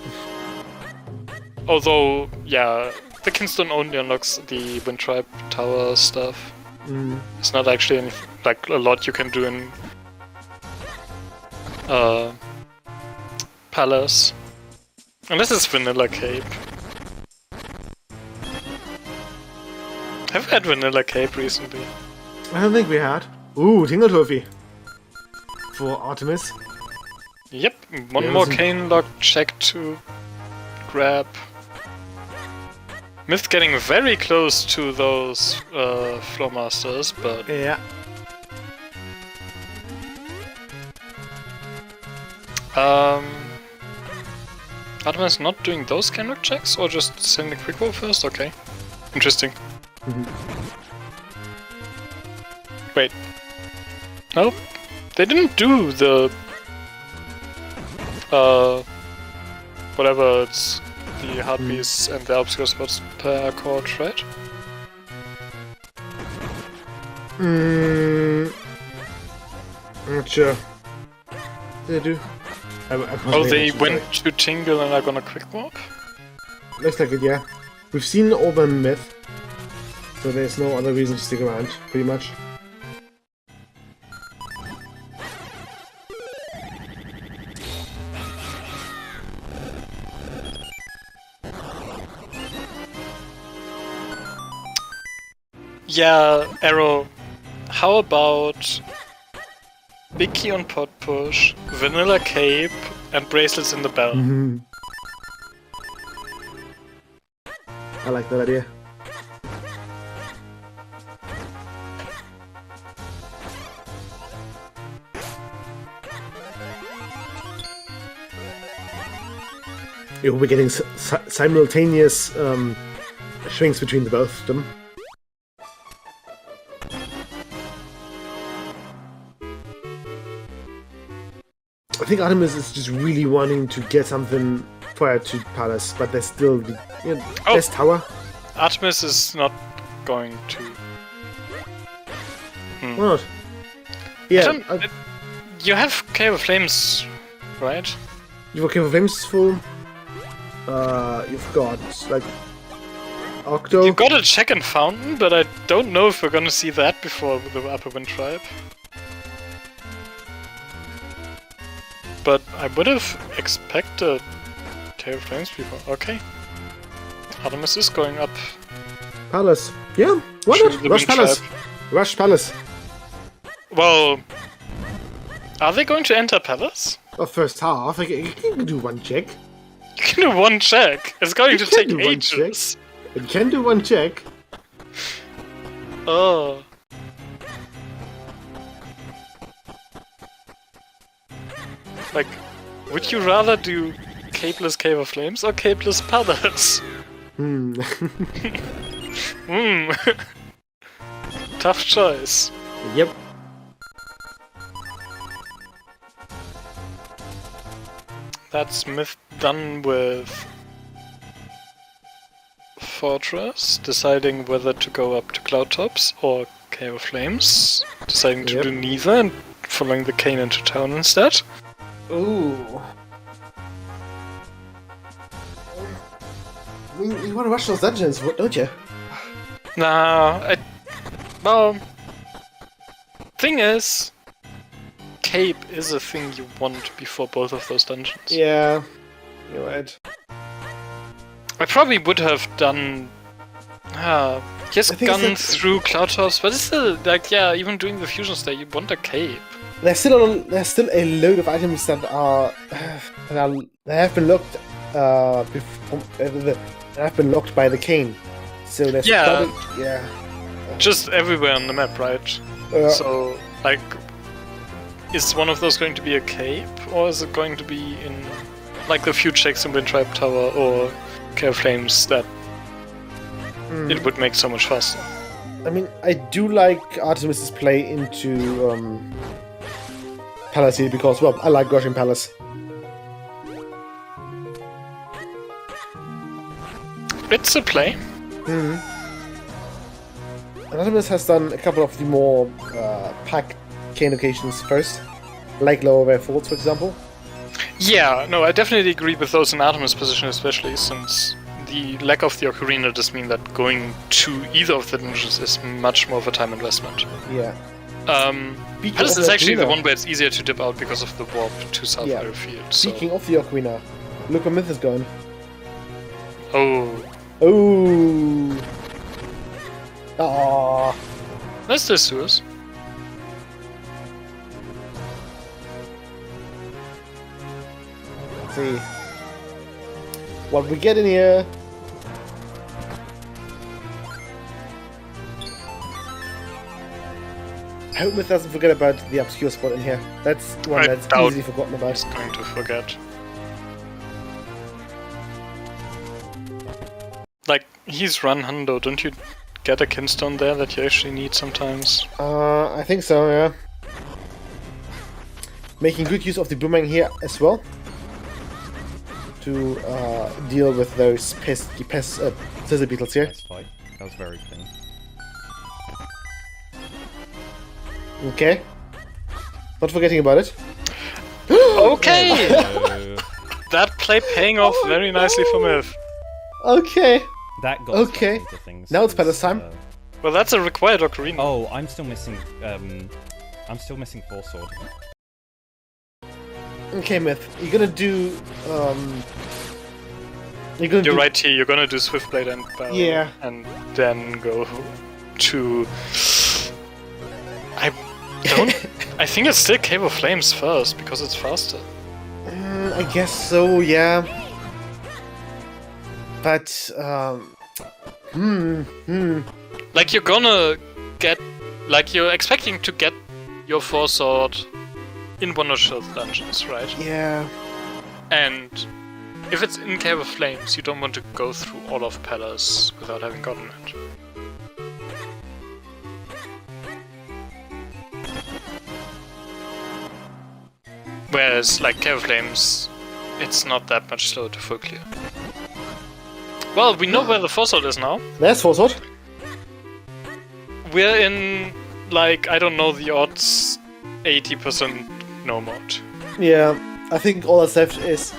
Speaker 4: Although, yeah, the Kinstone only unlocks the Wind Tribe Tower stuff. It's not actually anything, like a lot you can do in Palace. Unless it's Vanilla Cape. Have we had Vanilla Cape recently?
Speaker 2: I don't think we had. Ooh, Tingle Trophy. For Artemis.
Speaker 4: Yep, one more cane lock check to grab. Myth getting very close to those Floor Masters, but...
Speaker 2: Yeah.
Speaker 4: Artemis not doing those cane lock checks, or just sending a quick roll first? Okay. Interesting. Wait. Nope. They didn't do the... whatever it's... the Heartbeats and the obscure spots per chord, right?
Speaker 2: I'm not sure. Did they do?
Speaker 4: Oh, they went to Tingle and are gonna quick warp?
Speaker 2: Looks like it, yeah. We've seen all the Myth, so there's no other reason to stick around, pretty much.
Speaker 4: Yeah, Arrow. How about Big Key on Pot Push, Vanilla Cape, and Bracelets in the Bell?
Speaker 2: I like that idea. You'll be getting simultaneous swings between the both of them. I think Artemis is just really wanting to get something prior to Palace, but there's still the best tower.
Speaker 4: Artemis is not going to.
Speaker 2: Why not? Yeah,
Speaker 4: you have Cave of Flames, right?
Speaker 2: You've got Cave of Flames full. You've got like Octo.
Speaker 4: You got a check and Fountain, but I don't know if we're gonna see that before the Upper Wind Tribe. But I would have expected Cave of Flames before. Okay. Artemis is going up.
Speaker 2: Palace. Yeah, why not? Rush Palace. Rush Palace.
Speaker 4: Well, are they going to enter Palace?
Speaker 2: Oh, first half. You can do one check.
Speaker 4: You can do one check. It's going to take ages.
Speaker 2: It can do one check.
Speaker 4: Oh. Like, would you rather do Capeless Cave of Flames or Capeless Palace? Tough choice.
Speaker 2: Yep.
Speaker 4: That's Myth done with Fortress, deciding whether to go up to Cloudtops or Cave of Flames, deciding to do neither and following the cane into town instead.
Speaker 2: Ooh. mean, you want to rush those dungeons, don't you?
Speaker 4: Nah, well, thing is, cape is a thing you want before both of those dungeons.
Speaker 2: Yeah, you're right.
Speaker 4: I probably would have done, just
Speaker 2: I think it's
Speaker 4: gone
Speaker 2: like-
Speaker 4: through cloud tops, but it's still like, yeah, even doing the fusion state, you want a cape.
Speaker 2: There's still a load of items that have been locked that have been locked by the cane. So there's
Speaker 4: Yeah.
Speaker 2: yeah.
Speaker 4: Just everywhere on the map, right? So, like, is one of those going to be a cape, or is it going to be in, like, the few checks in Wind Tribe Tower or Care Flames that it would make so much faster?
Speaker 2: I mean, I do like Artemis's play into Palace here because, well, I like Gushing Palace.
Speaker 4: It's a play.
Speaker 2: And Artemis has done a couple of the more pack cane occasions first, like Lower Rare Forts, for example.
Speaker 4: Yeah, no, I definitely agree with those in Artemis' position, especially since the lack of the Ocarina does mean that going to either of the dungeons is much more of a time investment.
Speaker 2: Yeah. Speaking
Speaker 4: Palace
Speaker 2: of
Speaker 4: is
Speaker 2: the
Speaker 4: actually the
Speaker 2: Ocarina-
Speaker 4: one where it's easier to dip out because of the warp to South
Speaker 2: Yeah.
Speaker 4: Airfield. So.
Speaker 2: Speaking of the Ocarina, look where Myth is going.
Speaker 4: Oh,
Speaker 2: Oh. Ah.
Speaker 4: that's the Suez.
Speaker 2: Let's see. What we get in here. I hope Myth doesn't forget about the obscure spot in here. That's one
Speaker 4: I
Speaker 2: that's
Speaker 4: doubt
Speaker 2: easily forgotten about.
Speaker 4: He's going to forget. Like, he's run Hundo, don't you get a kinstone there that you actually need sometimes?
Speaker 2: I think so, yeah. Making good use of the boomerang here as well. To deal with those pesky scissor beetles here.
Speaker 5: Nice fight. That was very clean.
Speaker 2: Okay. Not forgetting about it.
Speaker 4: Okay!
Speaker 5: So,
Speaker 4: That play paying off very nicely for Myth.
Speaker 2: Okay.
Speaker 5: that got
Speaker 2: Okay.
Speaker 5: into things.
Speaker 2: Now it's Palace time.
Speaker 4: Well, that's a required Ocarina.
Speaker 5: Oh, I'm still missing. Force Sword.
Speaker 2: Okay, Myth. You're gonna do. You're gonna
Speaker 4: You're
Speaker 2: do.
Speaker 4: right here, you're gonna do Swiftblade and Barrel.
Speaker 2: Yeah.
Speaker 4: And then go to... I don't... I think it's still Cave of Flames first, because it's faster.
Speaker 2: I guess so, yeah. But,
Speaker 4: Like, you're gonna get... Like, you're expecting to get your Force Sword in one of those dungeons, right?
Speaker 2: yeah.
Speaker 4: And if it's in Cave of Flames, you don't want to go through all of Palace without having gotten it. Whereas, like, Cave of Flames, it's not that much slower to full clear. Well, we know where the Force Sword is now.
Speaker 2: There's Force Sword.
Speaker 4: We're in, like, I don't know the odds, 80% no mode.
Speaker 2: Yeah. I think all that's left is.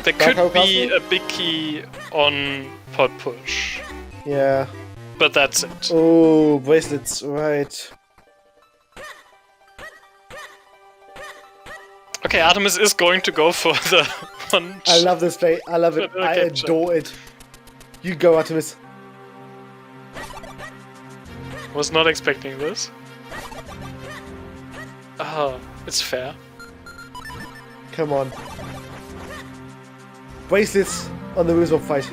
Speaker 4: There
Speaker 2: Dark
Speaker 4: could be
Speaker 2: Castle?
Speaker 4: a big key on Pod Push,
Speaker 2: Yeah.
Speaker 4: but that's it.
Speaker 2: Oh, bracelets, right.
Speaker 4: Okay, Artemis is going to go for the one.
Speaker 2: I love this play. I love it. I
Speaker 4: Okay,
Speaker 2: adore it. You go, Artemis.
Speaker 4: Was not expecting this. Ah, it's fair.
Speaker 2: Come on. Bracelets on the Roosevelt fight.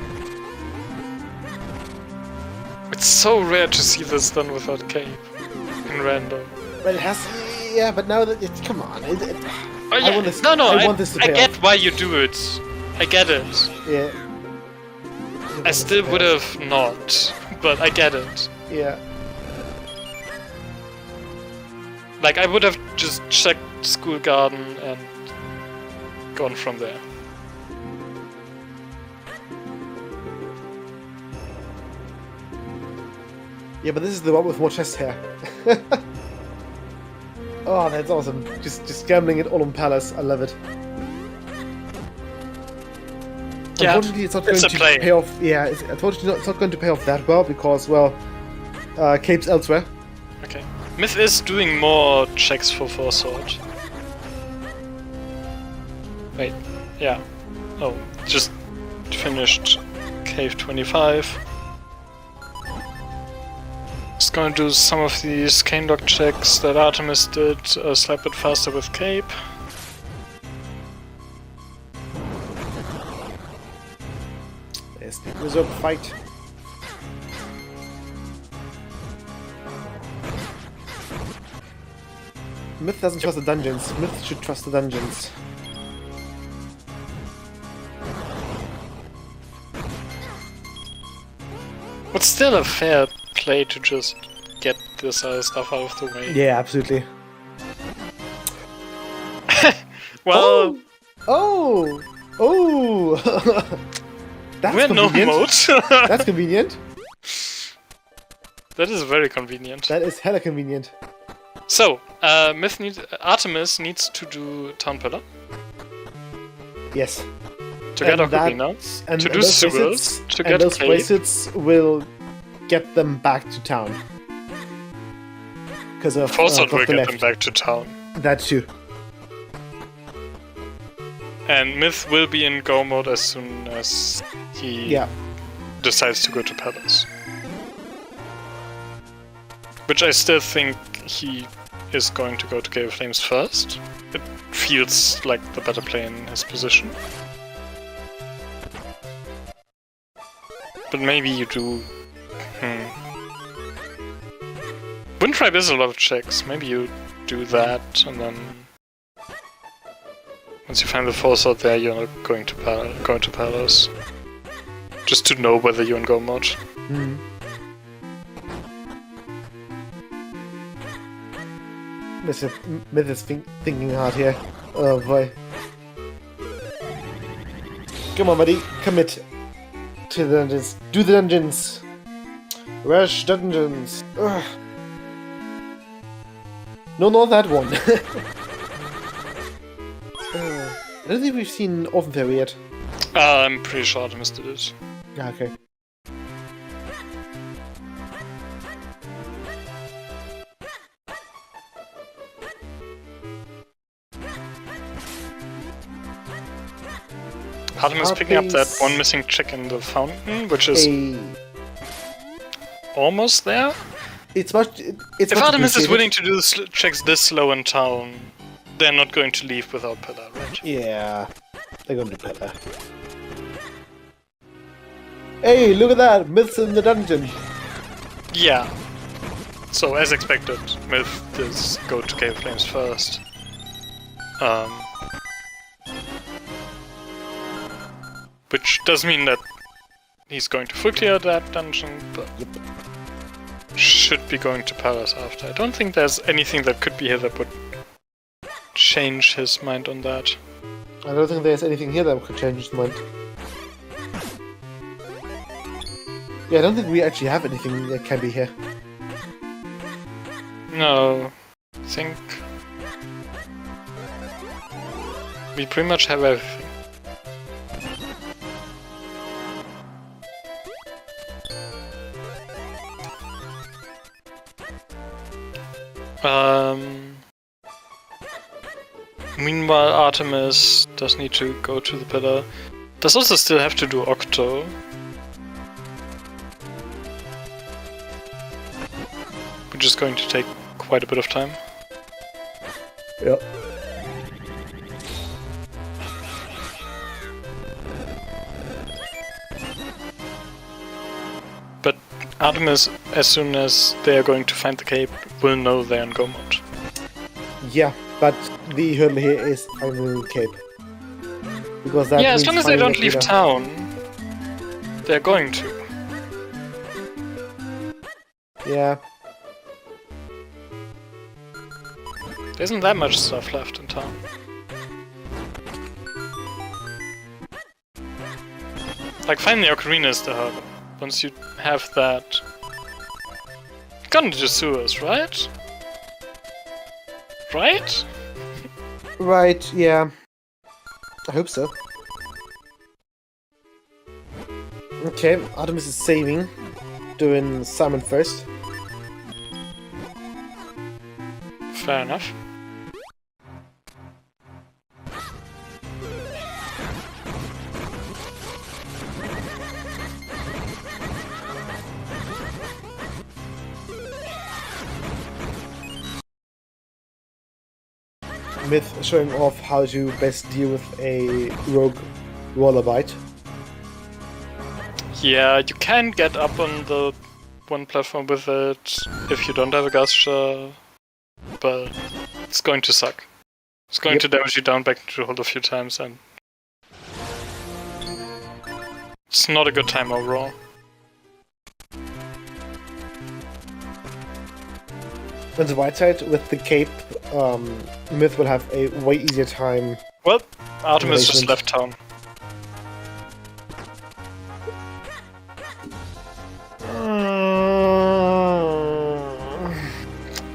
Speaker 4: It's so rare to see this done without cape in random.
Speaker 2: But it has. Yeah, but now that it's. Come on.
Speaker 4: Oh yeah,
Speaker 2: want this-
Speaker 4: no,
Speaker 2: I want this to
Speaker 4: I
Speaker 2: pay
Speaker 4: get
Speaker 2: off.
Speaker 4: why you do it. I get it.
Speaker 2: Yeah.
Speaker 4: I still would have not, but I get it.
Speaker 2: Yeah.
Speaker 4: Like, I would have just checked School Garden and gone from there.
Speaker 2: Yeah, but this is the one with more chest hair. Oh, that's awesome. Just gambling it all on Palace. I love it.
Speaker 4: Yeah,
Speaker 2: Unfortunately, it's not going
Speaker 4: it's a
Speaker 2: to
Speaker 4: play.
Speaker 2: pay off. Yeah, unfortunately, it's not going to pay off that well because, well, Cape's elsewhere.
Speaker 4: Okay. Myth is doing more checks for forethought. Wait, yeah. Oh, just finished Cave 25. Just gonna do some of these cane lock checks that Artemis did a slight bit faster with Cape.
Speaker 2: There's the reserve fight. Myth doesn't trust the dungeons. Myth should trust the dungeons.
Speaker 4: It's still a fair play to just get this other stuff out of the way.
Speaker 2: Yeah, absolutely.
Speaker 4: Well,
Speaker 2: Oh! Oh! That's
Speaker 4: we're no
Speaker 2: convenient.
Speaker 4: mode.
Speaker 2: That's convenient.
Speaker 4: That is very convenient.
Speaker 2: That is hella convenient.
Speaker 4: So, Artemis needs to do Town Pillar
Speaker 2: Yes.
Speaker 4: to get
Speaker 2: And
Speaker 4: Ocarina,
Speaker 2: And
Speaker 4: to do
Speaker 2: those
Speaker 4: sewers,
Speaker 2: bracelets-
Speaker 4: to
Speaker 2: and
Speaker 4: get
Speaker 2: those
Speaker 4: Cape.
Speaker 2: bracelets will get them back to town. Because of
Speaker 4: Forethought will
Speaker 2: the
Speaker 4: get
Speaker 2: left.
Speaker 4: them back to town.
Speaker 2: That too.
Speaker 4: And Myth will be in go mode as soon as he
Speaker 2: Yeah.
Speaker 4: decides to go to Palace. Which I still think he is going to go to Gale of Flames first. It feels like the better play in his position. But maybe you do... Wind Tribe is a lot of checks. Maybe you do that and then... Once you find the force out there, you're not going to Palace. Just to know whether you're in go mode.
Speaker 2: Mm. Myth is thinking hard here. Oh boy. Come on, buddy. Commit to the dungeons. Do the dungeons. Rush dungeons. Ugh. No, not that one. I don't think we've seen Orphan Fairy yet.
Speaker 4: I'm pretty sure Artemis did it.
Speaker 2: Ah, okay.
Speaker 4: Artemis picking up that one missing check in the fountain, which is almost there.
Speaker 2: It's much. It's
Speaker 4: If
Speaker 2: much
Speaker 4: Artemis is
Speaker 2: appreciated.
Speaker 4: willing to do the checks this slow in town, they're not going to leave without Pillar, right?
Speaker 2: Yeah, they're gonna do better. Hey, look at that! Myth's in the dungeon.
Speaker 4: Yeah. So, as expected, Myth does go to Cave Flames first. Which does mean that he's going to full clear that dungeon, but should be going to Palace after. I don't think there's anything that could be here that would change his mind on that.
Speaker 2: I don't think there's anything here that could change his mind. Yeah, I don't think we actually have anything that can be here.
Speaker 4: No, I think we pretty much have everything. Meanwhile, Artemis does need to go to the pillar. Does also still have to do Octo. Which is going to take quite a bit of time.
Speaker 2: Yep.
Speaker 4: But Artemis, as soon as they are going to find the cape, will know they're in go mode.
Speaker 2: Yeah, but the hurdle here is finding the cape. Because that
Speaker 4: Yeah, as
Speaker 2: means
Speaker 4: long as they
Speaker 2: finding
Speaker 4: don't leave
Speaker 2: Ocarina.
Speaker 4: town, they're going to.
Speaker 2: Yeah.
Speaker 4: There isn't that much stuff left in town. Like, finding the Ocarina is the hurdle. Once you have that... Gonna do sewers, right? Right?
Speaker 2: Right, yeah. I hope so. Okay, Artemis is saving. Doing Simon first.
Speaker 4: Fair enough.
Speaker 2: Myth showing off how to best deal with a rogue rollerbite.
Speaker 4: Yeah, you can get up on the one platform with it if you don't have a Gasha, but it's going to suck. It's going to damage you down back to hold a few times, and it's not a good time overall.
Speaker 2: On the right side, with the cape, Myth will have a way easier time.
Speaker 4: Well, Artemis just
Speaker 2: Engagement.
Speaker 4: left town.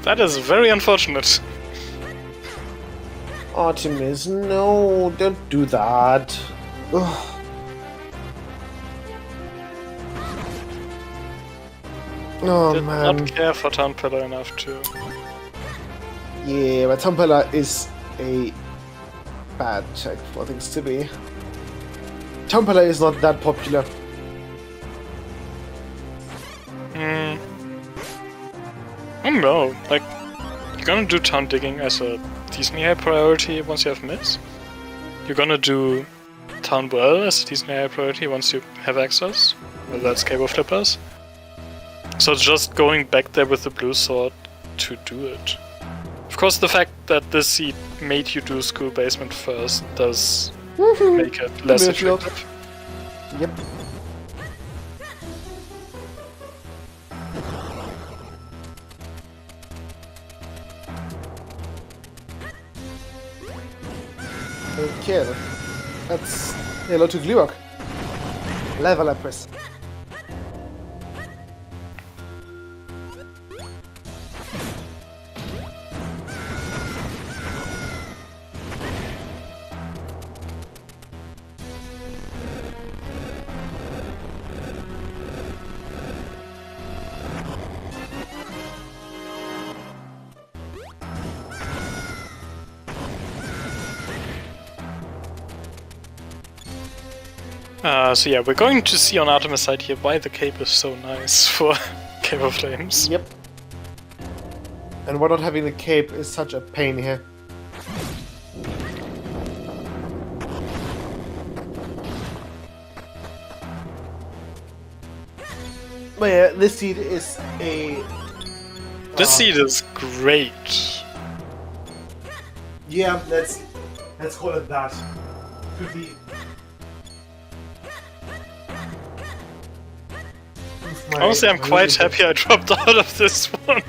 Speaker 4: That is very unfortunate.
Speaker 2: Artemis, no, don't do that. Ugh. Oh
Speaker 4: Did
Speaker 2: man.
Speaker 4: not care for Town Pillar enough to...
Speaker 2: Yeah, but Tampella is a bad check for things to be. Tampella is not that popular.
Speaker 4: I don't know, like, you're gonna do town digging as a decently high priority once you have mids. You're gonna do town well as a decently high priority once you have access, whether that's cable flippers. So just going back there with the blue sword to do it. Of course, the fact that this seed made you do school basement first does make it less
Speaker 2: Mirror shield.
Speaker 4: effective.
Speaker 2: Yep. Okay, that's hello to Gluok. Level up, press.
Speaker 4: So yeah, we're going to see on Artemis side here why the cape is so nice for Cave Flames.
Speaker 2: Yep. And why not having the cape is such a pain here. But yeah, this seed is a...
Speaker 4: This seed is great.
Speaker 2: Yeah, let's call it that. Could be...
Speaker 4: Honestly, I'm quite happy I dropped out of this one.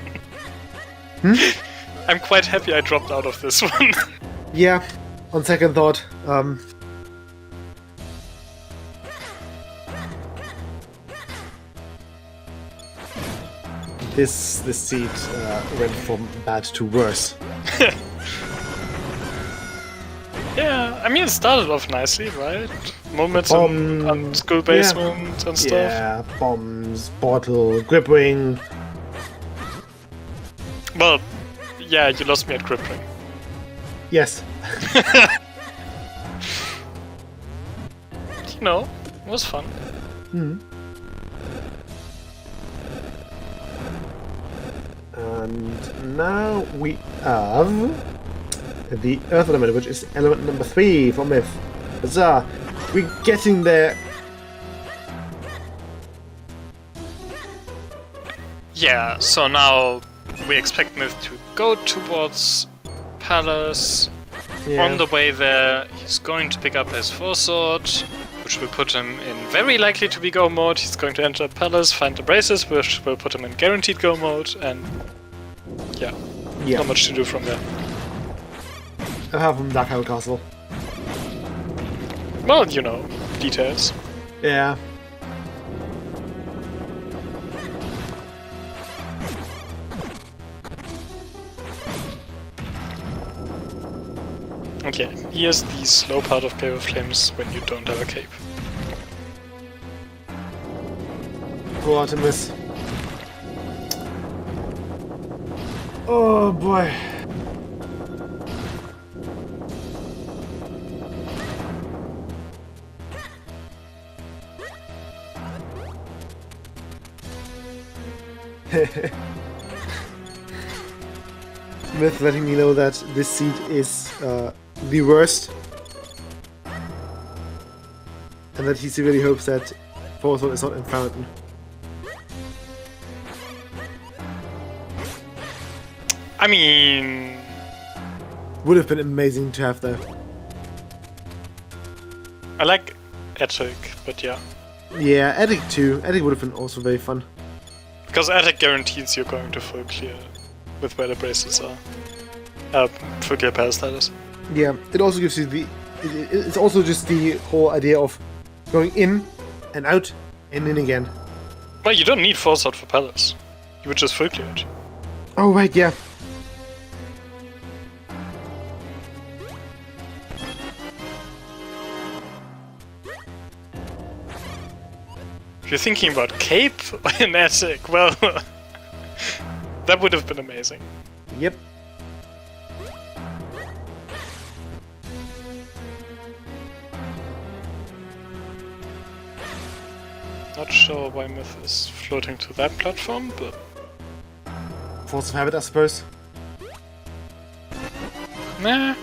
Speaker 4: I'm quite happy I dropped out of this one.
Speaker 2: Yeah, on second thought, this seed went from bad to worse.
Speaker 4: Yeah, I mean, it started off nicely, right? Moments
Speaker 2: Bomb,
Speaker 4: on school basement and stuff.
Speaker 2: Yeah, bombs, bottle, grip ring.
Speaker 4: Well, yeah, you lost me at grip ring.
Speaker 2: Yes.
Speaker 4: You know, it was fun.
Speaker 2: And now we have the Earth element, which is element number 3 for Myth. Huzzah! We're getting there.
Speaker 4: Yeah, so now we expect Myth to go towards Palace.
Speaker 2: Yeah.
Speaker 4: On the way there, he's going to pick up his Sword, which will put him in very likely to be go mode. He's going to enter Palace, find the braces, which will put him in guaranteed go mode, and yeah, not much to do from there.
Speaker 2: Apart from Dark Hell Castle.
Speaker 4: Well, you know, details.
Speaker 2: Yeah.
Speaker 4: Okay, here's the slow part of Cave of Flames when you don't have a cape.
Speaker 2: Poor Artemis. Oh boy. Myth letting me know that this seed is the worst, and that he severely hopes that fourth one is not in Fountain.
Speaker 4: I mean,
Speaker 2: Would have been amazing to have though.
Speaker 4: I like Attic, but yeah.
Speaker 2: Yeah, Attic too. Attic would have been also very fun.
Speaker 4: Because Attic guarantees you're going to full clear with where the bracelets are. Full clear palace, that is.
Speaker 2: Yeah, it also gives you the. It's also just the whole idea of going in and out and in again.
Speaker 4: Well, you don't need Foresight for palace. You would just full clear it.
Speaker 2: Oh right, yeah.
Speaker 4: If you're thinking about Cape in Attic, well, that would have been amazing.
Speaker 2: Yep.
Speaker 4: Not sure why Myth is floating to that platform, but
Speaker 2: Force of habit, I suppose.
Speaker 4: nah.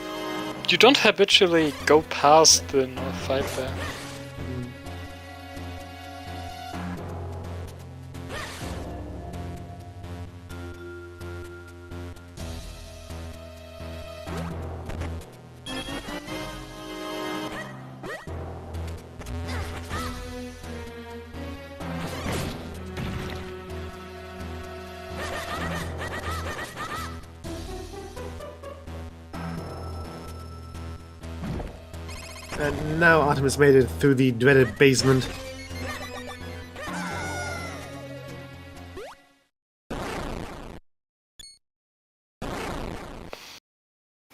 Speaker 4: You don't habitually go past the North 5 there.
Speaker 2: And now Artemis made it through the dreaded basement.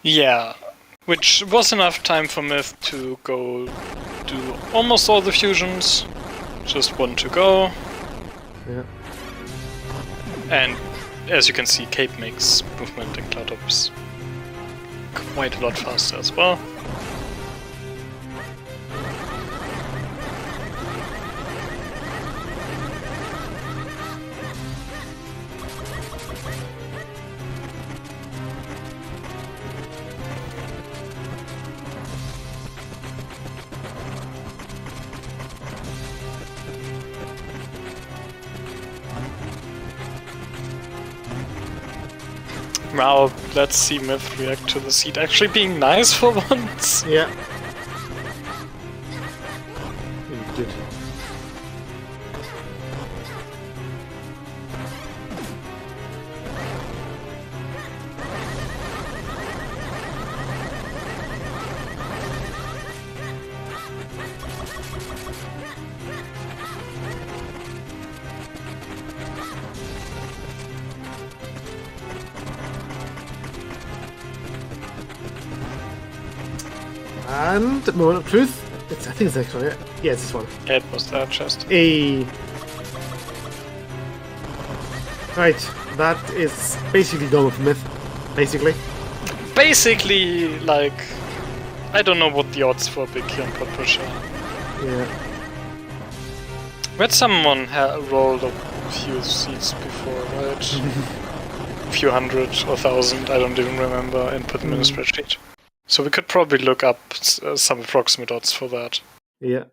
Speaker 4: Yeah, which was enough time for Myth to go do almost all the fusions. Just one to go.
Speaker 2: Yeah.
Speaker 4: And as you can see, Cape makes movement in Cloudtops quite a lot faster as well. Now, let's see Myth react to the seed actually being nice for once.
Speaker 2: Yeah. He did. And moment of truth. I think it's the next one. Yeah, it's this one.
Speaker 4: Yeah, it was that chest.
Speaker 2: Right, that is basically done with Myth. Basically.
Speaker 4: Basically, like, I don't know what the odds for a big kill on pot push are.
Speaker 2: Yeah.
Speaker 4: We had someone rolled a few seeds before, right? A few hundred or thousand, I don't even remember, and put them in a spreadsheet. So we could probably look up some approximate odds for that.
Speaker 2: Yeah.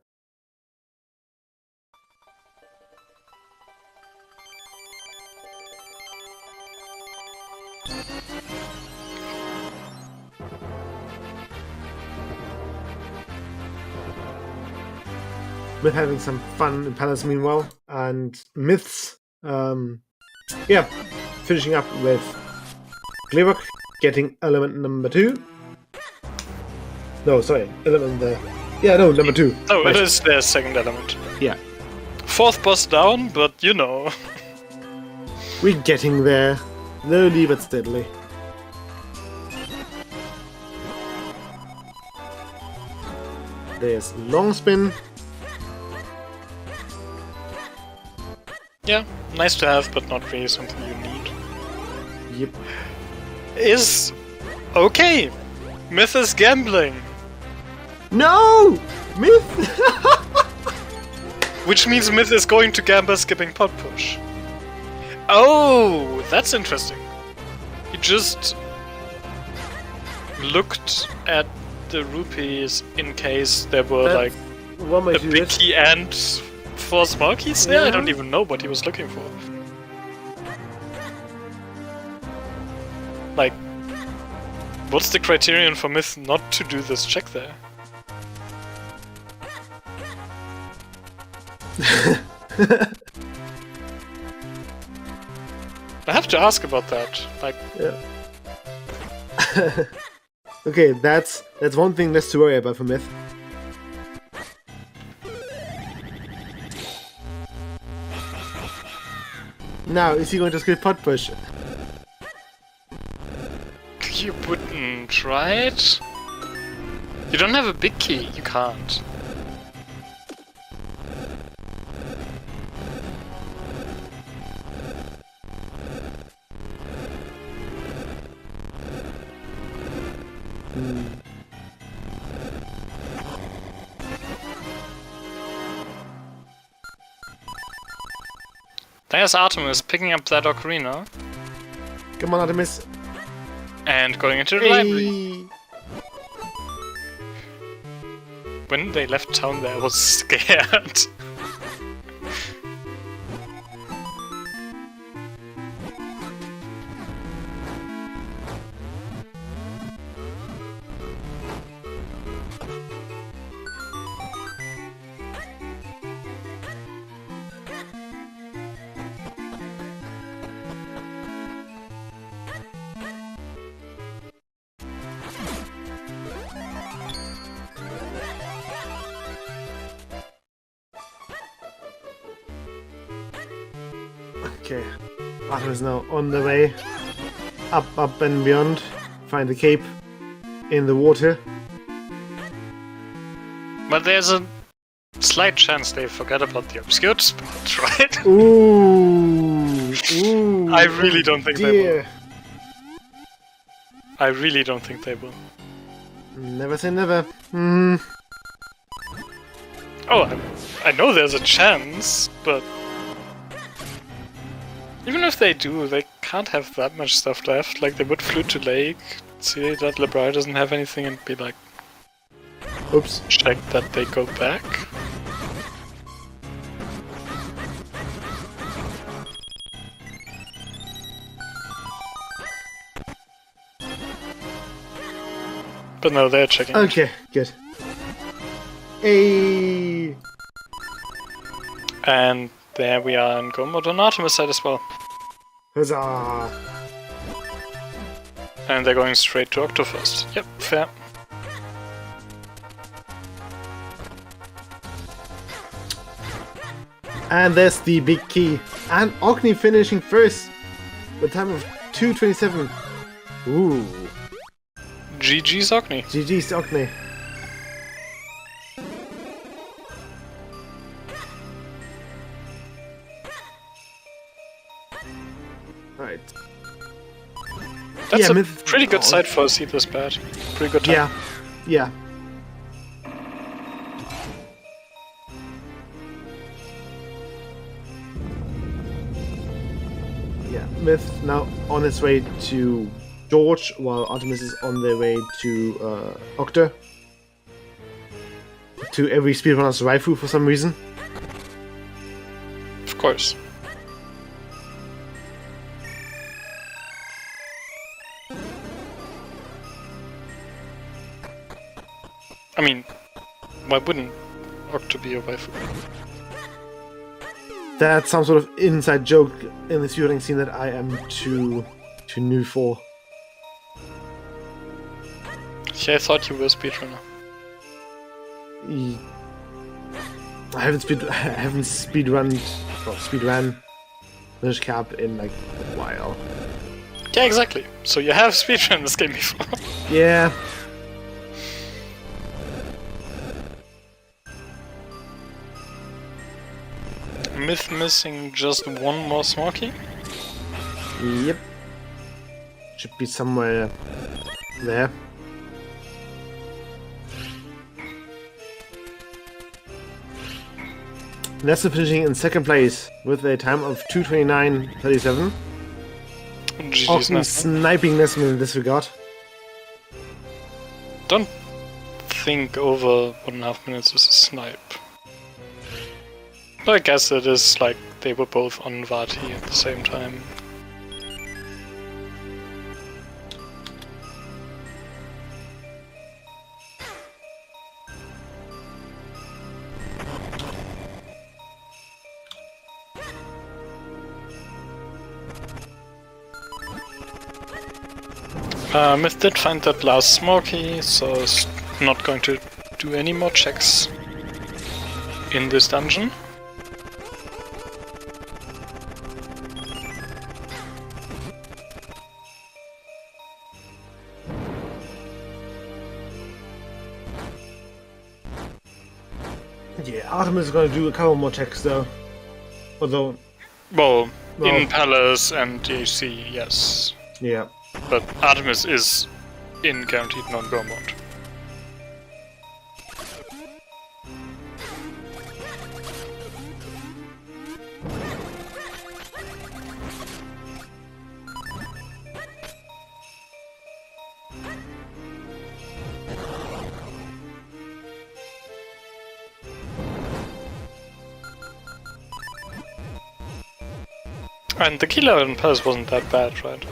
Speaker 2: Myth having some fun in Palace meanwhile, and Myths, yeah, finishing up with Gleevok getting element number 2. No, sorry, element number 2.
Speaker 4: Oh,
Speaker 2: Right.
Speaker 4: it is their second element.
Speaker 2: Yeah,
Speaker 4: Fourth boss down, but you know.
Speaker 2: we're getting there, slowly but steadily. There's long spin.
Speaker 4: Yeah, nice to have, but not really something you need.
Speaker 2: Yep.
Speaker 4: Is okay. Myth is gambling,
Speaker 2: No! Myth!
Speaker 4: which means Myth is going to gamble skipping pot push. Oh, that's interesting. He just looked at the rupees in case there were like
Speaker 2: One way
Speaker 4: a
Speaker 2: to do
Speaker 4: big
Speaker 2: it.
Speaker 4: key and 4 small keys there. I
Speaker 2: Yeah.
Speaker 4: don't even know what he was looking for. Like, what's the criterion for Myth not to do this check there? I have to ask about that. Like,
Speaker 2: Yeah. Okay, that's one thing less to worry about for Myth. Now, is he going to skip pot push?
Speaker 4: you wouldn't try it? You don't have a big key, you can't. There's Artemis picking up that ocarina
Speaker 2: Come on, Artemis.
Speaker 4: and going into the library.
Speaker 2: Hey.
Speaker 4: When they left town there, I was scared.
Speaker 2: Okay, Artemis is now on the way. Up and beyond. Find the cape in the water.
Speaker 4: But there's a slight chance they forgot about the obscured spot, right?
Speaker 2: Ooh, ooh.
Speaker 4: I really don't think they will.
Speaker 2: dear.
Speaker 4: I really don't think they will.
Speaker 2: Never say never. Hmm.
Speaker 4: Oh, I know there's a chance, but even if they do, they can't have that much stuff left. Like, they would flute to Lake, see that Lebrar doesn't have anything, and be like,
Speaker 2: Oops.
Speaker 4: check that they go back. But no, they're checking.
Speaker 2: Okay, good. Hey.
Speaker 4: And there we are in go mode on Artemis side as well.
Speaker 2: Huzzah.
Speaker 4: And they're going straight to Octo first. Yep, fair.
Speaker 2: And there's the big key. And Ogni finishing first. With a time of 2:27. Ooh.
Speaker 4: GG's Ogni.
Speaker 2: GG's Ogni. Alright.
Speaker 4: That's
Speaker 2: Yeah,
Speaker 4: a
Speaker 2: Myth-
Speaker 4: pretty good
Speaker 2: oh.
Speaker 4: side for a seedless bat. Pretty good time.
Speaker 2: Yeah. Yeah. Yeah, Myth now on its way to George, while Artemis is on their way to Octa. To every speedrunner's waifu for some reason.
Speaker 4: Of course. I mean, why wouldn't Octo be a waifu?
Speaker 2: That's some sort of inside joke in the speedrunning scene that I am too new for.
Speaker 4: Yeah, I thought you were a speedrunner.
Speaker 2: I haven't speedrun Minish Cap in like a while.
Speaker 4: Yeah, exactly. So you have speedrun this game before.
Speaker 2: Yeah.
Speaker 4: Myth missing just one more Smoky?
Speaker 2: Yep. Should be somewhere there. Nessa finishing in second place with a time of 2:29.37.
Speaker 4: GG's
Speaker 2: Often
Speaker 4: Nesman.
Speaker 2: sniping Nesman in this regard.
Speaker 4: Don't think over 1.5 minutes is a snipe. But I guess it is like they were both on Vati at the same time. Myth did find that last Smoky, so is not going to do any more checks in this dungeon.
Speaker 2: Yeah, Artemis is gonna do a couple more checks though. Although,
Speaker 4: Well,
Speaker 2: Well-
Speaker 4: in Palace and DHC, yes.
Speaker 2: yeah.
Speaker 4: But Artemis is in guaranteed non-go mode. And the killer in Palace wasn't that bad, right?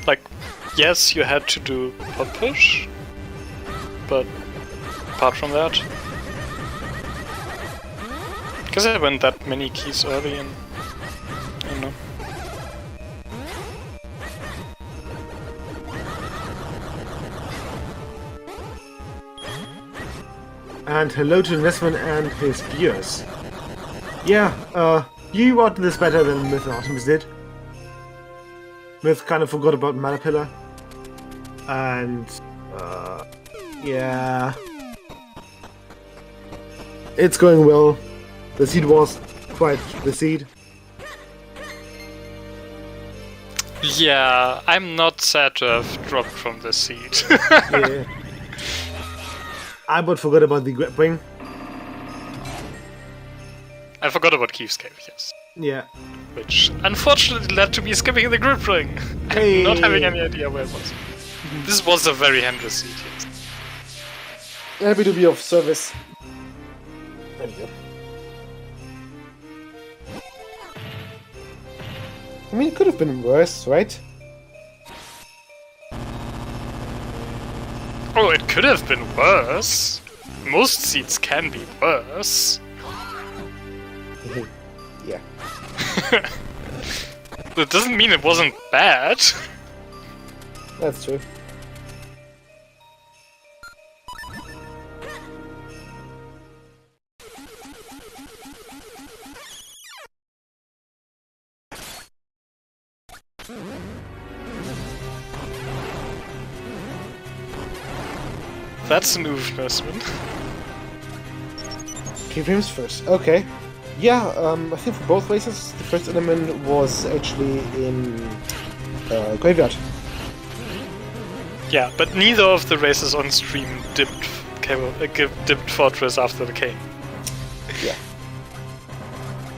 Speaker 4: Like, yes, you had to do pop push, but apart from that, because I went that many keys early and I don't know.
Speaker 2: And hello to Nesman and his viewers. Yeah, you wanted this better than Myth and Artemis did. Myth kind of forgot about Mana Pillar. And, yeah. It's going well. The seed was quite the seed.
Speaker 4: Yeah, I'm not sad to have dropped from the seat.
Speaker 2: Yeah. I but forgot about the grip ring.
Speaker 4: I forgot about Keith's Cave, yes.
Speaker 2: Yeah.
Speaker 4: Which unfortunately led to me skipping the grip ring.
Speaker 2: Hey.
Speaker 4: And not having any idea where it was. This was a very Hendra seat, yes.
Speaker 2: Happy to be of service. Thank you. I mean, it could have been worse, right?
Speaker 4: Oh, it could have been worse. Most seats can be worse.
Speaker 2: Yeah.
Speaker 4: That doesn't mean it wasn't bad.
Speaker 2: That's true.
Speaker 4: That's an investment.
Speaker 2: Keyframes first. Okay. Yeah, I think for both races, the first element was actually in Graveyard.
Speaker 4: Yeah, but neither of the races on stream dipped Fortress after the cane.
Speaker 2: Yeah.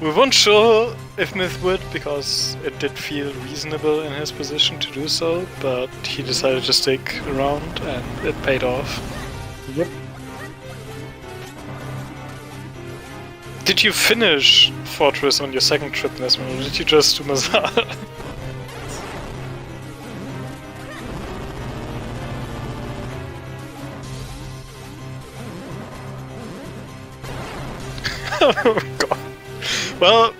Speaker 4: We weren't sure if Myth would, because it did feel reasonable in his position to do so, but he decided to stick around and it paid off.
Speaker 2: Yep.
Speaker 4: Did you finish Fortress on your second trip, Nesman, or did you just do Mazar? Oh god. Well,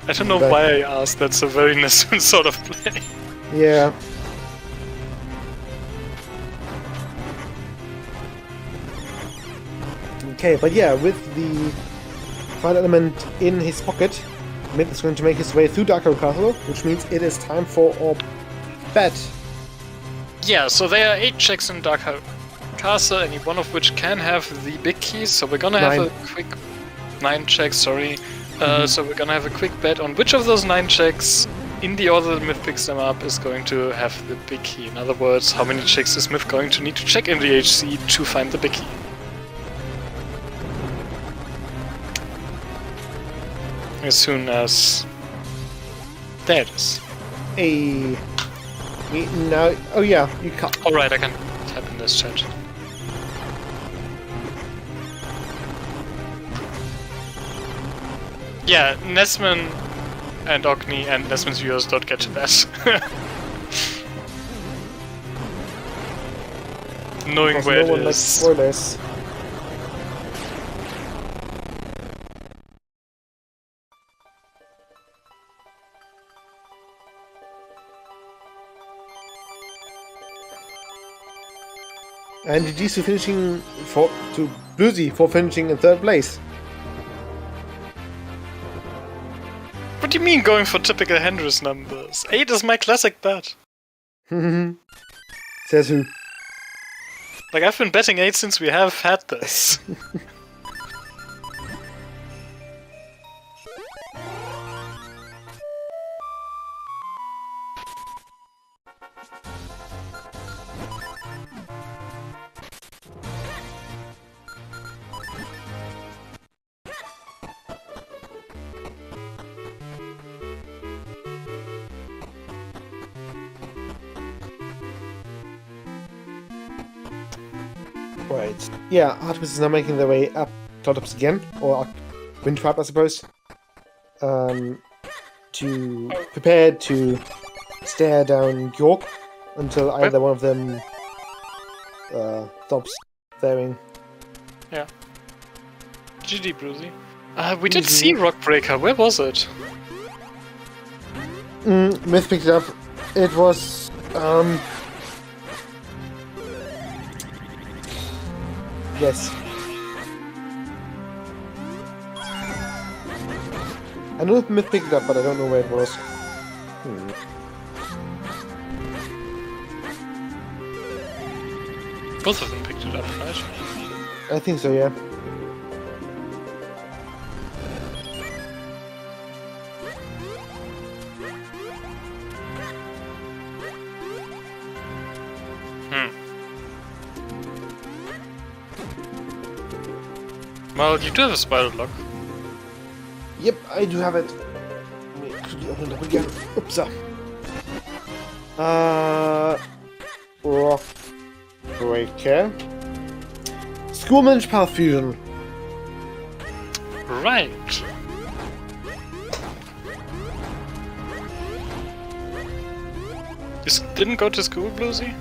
Speaker 4: I don't know why I asked, that's a very Nesman sort of play.
Speaker 2: Yeah. Okay, but yeah, with the final element in his pocket, Myth is going to make his way through Dark Castle, which means it is time for our bet.
Speaker 4: Yeah, so there are 8 checks in Dark Castle, any one of which can have the big keys, so we're gonna have
Speaker 2: 9.
Speaker 4: a quick 9 checks, sorry. So we're gonna have a quick bet on which of those 9 checks, in the order the Myth picks them up, is going to have the big key. In other words, how many checks is Myth going to need to check in the HC to find the big key? As soon as... There it is.
Speaker 2: No. Oh yeah, you can't.
Speaker 4: Alright, I can type in this chat. Yeah, Nesman and Ogni and Nesman's viewers don't get to that. Knowing
Speaker 2: Because
Speaker 4: where
Speaker 2: no one
Speaker 4: it
Speaker 2: likes
Speaker 4: is.
Speaker 2: spoilers. And GG's to finishing to Bluesy for finishing in 3rd place.
Speaker 4: What do you mean going for typical Hendrix numbers? 8 is my classic bet.
Speaker 2: Says who?
Speaker 4: Like, I've been betting 8 since we have had this.
Speaker 2: Right. Yeah, Artemis is now making their way up Cloudtops again, or Windtrap, I suppose. To prepare to stare down York until either one of them stops staring.
Speaker 4: Yeah. GG, Brucey. We did see Rockbreaker. Where was it?
Speaker 2: Myth picked it up. It was yes. I know that Myth picked it up, but I don't know where it was.
Speaker 4: Both of them picked it up, right?
Speaker 2: I think so, yeah.
Speaker 4: Well, you do have a spider lock.
Speaker 2: Yep, I do have it. Let me quickly open it up again. Oops. Rock Breaker. School Managed Path Fusion.
Speaker 4: Right. You didn't go to school, Bluesy?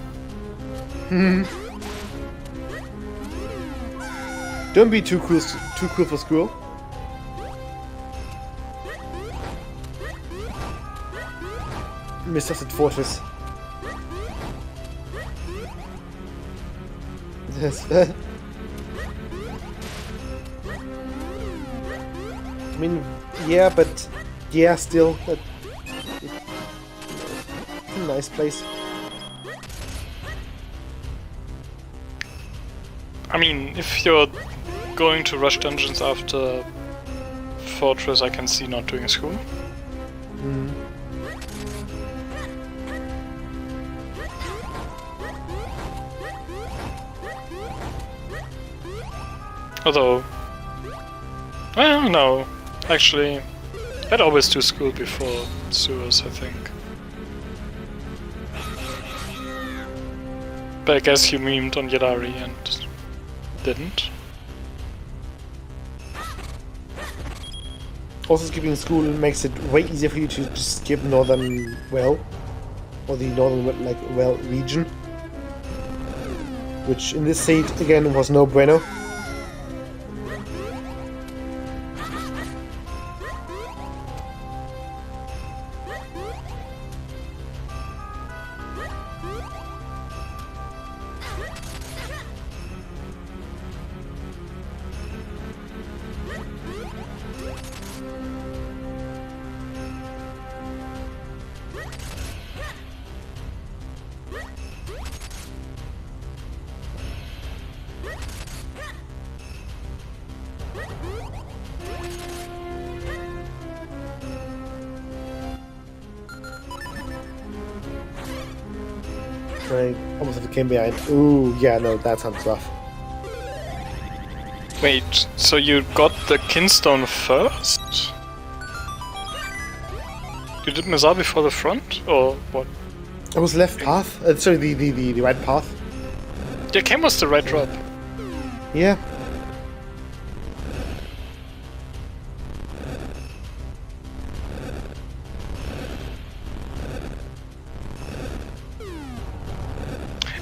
Speaker 2: Don't be too cool for school. Mr. Fortress. Yes. I mean, yeah, but yeah, still, it's a nice place.
Speaker 4: I mean, if you're going to rush dungeons after Fortress, I can see not doing school. Although, well, no, actually, I'd always do school before sewers, I think. But I guess you memed on Yadari and didn't.
Speaker 2: Also, skipping school makes it way easier for you to just skip Northern Well, or the Northern Well region, which in this state again was no bueno. I almost have to came behind. Ooh, yeah, no, that sounds rough.
Speaker 4: Wait, so you got the Kinstone first? You did Mizar before the front, or what?
Speaker 2: It was left path. Sorry, the right path.
Speaker 4: Yeah, Ken was the right drop.
Speaker 2: Yeah.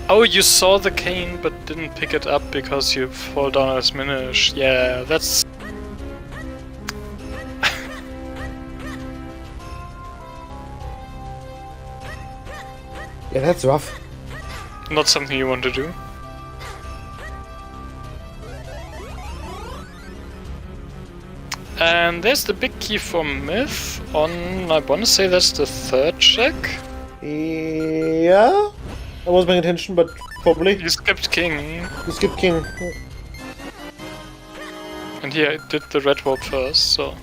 Speaker 4: Oh, you saw the cane but didn't pick it up because you fall down as Minish. Yeah, that's...
Speaker 2: Yeah, that's rough.
Speaker 4: not something you want to do. And there's the big key for Myth on, I want to say that's the third check.
Speaker 2: Yeah? I wasn't paying attention, but probably.
Speaker 4: You skipped King,
Speaker 2: You skip king.
Speaker 4: and he did the red warp first, so...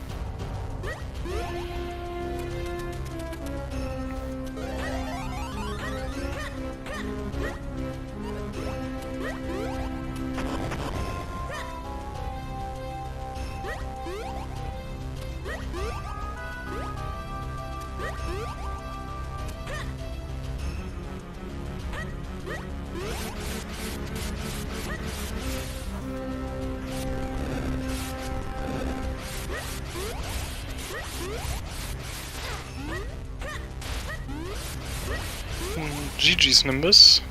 Speaker 4: GG's Nimbus.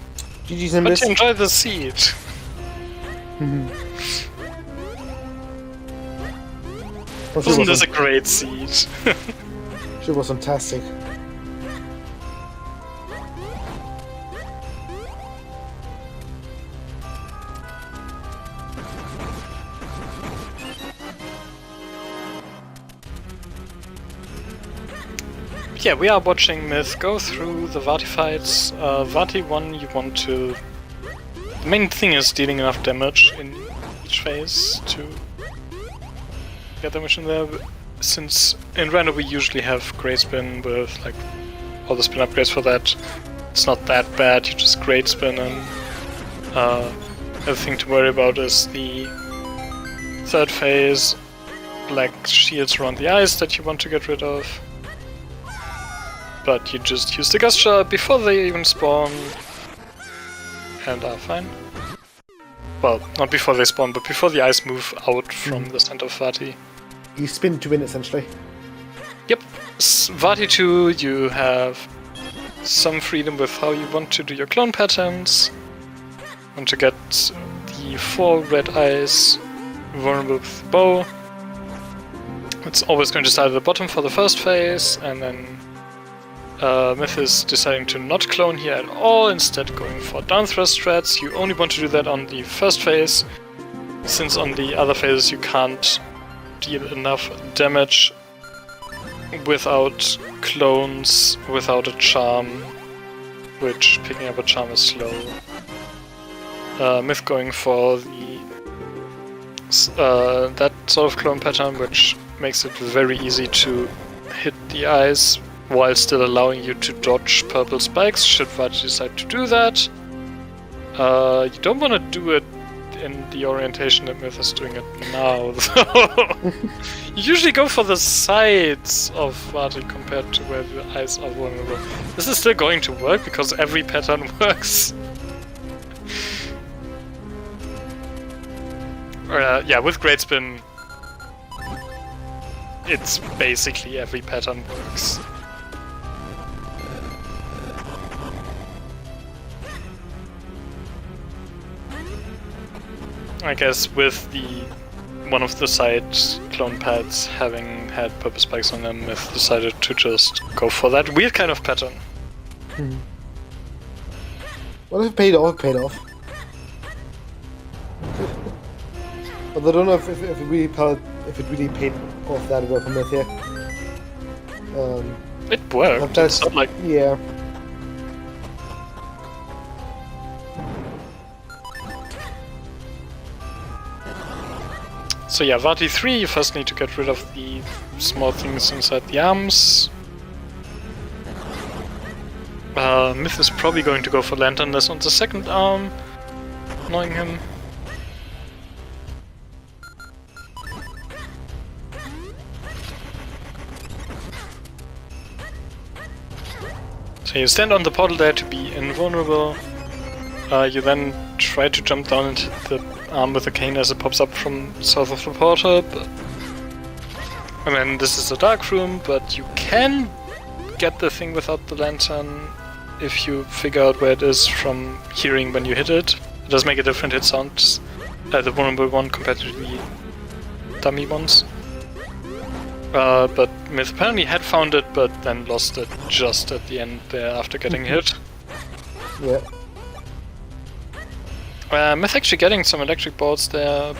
Speaker 2: GG's
Speaker 4: But
Speaker 2: Nimbus.
Speaker 4: you enjoy the seed. Isn't this a great seed?
Speaker 2: She was fantastic.
Speaker 4: Yeah, we are watching Myth go through the Vati fights. Vati 1, you want to... The main thing is dealing enough damage in each phase to get damage in there. Since in Rando we usually have Great Spin with like all the spin upgrades for that. It's not that bad, you just Great Spin, and the thing to worry about is the third phase, black shields around the eyes that you want to get rid of. But you just use the Gust Shot before they even spawn, and are fine. Well, not before they spawn, but before the eyes move out from the center of Vati.
Speaker 2: You spin to win, essentially.
Speaker 4: Yep, Vati 2, you have some freedom with how you want to do your clone patterns. Want to get the 4 red eyes vulnerable with the bow. It's always going to start at the bottom for the first phase, and then Myth is deciding to not clone here at all, instead going for down thrust strats. You only want to do that on the first phase, since on the other phases you can't deal enough damage without clones, without a charm, which picking up a charm is slow. Myth going for the that sort of clone pattern, which makes it very easy to hit the eyes while still allowing you to dodge purple spikes, should Vati decide to do that. You don't want to do it in the orientation that Myth is doing it now, though. You usually go for the sides of Vati compared to where the eyes are vulnerable. This is still going to work because every pattern works. Yeah, with Great Spin, it's basically every pattern works. I guess with the one of the side clone pads having had purple spikes on them, Myth decided to just go for that weird kind of pattern.
Speaker 2: Well, if it paid off, it paid off. But I don't know if it really paid off that well for Myth here.
Speaker 4: It worked. It's not like
Speaker 2: yeah.
Speaker 4: so. Yeah, Vati 3. You first need to get rid of the small things inside the arms. Myth is probably going to go for Lanternless on the second arm, annoying him. So you stand on the portal there to be invulnerable. You then try to jump down and hit the arm with the cane as it pops up from south of the portal. And then this is a dark room, but you can get the thing without the lantern if you figure out where it is from hearing when you hit it. It does make a different hit sound, the vulnerable one compared to the dummy ones. But Myth apparently had found it, but then lost it just at the end there after getting hit.
Speaker 2: Yeah.
Speaker 4: Myth actually getting some electric bolts there,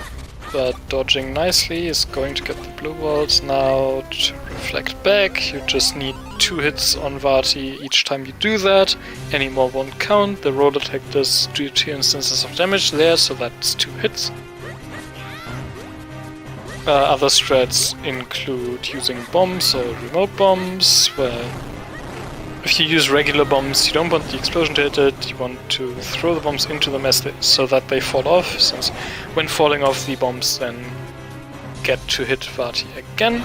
Speaker 4: but dodging nicely is going to get the blue bolts now to reflect back. You just need 2 hits on Vati each time you do that. Any more won't count. The roll attack does do 2 instances of damage there, so that's 2 hits. Other strats include using bombs or remote bombs, where if you use regular bombs, you don't want the explosion to hit it, you want to throw the bombs into them so that they fall off, since when falling off the bombs then get to hit Vati again.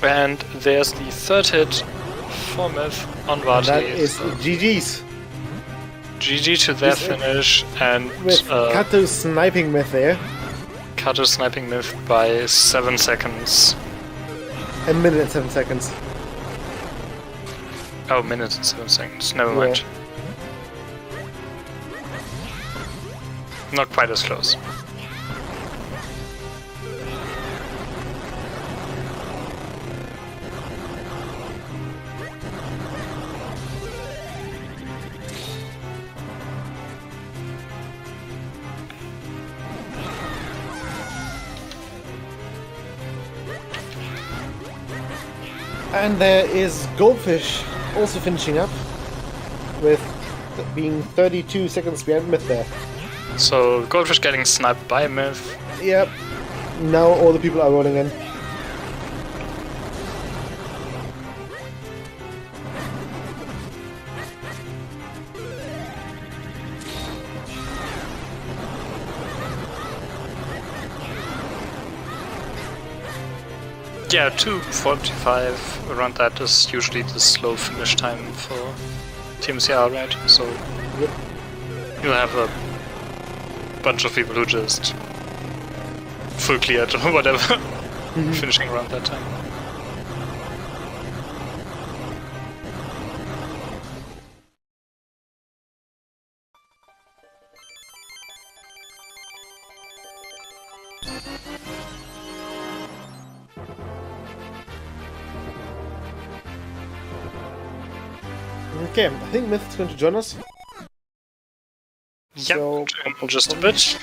Speaker 4: And there's the 3rd hit for Myth on Vati.
Speaker 2: That is GG's.
Speaker 4: GG to their finish, and
Speaker 2: With Kato sniping Myth there.
Speaker 4: Kato sniping Myth by 7 seconds.
Speaker 2: A minute and 7 seconds.
Speaker 4: Oh, minute and 7 seconds. Never mind. Not quite as close.
Speaker 2: And there is Goldfish also finishing up with being 32 seconds behind Myth there.
Speaker 4: So Goldfish getting sniped by Myth.
Speaker 2: Yep. Now all the people are rolling in.
Speaker 4: Yeah, 2:45, around that is usually the slow finish time for TMCR, right? So
Speaker 2: Yep.
Speaker 4: you'll have a bunch of people who just full cleared or whatever, finishing around that time.
Speaker 2: Okay, I think Myth is going to join us.
Speaker 4: Yep,
Speaker 2: So-
Speaker 4: in just a bit.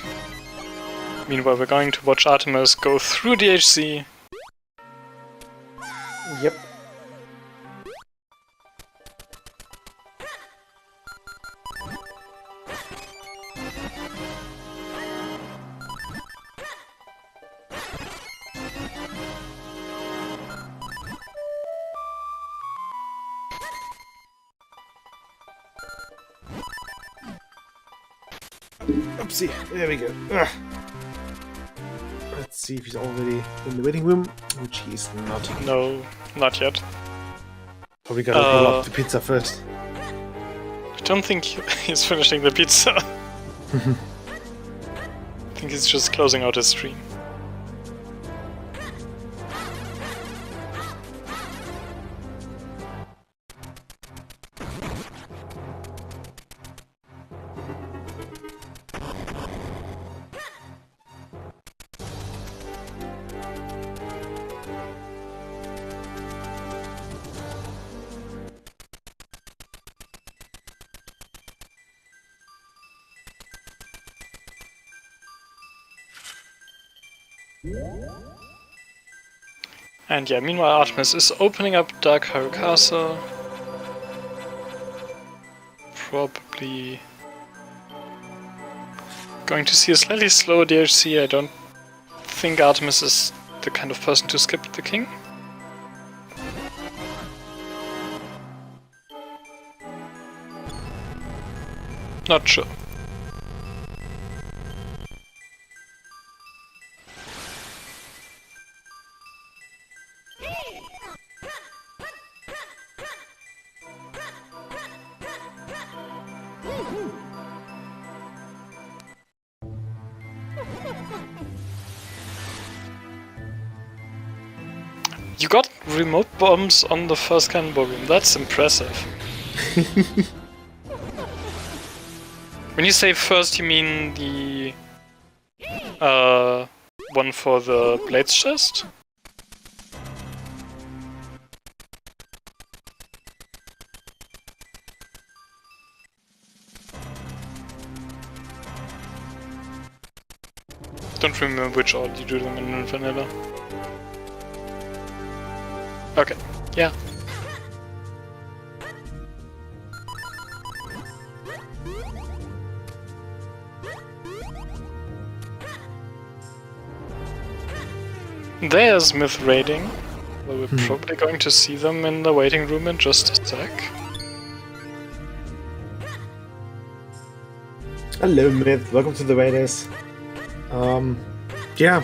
Speaker 4: Meanwhile, we're going to watch Artemis go through the HC.
Speaker 2: Yep. Oopsie, there we go. Ugh. Let's see if he's already in the waiting room, which he's not.
Speaker 4: No, not yet.
Speaker 2: Probably gotta roll up the pizza first.
Speaker 4: I don't think he's finishing the pizza. I think he's just closing out his stream. And yeah, meanwhile Artemis is opening up Dark Hyrule Castle. Probably going to see a slightly slower DHC. I don't think Artemis is the kind of person to skip the king. Not sure. You got remote bombs on the first cannonball room. That's impressive. When you say first, you mean the one for the blades chest? Don't remember which order you do them in vanilla. Okay, yeah. There's Myth raiding. Well, we're probably going to see them in the waiting room in just a sec.
Speaker 2: Hello, Myth. Welcome to the Raiders. Yeah.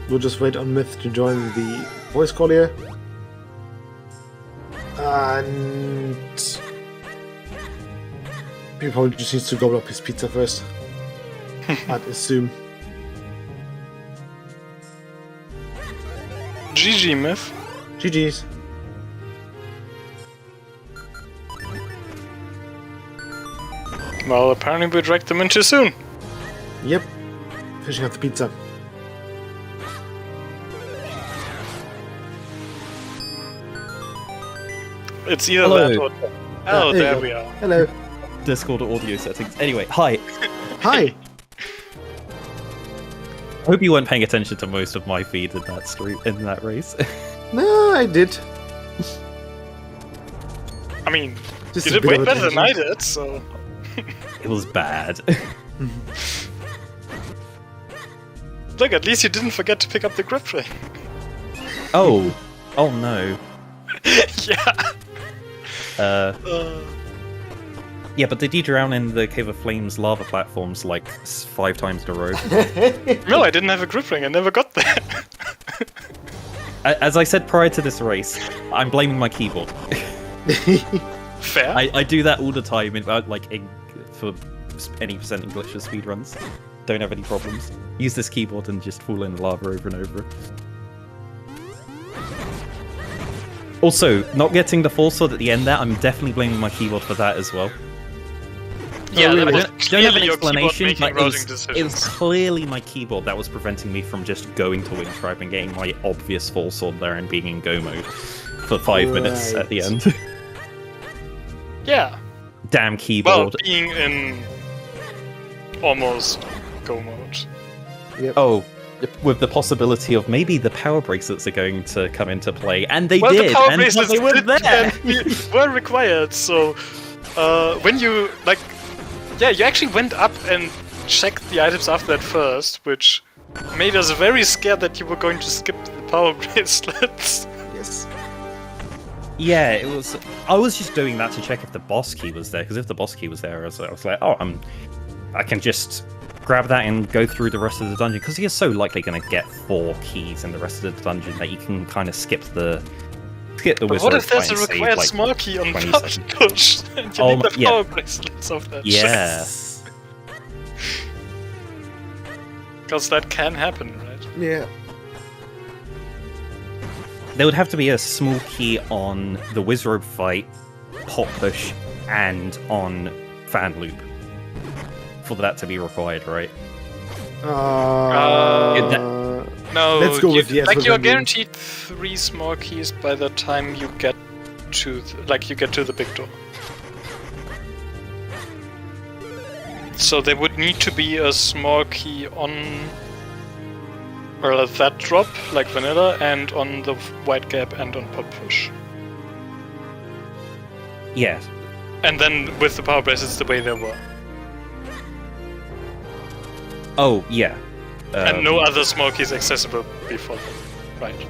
Speaker 2: We'll just wait on Myth to join the voice call here. And he probably just needs to gobble up his pizza first. I'd assume.
Speaker 4: GG, Myth.
Speaker 2: GG's.
Speaker 4: Well, apparently we dragged them in too soon.
Speaker 2: Yep. Fishing out the pizza.
Speaker 4: It's either
Speaker 5: Hello.
Speaker 4: that or... Oh,
Speaker 2: there you
Speaker 4: there
Speaker 2: go.
Speaker 4: we are.
Speaker 2: Hello.
Speaker 5: Discord audio settings. Anyway, hi.
Speaker 2: Hi.
Speaker 5: I hope you weren't paying attention to most of my feed in that stream in that race.
Speaker 2: No, I did.
Speaker 4: I mean,
Speaker 2: Just
Speaker 4: you
Speaker 2: a
Speaker 4: did
Speaker 2: bit
Speaker 4: way
Speaker 2: of
Speaker 4: better than
Speaker 2: attention.
Speaker 4: I did, so...
Speaker 5: It was bad.
Speaker 4: Look, at least you didn't forget to pick up the grip ring.
Speaker 5: Oh. Oh no.
Speaker 4: Yeah.
Speaker 5: Yeah, but did you drown in the Cave of Flames lava platforms like 5 times in a row?
Speaker 4: No, I didn't have a grip ring. I never got there.
Speaker 5: As I said prior to this race, I'm blaming my keyboard.
Speaker 4: Fair.
Speaker 5: I do that all the time for any percent in glitchless speedruns. Don't have any problems. Use this keyboard and just fall in the lava over and over. Also, not getting the full sword at the end there, I'm definitely blaming my keyboard for that as well.
Speaker 4: Yeah,
Speaker 2: really?
Speaker 4: that was
Speaker 5: Don't have
Speaker 4: clearly
Speaker 5: an
Speaker 4: your keyboard
Speaker 5: explanation,
Speaker 4: making
Speaker 5: but
Speaker 4: routing
Speaker 5: it was
Speaker 4: decisions.
Speaker 5: clearly my keyboard that was preventing me from just going to Windtribe and getting my obvious full sword there and being in go mode for 5 minutes at the end.
Speaker 4: Yeah.
Speaker 5: Damn
Speaker 4: Well,
Speaker 5: keyboard.
Speaker 4: being in almost go mode.
Speaker 5: Oh, with the possibility of maybe the power bracelets are going to come into play, and they
Speaker 4: Well,
Speaker 5: did,
Speaker 4: the power
Speaker 5: and
Speaker 4: bracelets
Speaker 5: they were
Speaker 4: did
Speaker 5: there.
Speaker 4: and were required, so when you, like, yeah, you actually went up and checked the items after that first, which made us very scared that you were going to skip the power bracelets.
Speaker 2: Yes.
Speaker 5: Yeah, it was. I was just doing that to check if the boss key was there, because if the boss key was there, I was like, oh, I can just grab that and go through the rest of the dungeon, because you're so likely going to get 4 keys in the rest of the dungeon that you can kind of skip the
Speaker 4: But
Speaker 5: wizard
Speaker 4: what if there's
Speaker 5: fight
Speaker 4: a
Speaker 5: and save,
Speaker 4: required
Speaker 5: like,
Speaker 4: small key on
Speaker 5: 20
Speaker 4: the
Speaker 5: seconds.
Speaker 4: push, and you
Speaker 5: Oh,
Speaker 4: need the
Speaker 5: yeah.
Speaker 4: power bracelets of that
Speaker 5: Yeah.
Speaker 4: Because that can happen, right?
Speaker 2: Yeah.
Speaker 5: There would have to be a small key on the wizrobe fight, pop push, and on fan loop for that to be required, right?
Speaker 4: No,
Speaker 2: Let's go with yes,
Speaker 4: like
Speaker 2: but
Speaker 4: you're
Speaker 2: then-
Speaker 4: guaranteed 3 small keys by the time you get to the big door. So there would need to be a small key on, or that drop like vanilla, and on the white gap and on pop push.
Speaker 5: Yeah.
Speaker 4: And then with the power bracelets the way they were,
Speaker 5: Oh, yeah.
Speaker 4: and no other small keys accessible before that, right?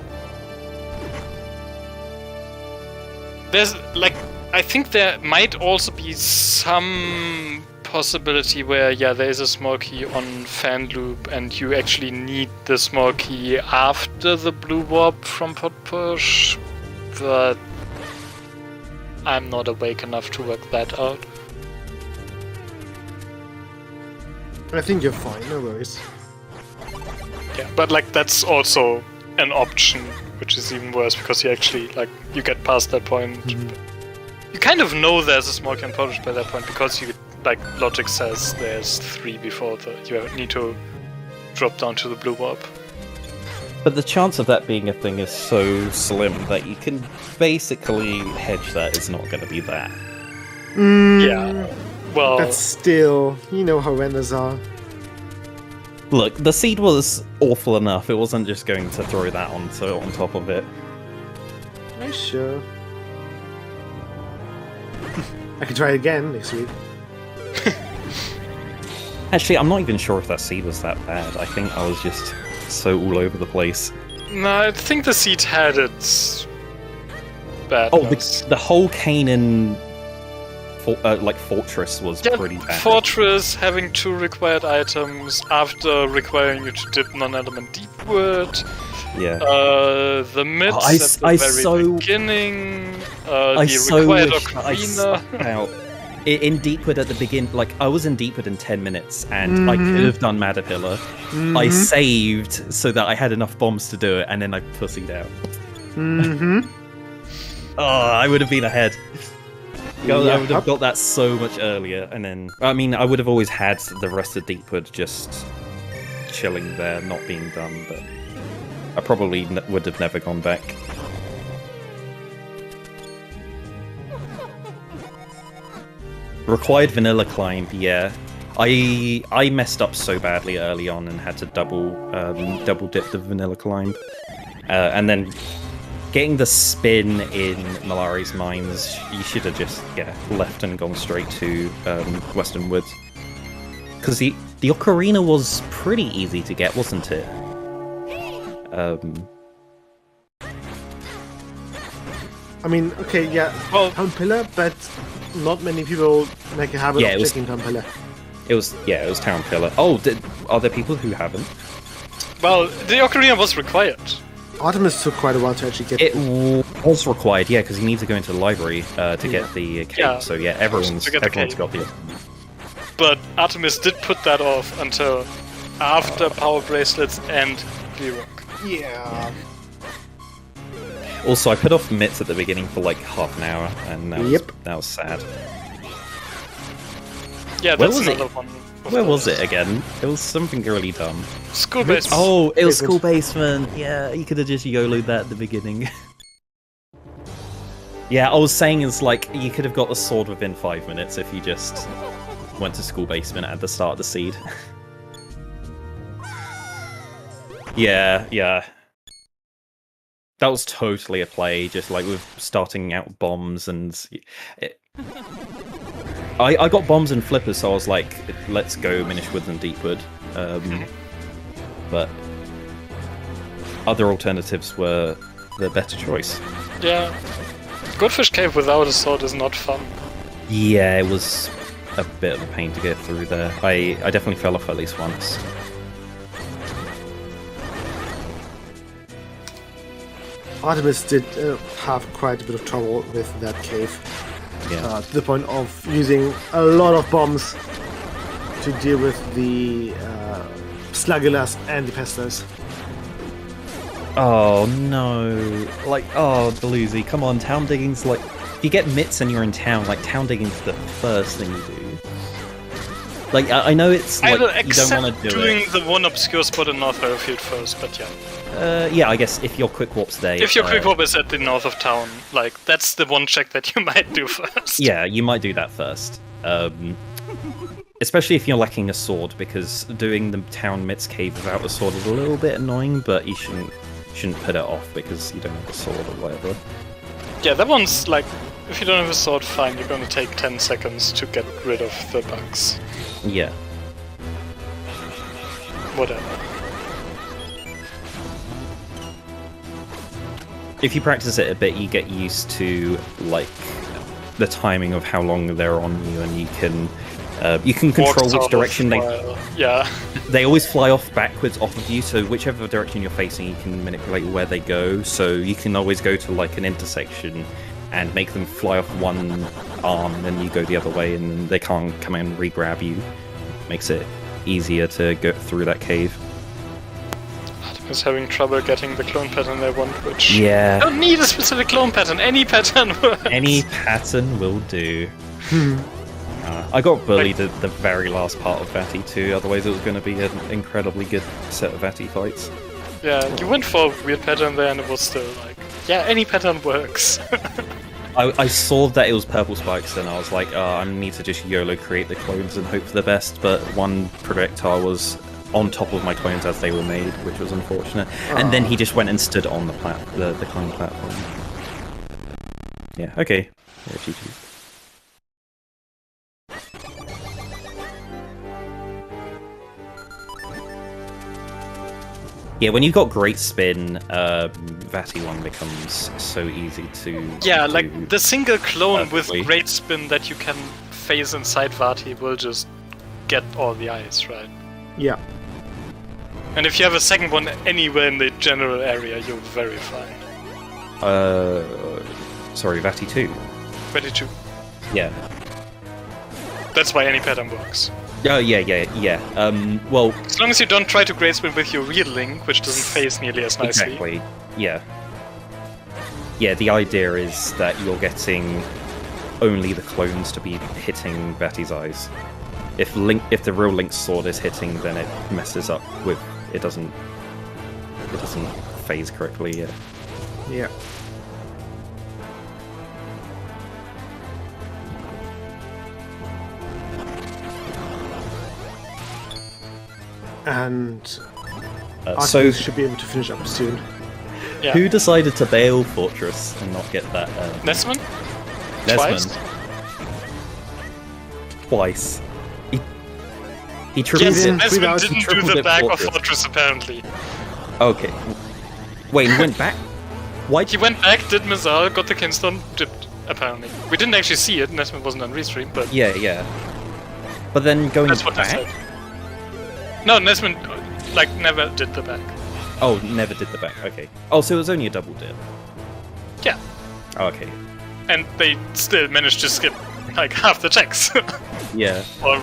Speaker 4: There's like I think there might also be some possibility where, there is a small key on fan loop, and you actually need the small key after the blue warp from pot push, but I'm not awake enough to work that out.
Speaker 2: I think you're fine, no worries.
Speaker 4: Yeah, but like that's also an option, which is even worse because you actually you get past that point. You kind of know there's a small key on pot push by that point because you logic says there's 3 before you need to drop down to the blue warp.
Speaker 5: But the chance of that being a thing is so slim that you can basically hedge that it's not going to be that.
Speaker 4: Yeah, well...
Speaker 2: But still, you know how renders are.
Speaker 5: Look, the seed was awful enough, it wasn't just going to throw that on top of it.
Speaker 2: Are you sure? I can try again next week.
Speaker 5: Actually, I'm not even sure if that seed was that bad. I think I was just so all over the place.
Speaker 4: No, I think the seed had its badness.
Speaker 5: The whole Canaan fortress was pretty bad.
Speaker 4: Fortress having 2 required items after requiring you to dip non-element deepward.
Speaker 5: Yeah.
Speaker 4: The myths at the very beginning. The required ocarina.
Speaker 5: In Deepwood at the beginning, I was in Deepwood in 10 minutes, and I could have done Matterpillar. I saved so that I had enough bombs to do it, and then I pussied out. Oh, I would have been ahead. I would have got that so much earlier, and then... I mean, I would have always had the rest of Deepwood just chilling there, not being done, but I probably would have never gone back. Required vanilla climb, yeah. I messed up so badly early on and had to double dip the vanilla climb, and then getting the spin in Malari's Mines. You should have just left and gone straight to Western Woods, because the ocarina was pretty easy to get, wasn't it?
Speaker 2: I mean, okay, yeah,
Speaker 4: well,
Speaker 2: Town Pillar, but not many people make a habit of checking Town Pillar.
Speaker 5: It was Town Pillar. Oh, are there people who haven't?
Speaker 4: Well, the ocarina was required.
Speaker 2: Artemis took quite a while to actually get
Speaker 5: it. Was required, yeah, because you need to go into the library to get the cave. Yeah. So yeah, everyone's got the.
Speaker 4: But Artemis did put that off until after Power Bracelets and Clear Rock.
Speaker 2: Yeah.
Speaker 5: Also, I put off mitts at the beginning for half an hour, and that was sad.
Speaker 4: Yeah, that's another one.
Speaker 5: Where was it again? It was something really dumb.
Speaker 4: School basement.
Speaker 5: Oh, it was school basement. Yeah, you could have just YOLO'd that at the beginning. Yeah, I was saying you could have got the sword within 5 minutes if you just went to school basement at the start of the seed. Yeah. That was totally a play, just with starting out bombs and... I got bombs and flippers, so I was like, let's go Minish Woods and Deepwood. But other alternatives were the better choice.
Speaker 4: Yeah. Goldfish Cave without a sword is not fun.
Speaker 5: Yeah, it was a bit of a pain to get through there. I definitely fell off at least once.
Speaker 2: Artemis did have quite a bit of trouble with that cave.
Speaker 5: Yeah.
Speaker 2: To the point of using a lot of bombs to deal with the Slugulus and the Pestos.
Speaker 5: Oh no. Belusi, come on, town digging's if you get mitts and you're in town, town digging's the first thing you do. I know it's you don't want to do
Speaker 4: doing the one obscure spot in North Harefield first, but yeah.
Speaker 5: Yeah, I guess if your quick warp's there.
Speaker 4: If your quick warp is at the north of town, that's the one check that you might do first.
Speaker 5: Yeah, you might do that first. Especially if you're lacking a sword, because doing the town mitts cave without a sword is a little bit annoying, but you shouldn't put it off because you don't have a sword or whatever.
Speaker 4: Yeah, that one's if you don't have a sword, fine, you're gonna take 10 seconds to get rid of the bugs.
Speaker 5: Yeah.
Speaker 4: Whatever.
Speaker 5: If you practice it a bit, you get used to the timing of how long they're on you, and you can control
Speaker 4: Walks
Speaker 5: which
Speaker 4: off
Speaker 5: direction they.
Speaker 4: while- Yeah.
Speaker 5: They always fly off backwards off of you, so whichever direction you're facing, you can manipulate where they go. So you can always go to like an intersection and make them fly off one arm, and then you go the other way, and they can't come and re-grab you. Makes it easier to go through that cave.
Speaker 4: Is having trouble getting the clone pattern they want, which...
Speaker 5: Yeah.
Speaker 4: I don't need a specific clone pattern, any pattern works.
Speaker 5: Any pattern will do. I got bullied at the very last part of Vati too, otherwise it was going to be an incredibly good set of Vati fights.
Speaker 4: Yeah, you went for a weird pattern there and it was still like, yeah, any pattern works.
Speaker 5: I saw that it was purple spikes and I was like, I need to just YOLO create the clones and hope for the best, but one projectile was on top of my clones as they were made, which was unfortunate. And then he just went and stood on the clone platform. Yeah, okay. Yeah, GG. Yeah, when you've got Great Spin, Vati 1 becomes so easy to...
Speaker 4: Yeah,
Speaker 5: do
Speaker 4: like the single clone with
Speaker 5: perfectly.
Speaker 4: Great Spin that you can phase inside Vati will just get all the eyes, right?
Speaker 2: Yeah.
Speaker 4: And if you have a second one anywhere in the general area, you're very fine.
Speaker 5: Sorry, Vati 2.
Speaker 4: 22.
Speaker 5: Yeah.
Speaker 4: That's why any pattern works.
Speaker 5: Oh, yeah. Well,
Speaker 4: As long as you don't try to Great Spin with your real Link, which doesn't phase nearly as nicely.
Speaker 5: exactly. Yeah. Yeah, the idea is that you're getting only the clones to be hitting Vati's eyes. If the real Link's sword is hitting, then it messes up with... It doesn't phase correctly, yeah.
Speaker 2: Yeah. And
Speaker 5: So,
Speaker 2: Artemis should be able to finish up soon.
Speaker 4: Yeah.
Speaker 5: who decided to bail Fortress and not get that...
Speaker 4: Nesman?
Speaker 5: Nesman? Twice. He tripled
Speaker 4: Yes,
Speaker 5: it.
Speaker 4: Nesman
Speaker 5: he
Speaker 4: didn't do
Speaker 5: tripled
Speaker 4: the
Speaker 5: it
Speaker 4: back of
Speaker 5: Fortress.
Speaker 4: Fortress apparently.
Speaker 5: Okay. Wait, he went back? Why?
Speaker 4: He went back, did Mizal, got the Kinstone, dipped, apparently. We didn't actually see it, Nesman wasn't on restream, but
Speaker 5: Yeah. But then going
Speaker 4: that's what they
Speaker 5: back?
Speaker 4: said. No, Nesman, like, never did the back.
Speaker 5: Oh, never did the back. Okay. Oh, so it was only a double dip.
Speaker 4: Yeah.
Speaker 5: Oh, okay.
Speaker 4: And they still managed to skip, like, half the checks.
Speaker 5: Yeah.
Speaker 4: Or...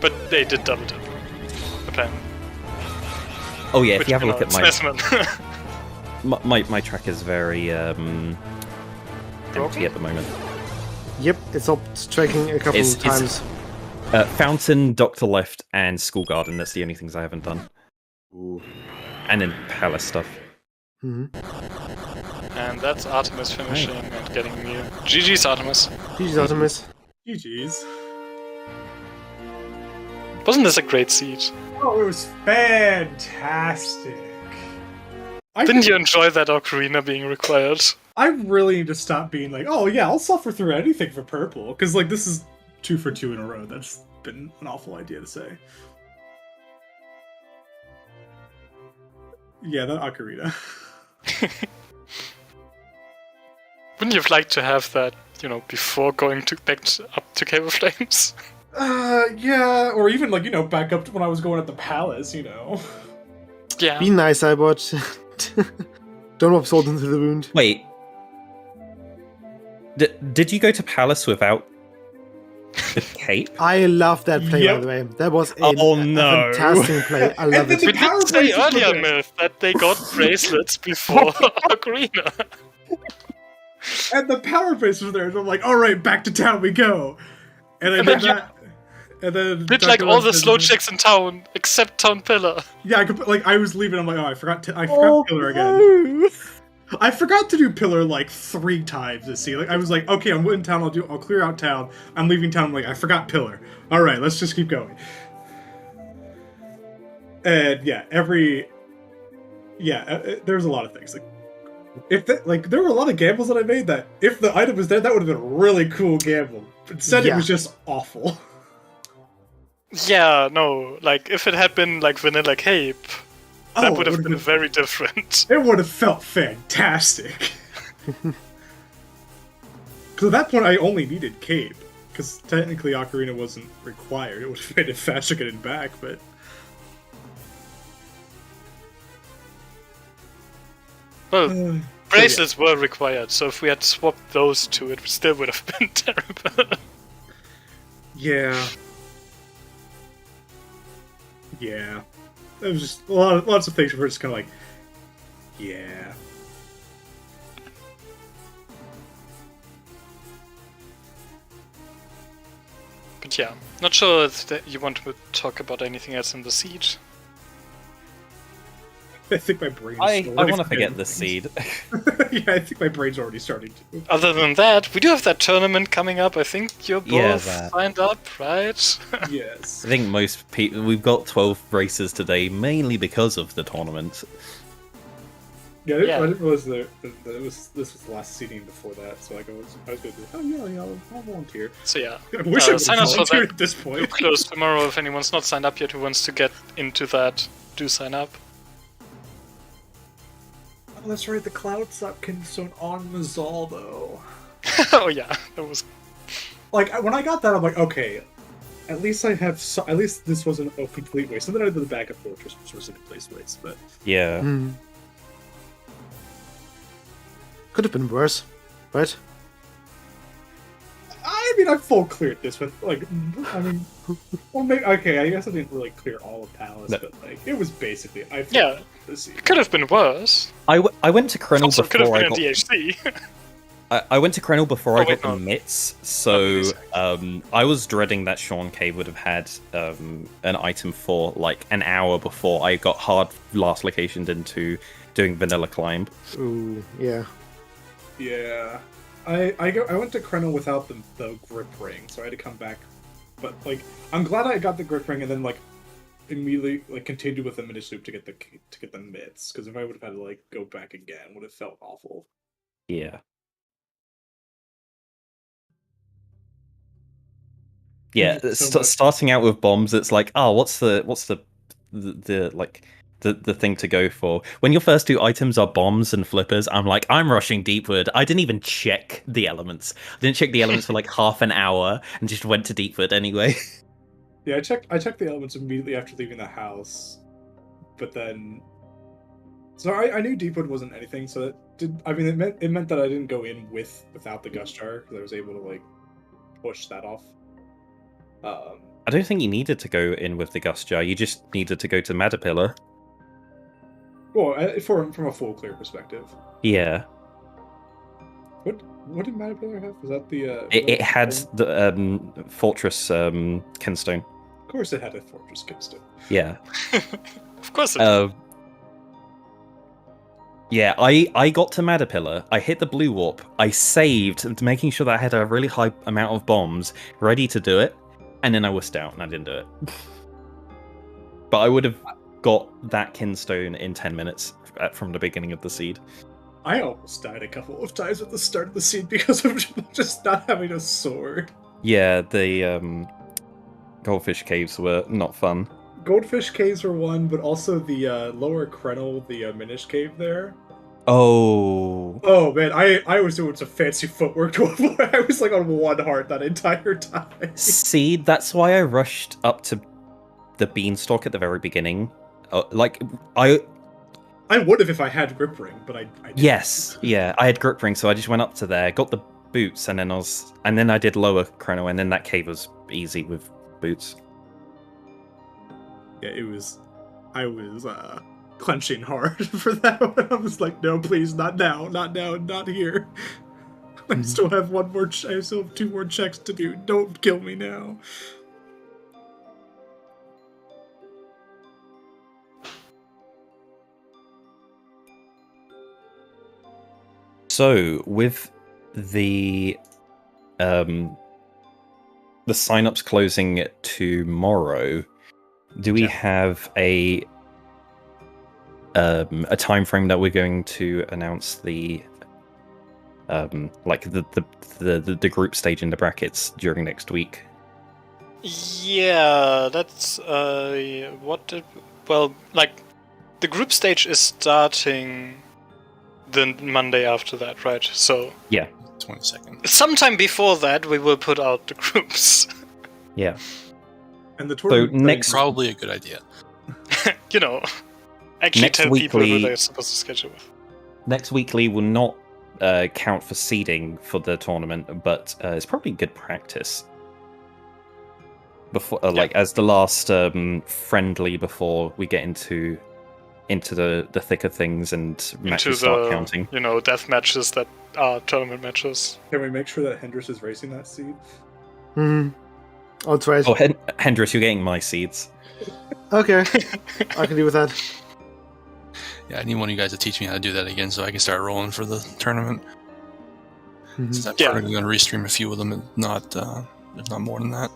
Speaker 4: But they did double dip, apparently.
Speaker 5: Oh yeah. If
Speaker 4: Which,
Speaker 5: you have a look
Speaker 4: it's
Speaker 5: at
Speaker 4: Nesman.
Speaker 5: my track is very empty at the moment.
Speaker 2: Yep, it's up tracking a couple
Speaker 5: It's-
Speaker 2: of times.
Speaker 5: Fountain, Doctor Left, and School Garden. That's the only things I haven't done.
Speaker 2: Ooh.
Speaker 5: And then Palace stuff.
Speaker 2: Mhm.
Speaker 4: And that's Artemis finishing and getting new. GG's Artemis.
Speaker 2: GG's Artemis.
Speaker 6: GG's.
Speaker 4: Wasn't this a great seed?
Speaker 6: Oh, it was fantastic.
Speaker 4: Didn't you enjoy that Ocarina being required?
Speaker 6: I really need to stop being like, oh yeah, I'll suffer through anything for purple. Because, like, this is 2 for 2 in a row. That's been an awful idea to say. Yeah, that Ocarina.
Speaker 4: Wouldn't you have liked to have that, before going up to Cave of Flames?
Speaker 6: Yeah, or even, like, back up to when I was going at the palace,
Speaker 4: Yeah.
Speaker 2: Be nice, Ibot. Don't rub salt into the wound.
Speaker 5: Wait. Did you go to Palace without the cape?
Speaker 2: I love that play, by
Speaker 6: Yep.
Speaker 2: the way. That was
Speaker 5: Oh,
Speaker 2: a
Speaker 5: no.
Speaker 2: fantastic play. I love
Speaker 6: And
Speaker 2: it.
Speaker 4: We
Speaker 6: power
Speaker 4: did say
Speaker 6: bracelets were
Speaker 4: earlier,
Speaker 6: there.
Speaker 4: Myth, that they got bracelets before Ocarina.
Speaker 6: And the power base was there, and I'm like, alright, back to town we go. And I
Speaker 4: And
Speaker 6: did
Speaker 4: then
Speaker 6: that. And then
Speaker 4: Did
Speaker 6: Dr.
Speaker 4: like all the
Speaker 6: Love said-
Speaker 4: slow checks in town, except Town Pillar.
Speaker 6: Yeah, I was leaving. I'm like, oh, I forgot Pillar again.
Speaker 2: no.
Speaker 6: I forgot to do Pillar like 3 times this season. Like, I was like, okay, I'm in town. I'll clear out town. I'm leaving town. I'm like, I forgot Pillar. All right, let's just keep going. And yeah, there's a lot of things. There were a lot of gambles that I made that if the item was there, that would have been a really cool gamble. Instead,
Speaker 2: Yeah.
Speaker 6: it was just awful.
Speaker 4: Yeah, no, like if it had been like Vanilla Cape, that
Speaker 6: Oh,
Speaker 4: would
Speaker 6: it
Speaker 4: have
Speaker 6: would've
Speaker 4: been very different.
Speaker 6: It would have felt fantastic. Because at that point, I only needed Cape. Because technically, Ocarina wasn't required. It would have made it faster getting back, but...
Speaker 4: Well, bracelets were required, so if we had swapped those two, it still would have been terrible.
Speaker 6: Yeah. Yeah. It was just lots of things were just kind of like, yeah.
Speaker 4: But yeah, not sure if you want to talk about anything else in the siege.
Speaker 6: I think my brain's
Speaker 5: I
Speaker 6: already
Speaker 5: want to forget
Speaker 6: forgetting
Speaker 5: the
Speaker 6: things.
Speaker 5: seed.
Speaker 6: Yeah, I think my brain's already starting to.
Speaker 4: Other than that, we do have that tournament coming up. I think you're
Speaker 5: Yeah,
Speaker 4: both
Speaker 5: that.
Speaker 4: signed up, right?
Speaker 6: Yes.
Speaker 5: I think most people... We've got 12 races today, mainly because of the tournament.
Speaker 6: Yeah,
Speaker 4: Yeah.
Speaker 6: I didn't realize that this was the last seating before that, so like I was going to do, oh yeah, I'll volunteer.
Speaker 4: So yeah,
Speaker 6: I wish I would
Speaker 4: sign
Speaker 6: have
Speaker 4: up for
Speaker 6: volunteered
Speaker 4: that.
Speaker 6: at this
Speaker 4: We'll
Speaker 6: point.
Speaker 4: close tomorrow. If anyone's not signed up yet who wants to get into that, do sign up.
Speaker 6: Oh, that's right, the Cloud Sap Kinstone on Mazal, though.
Speaker 4: Oh yeah, that was.
Speaker 6: Like, when I got that, I'm like, okay, at least I have at least this wasn't a complete waste. And then I did the backup fortress, which was a complete waste, but...
Speaker 5: Yeah.
Speaker 2: Could have been worse, right?
Speaker 6: I mean, I full cleared this with, like, I mean... Well, maybe, okay, I guess I didn't really clear all of Palace,
Speaker 5: No.
Speaker 6: but, like, it was basically...
Speaker 4: Yeah. It could have been worse.
Speaker 5: I went to Krenel
Speaker 4: Also, could have
Speaker 5: before
Speaker 4: been
Speaker 5: I
Speaker 4: a
Speaker 5: got...
Speaker 4: DHC.
Speaker 5: I went to Krenel before I
Speaker 4: Oh, wait,
Speaker 5: got the
Speaker 4: no.
Speaker 5: mitts, so I was dreading that Sean Cave would have had an item for like an hour before I got hard last locationed into doing vanilla climb.
Speaker 2: Ooh, yeah.
Speaker 6: Yeah. I went to Krenel without the grip ring, so I had to come back. But, like, I'm glad I got the grip ring and then, like, immediately, like, continued with the Minish loop to get the mitts, because if I would have had to, like, go back again, it would have felt awful.
Speaker 5: Yeah. Yeah,
Speaker 6: Thank you so much.
Speaker 5: starting out with bombs, it's like, oh, what's the like the thing to go for? When your first two items are bombs and flippers, I'm like, I'm rushing Deepwood. I didn't even check the elements. I didn't check the elements for like half an hour and just went to Deepwood anyway.
Speaker 6: Yeah, I checked the elements immediately after leaving the house, but then... So I knew Deepwood wasn't anything, so it did... I mean, it meant that I didn't go in without the Gust Jar, because I was able to, like, push that off.
Speaker 5: I don't think you needed to go in with the Gust Jar. You just needed to go to Madapillar.
Speaker 6: Well, from a full clear perspective.
Speaker 5: Yeah.
Speaker 6: What did Madapillar have? Was that the...
Speaker 5: It had the Fortress Kinstone.
Speaker 6: Of course it had a Fortress Kinstone.
Speaker 5: Yeah.
Speaker 4: Of course it.
Speaker 5: Yeah, I got to Madapillar, I hit the blue warp, I saved, making sure that I had a really high amount of bombs ready to do it, and then I wussed out and I didn't do it. But I would have got that Kinstone in 10 minutes from the beginning of the seed.
Speaker 6: I almost died a couple of times at the start of the scene because of just not having a sword.
Speaker 5: Yeah, the Goldfish Caves were not fun.
Speaker 6: Goldfish caves were one, but also the lower Krenel, the Minish cave there.
Speaker 5: Oh.
Speaker 6: Oh man, I was doing some fancy footwork to avoid. I was like on one heart that entire time.
Speaker 5: See, that's why I rushed up to the Beanstalk at the very beginning. I
Speaker 6: would have if I had grip ring, but I didn't.
Speaker 5: Yes, yeah, I had grip ring, so I just went up to there, got the boots, and then I did lower Chrono, and then that cave was easy with boots.
Speaker 6: Yeah, I was clenching hard for that one. I was like, no, please, not now, not here. I still have I still have 2 more checks to do. Don't kill me now.
Speaker 5: So, with the sign-ups closing tomorrow, do we have a time frame that we're going to announce the the group stage in the brackets during next week?
Speaker 4: Yeah, that's the group stage is starting the Monday after that, right? So
Speaker 5: Yeah,
Speaker 1: 22nd.
Speaker 4: sometime before that, we will put out the groups.
Speaker 5: yeah.
Speaker 6: And the tournament
Speaker 5: next-
Speaker 1: Probably a good idea.
Speaker 4: You know, actually
Speaker 5: Next
Speaker 4: tell people who
Speaker 5: weekly-
Speaker 4: they're supposed to schedule with.
Speaker 5: Next weekly will not count for seeding for the tournament, but it's probably good practice. Before, like as the last friendly before we get into the thick of things and
Speaker 4: Into
Speaker 5: matches start
Speaker 4: the
Speaker 5: counting.
Speaker 4: death matches that are tournament matches.
Speaker 6: Can we make sure that Hendris is racing that seed?
Speaker 2: I'll try it.
Speaker 5: Oh, Hendris, you're getting my seeds.
Speaker 2: Okay, I can deal with that.
Speaker 1: Yeah, I need one of you guys to teach me how to do that again so I can start rolling for the tournament. Since I'm
Speaker 4: Yeah.
Speaker 1: probably going to restream a few of them, if not more than that.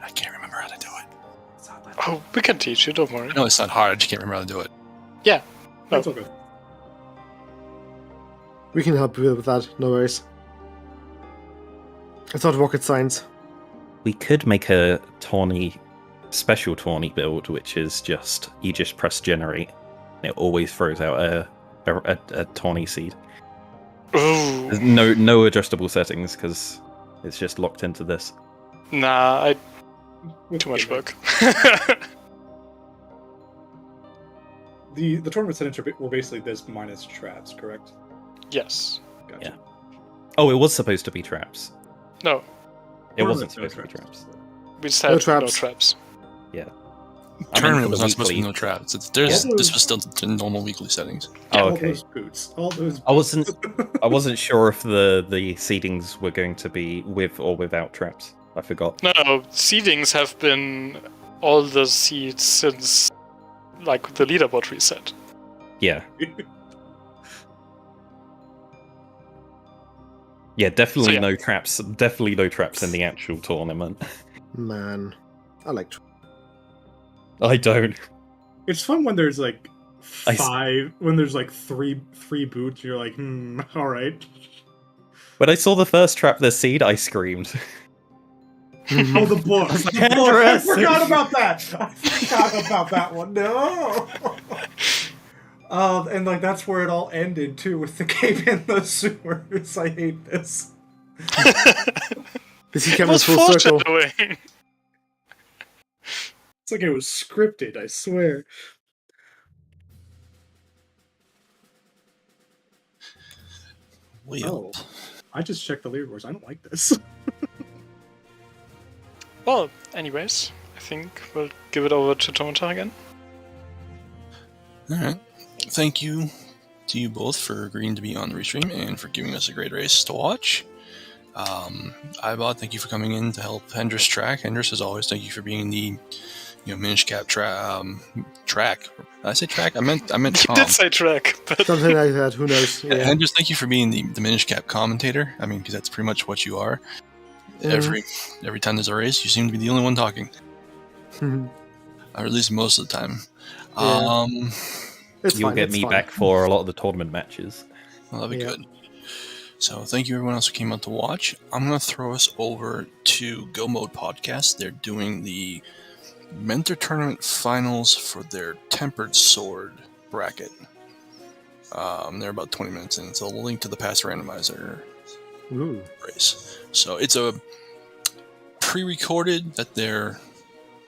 Speaker 1: I can't remember how to do it.
Speaker 4: Oh, we can teach you, don't worry.
Speaker 1: I know it's not hard, I just can't remember how to do it.
Speaker 4: Yeah.
Speaker 6: That's all good.
Speaker 2: We can help you with that, no worries. It's not rocket science.
Speaker 5: We could make a special tawny build, which is just you just press generate. And it always throws out a tawny seed.
Speaker 4: Ooh.
Speaker 5: There's no adjustable settings because it's just locked into this.
Speaker 4: Nah,
Speaker 6: With
Speaker 4: too much
Speaker 6: the-
Speaker 4: work.
Speaker 6: The tournament settings were basically this minus traps, correct?
Speaker 4: Yes.
Speaker 6: Gotcha.
Speaker 5: Yeah. Oh, it was supposed to be traps.
Speaker 4: No,
Speaker 5: It wasn't
Speaker 6: Tournament,
Speaker 5: supposed
Speaker 6: no
Speaker 5: to be traps.
Speaker 4: we just
Speaker 2: No
Speaker 4: had no
Speaker 2: traps.
Speaker 4: traps.
Speaker 1: Tournament
Speaker 5: for
Speaker 1: was
Speaker 5: the
Speaker 1: not supposed to be
Speaker 5: weekly.
Speaker 1: no traps.
Speaker 6: Yeah.
Speaker 1: This was still the normal weekly settings.
Speaker 5: Oh,
Speaker 6: All
Speaker 5: okay.
Speaker 6: those boots. All those.
Speaker 5: I wasn't sure if the seedings were going to be with or without traps. I forgot.
Speaker 4: No, seedings have been all the seeds since, like, the leaderboard reset.
Speaker 5: Yeah. Yeah, definitely
Speaker 4: So, yeah.
Speaker 5: no traps. Definitely no traps in the actual tournament.
Speaker 2: Man, I like.
Speaker 5: I don't.
Speaker 6: It's fun when there's like
Speaker 5: I s-
Speaker 6: five. When there's like three boots, you're like, all right.
Speaker 5: When I saw the first trap, the seed, I screamed.
Speaker 6: Oh, the book. The book. I
Speaker 5: Hendris!
Speaker 6: forgot about that. I forgot about that one. No. And like that's where it all ended too, with the cave in the sewers. I hate this.
Speaker 2: This he
Speaker 4: It
Speaker 2: came
Speaker 4: was
Speaker 2: full circle.
Speaker 4: foreshadowing.
Speaker 6: It's like it was scripted. I swear.
Speaker 1: Well,
Speaker 6: I just checked the leaderboards. I don't like this.
Speaker 4: Well, anyways, I think we'll give it over to Tomata again.
Speaker 1: alright. Thank you to you both for agreeing to be on the restream and for giving us a great race to watch. Ibot, thank you for coming in to help Hendris track. Hendris, as always, thank you for being the Minish Cap track. Did I say track? I meant
Speaker 4: You
Speaker 1: Tom.
Speaker 4: did say track, but
Speaker 2: Something like that, who knows?
Speaker 1: Yeah.
Speaker 2: Yeah.
Speaker 1: And just thank you for being the Minish Cap commentator. I mean, because that's pretty much what you are.
Speaker 2: Mhm.
Speaker 1: Every time there's a race, you seem to be the only one talking,
Speaker 2: Mhm.
Speaker 1: or at least most of the time.
Speaker 2: Yeah. It's
Speaker 5: You'll
Speaker 2: fine,
Speaker 5: get
Speaker 2: it's
Speaker 5: me
Speaker 2: fine.
Speaker 5: back for a lot of the tournament matches.
Speaker 1: Well, that'd be
Speaker 2: Yeah.
Speaker 1: good. So thank you everyone else who came out to watch. I'm going to throw us over to Go Mode Podcast. They're doing the Mentor Tournament Finals for their Tempered Sword bracket. They're about 20 minutes in, so we'll link to the past randomizer
Speaker 2: Ooh.
Speaker 1: race. So it's a pre-recorded that they're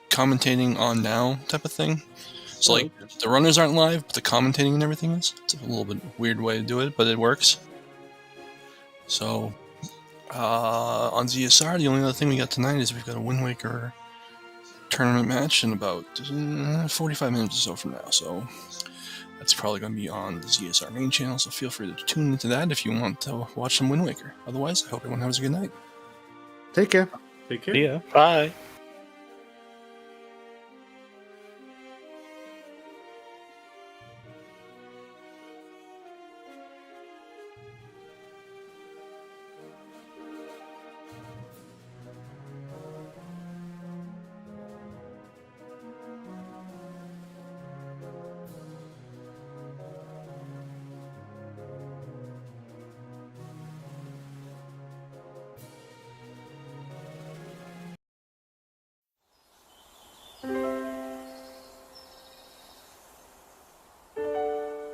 Speaker 1: commentating on now type of thing. So like the runners aren't live, but the commentating and everything is. It's a little bit weird way to do it, but it works. So on ZSR, the only other thing we got tonight is we've got a Wind Waker tournament match in about 45 minutes or so from now. So that's probably going to be on the ZSR main channel. So feel free to tune into that if you want to watch some Wind Waker. Otherwise, I hope everyone has a good night.
Speaker 2: Take care.
Speaker 6: Take care.
Speaker 5: Yeah.
Speaker 4: bye.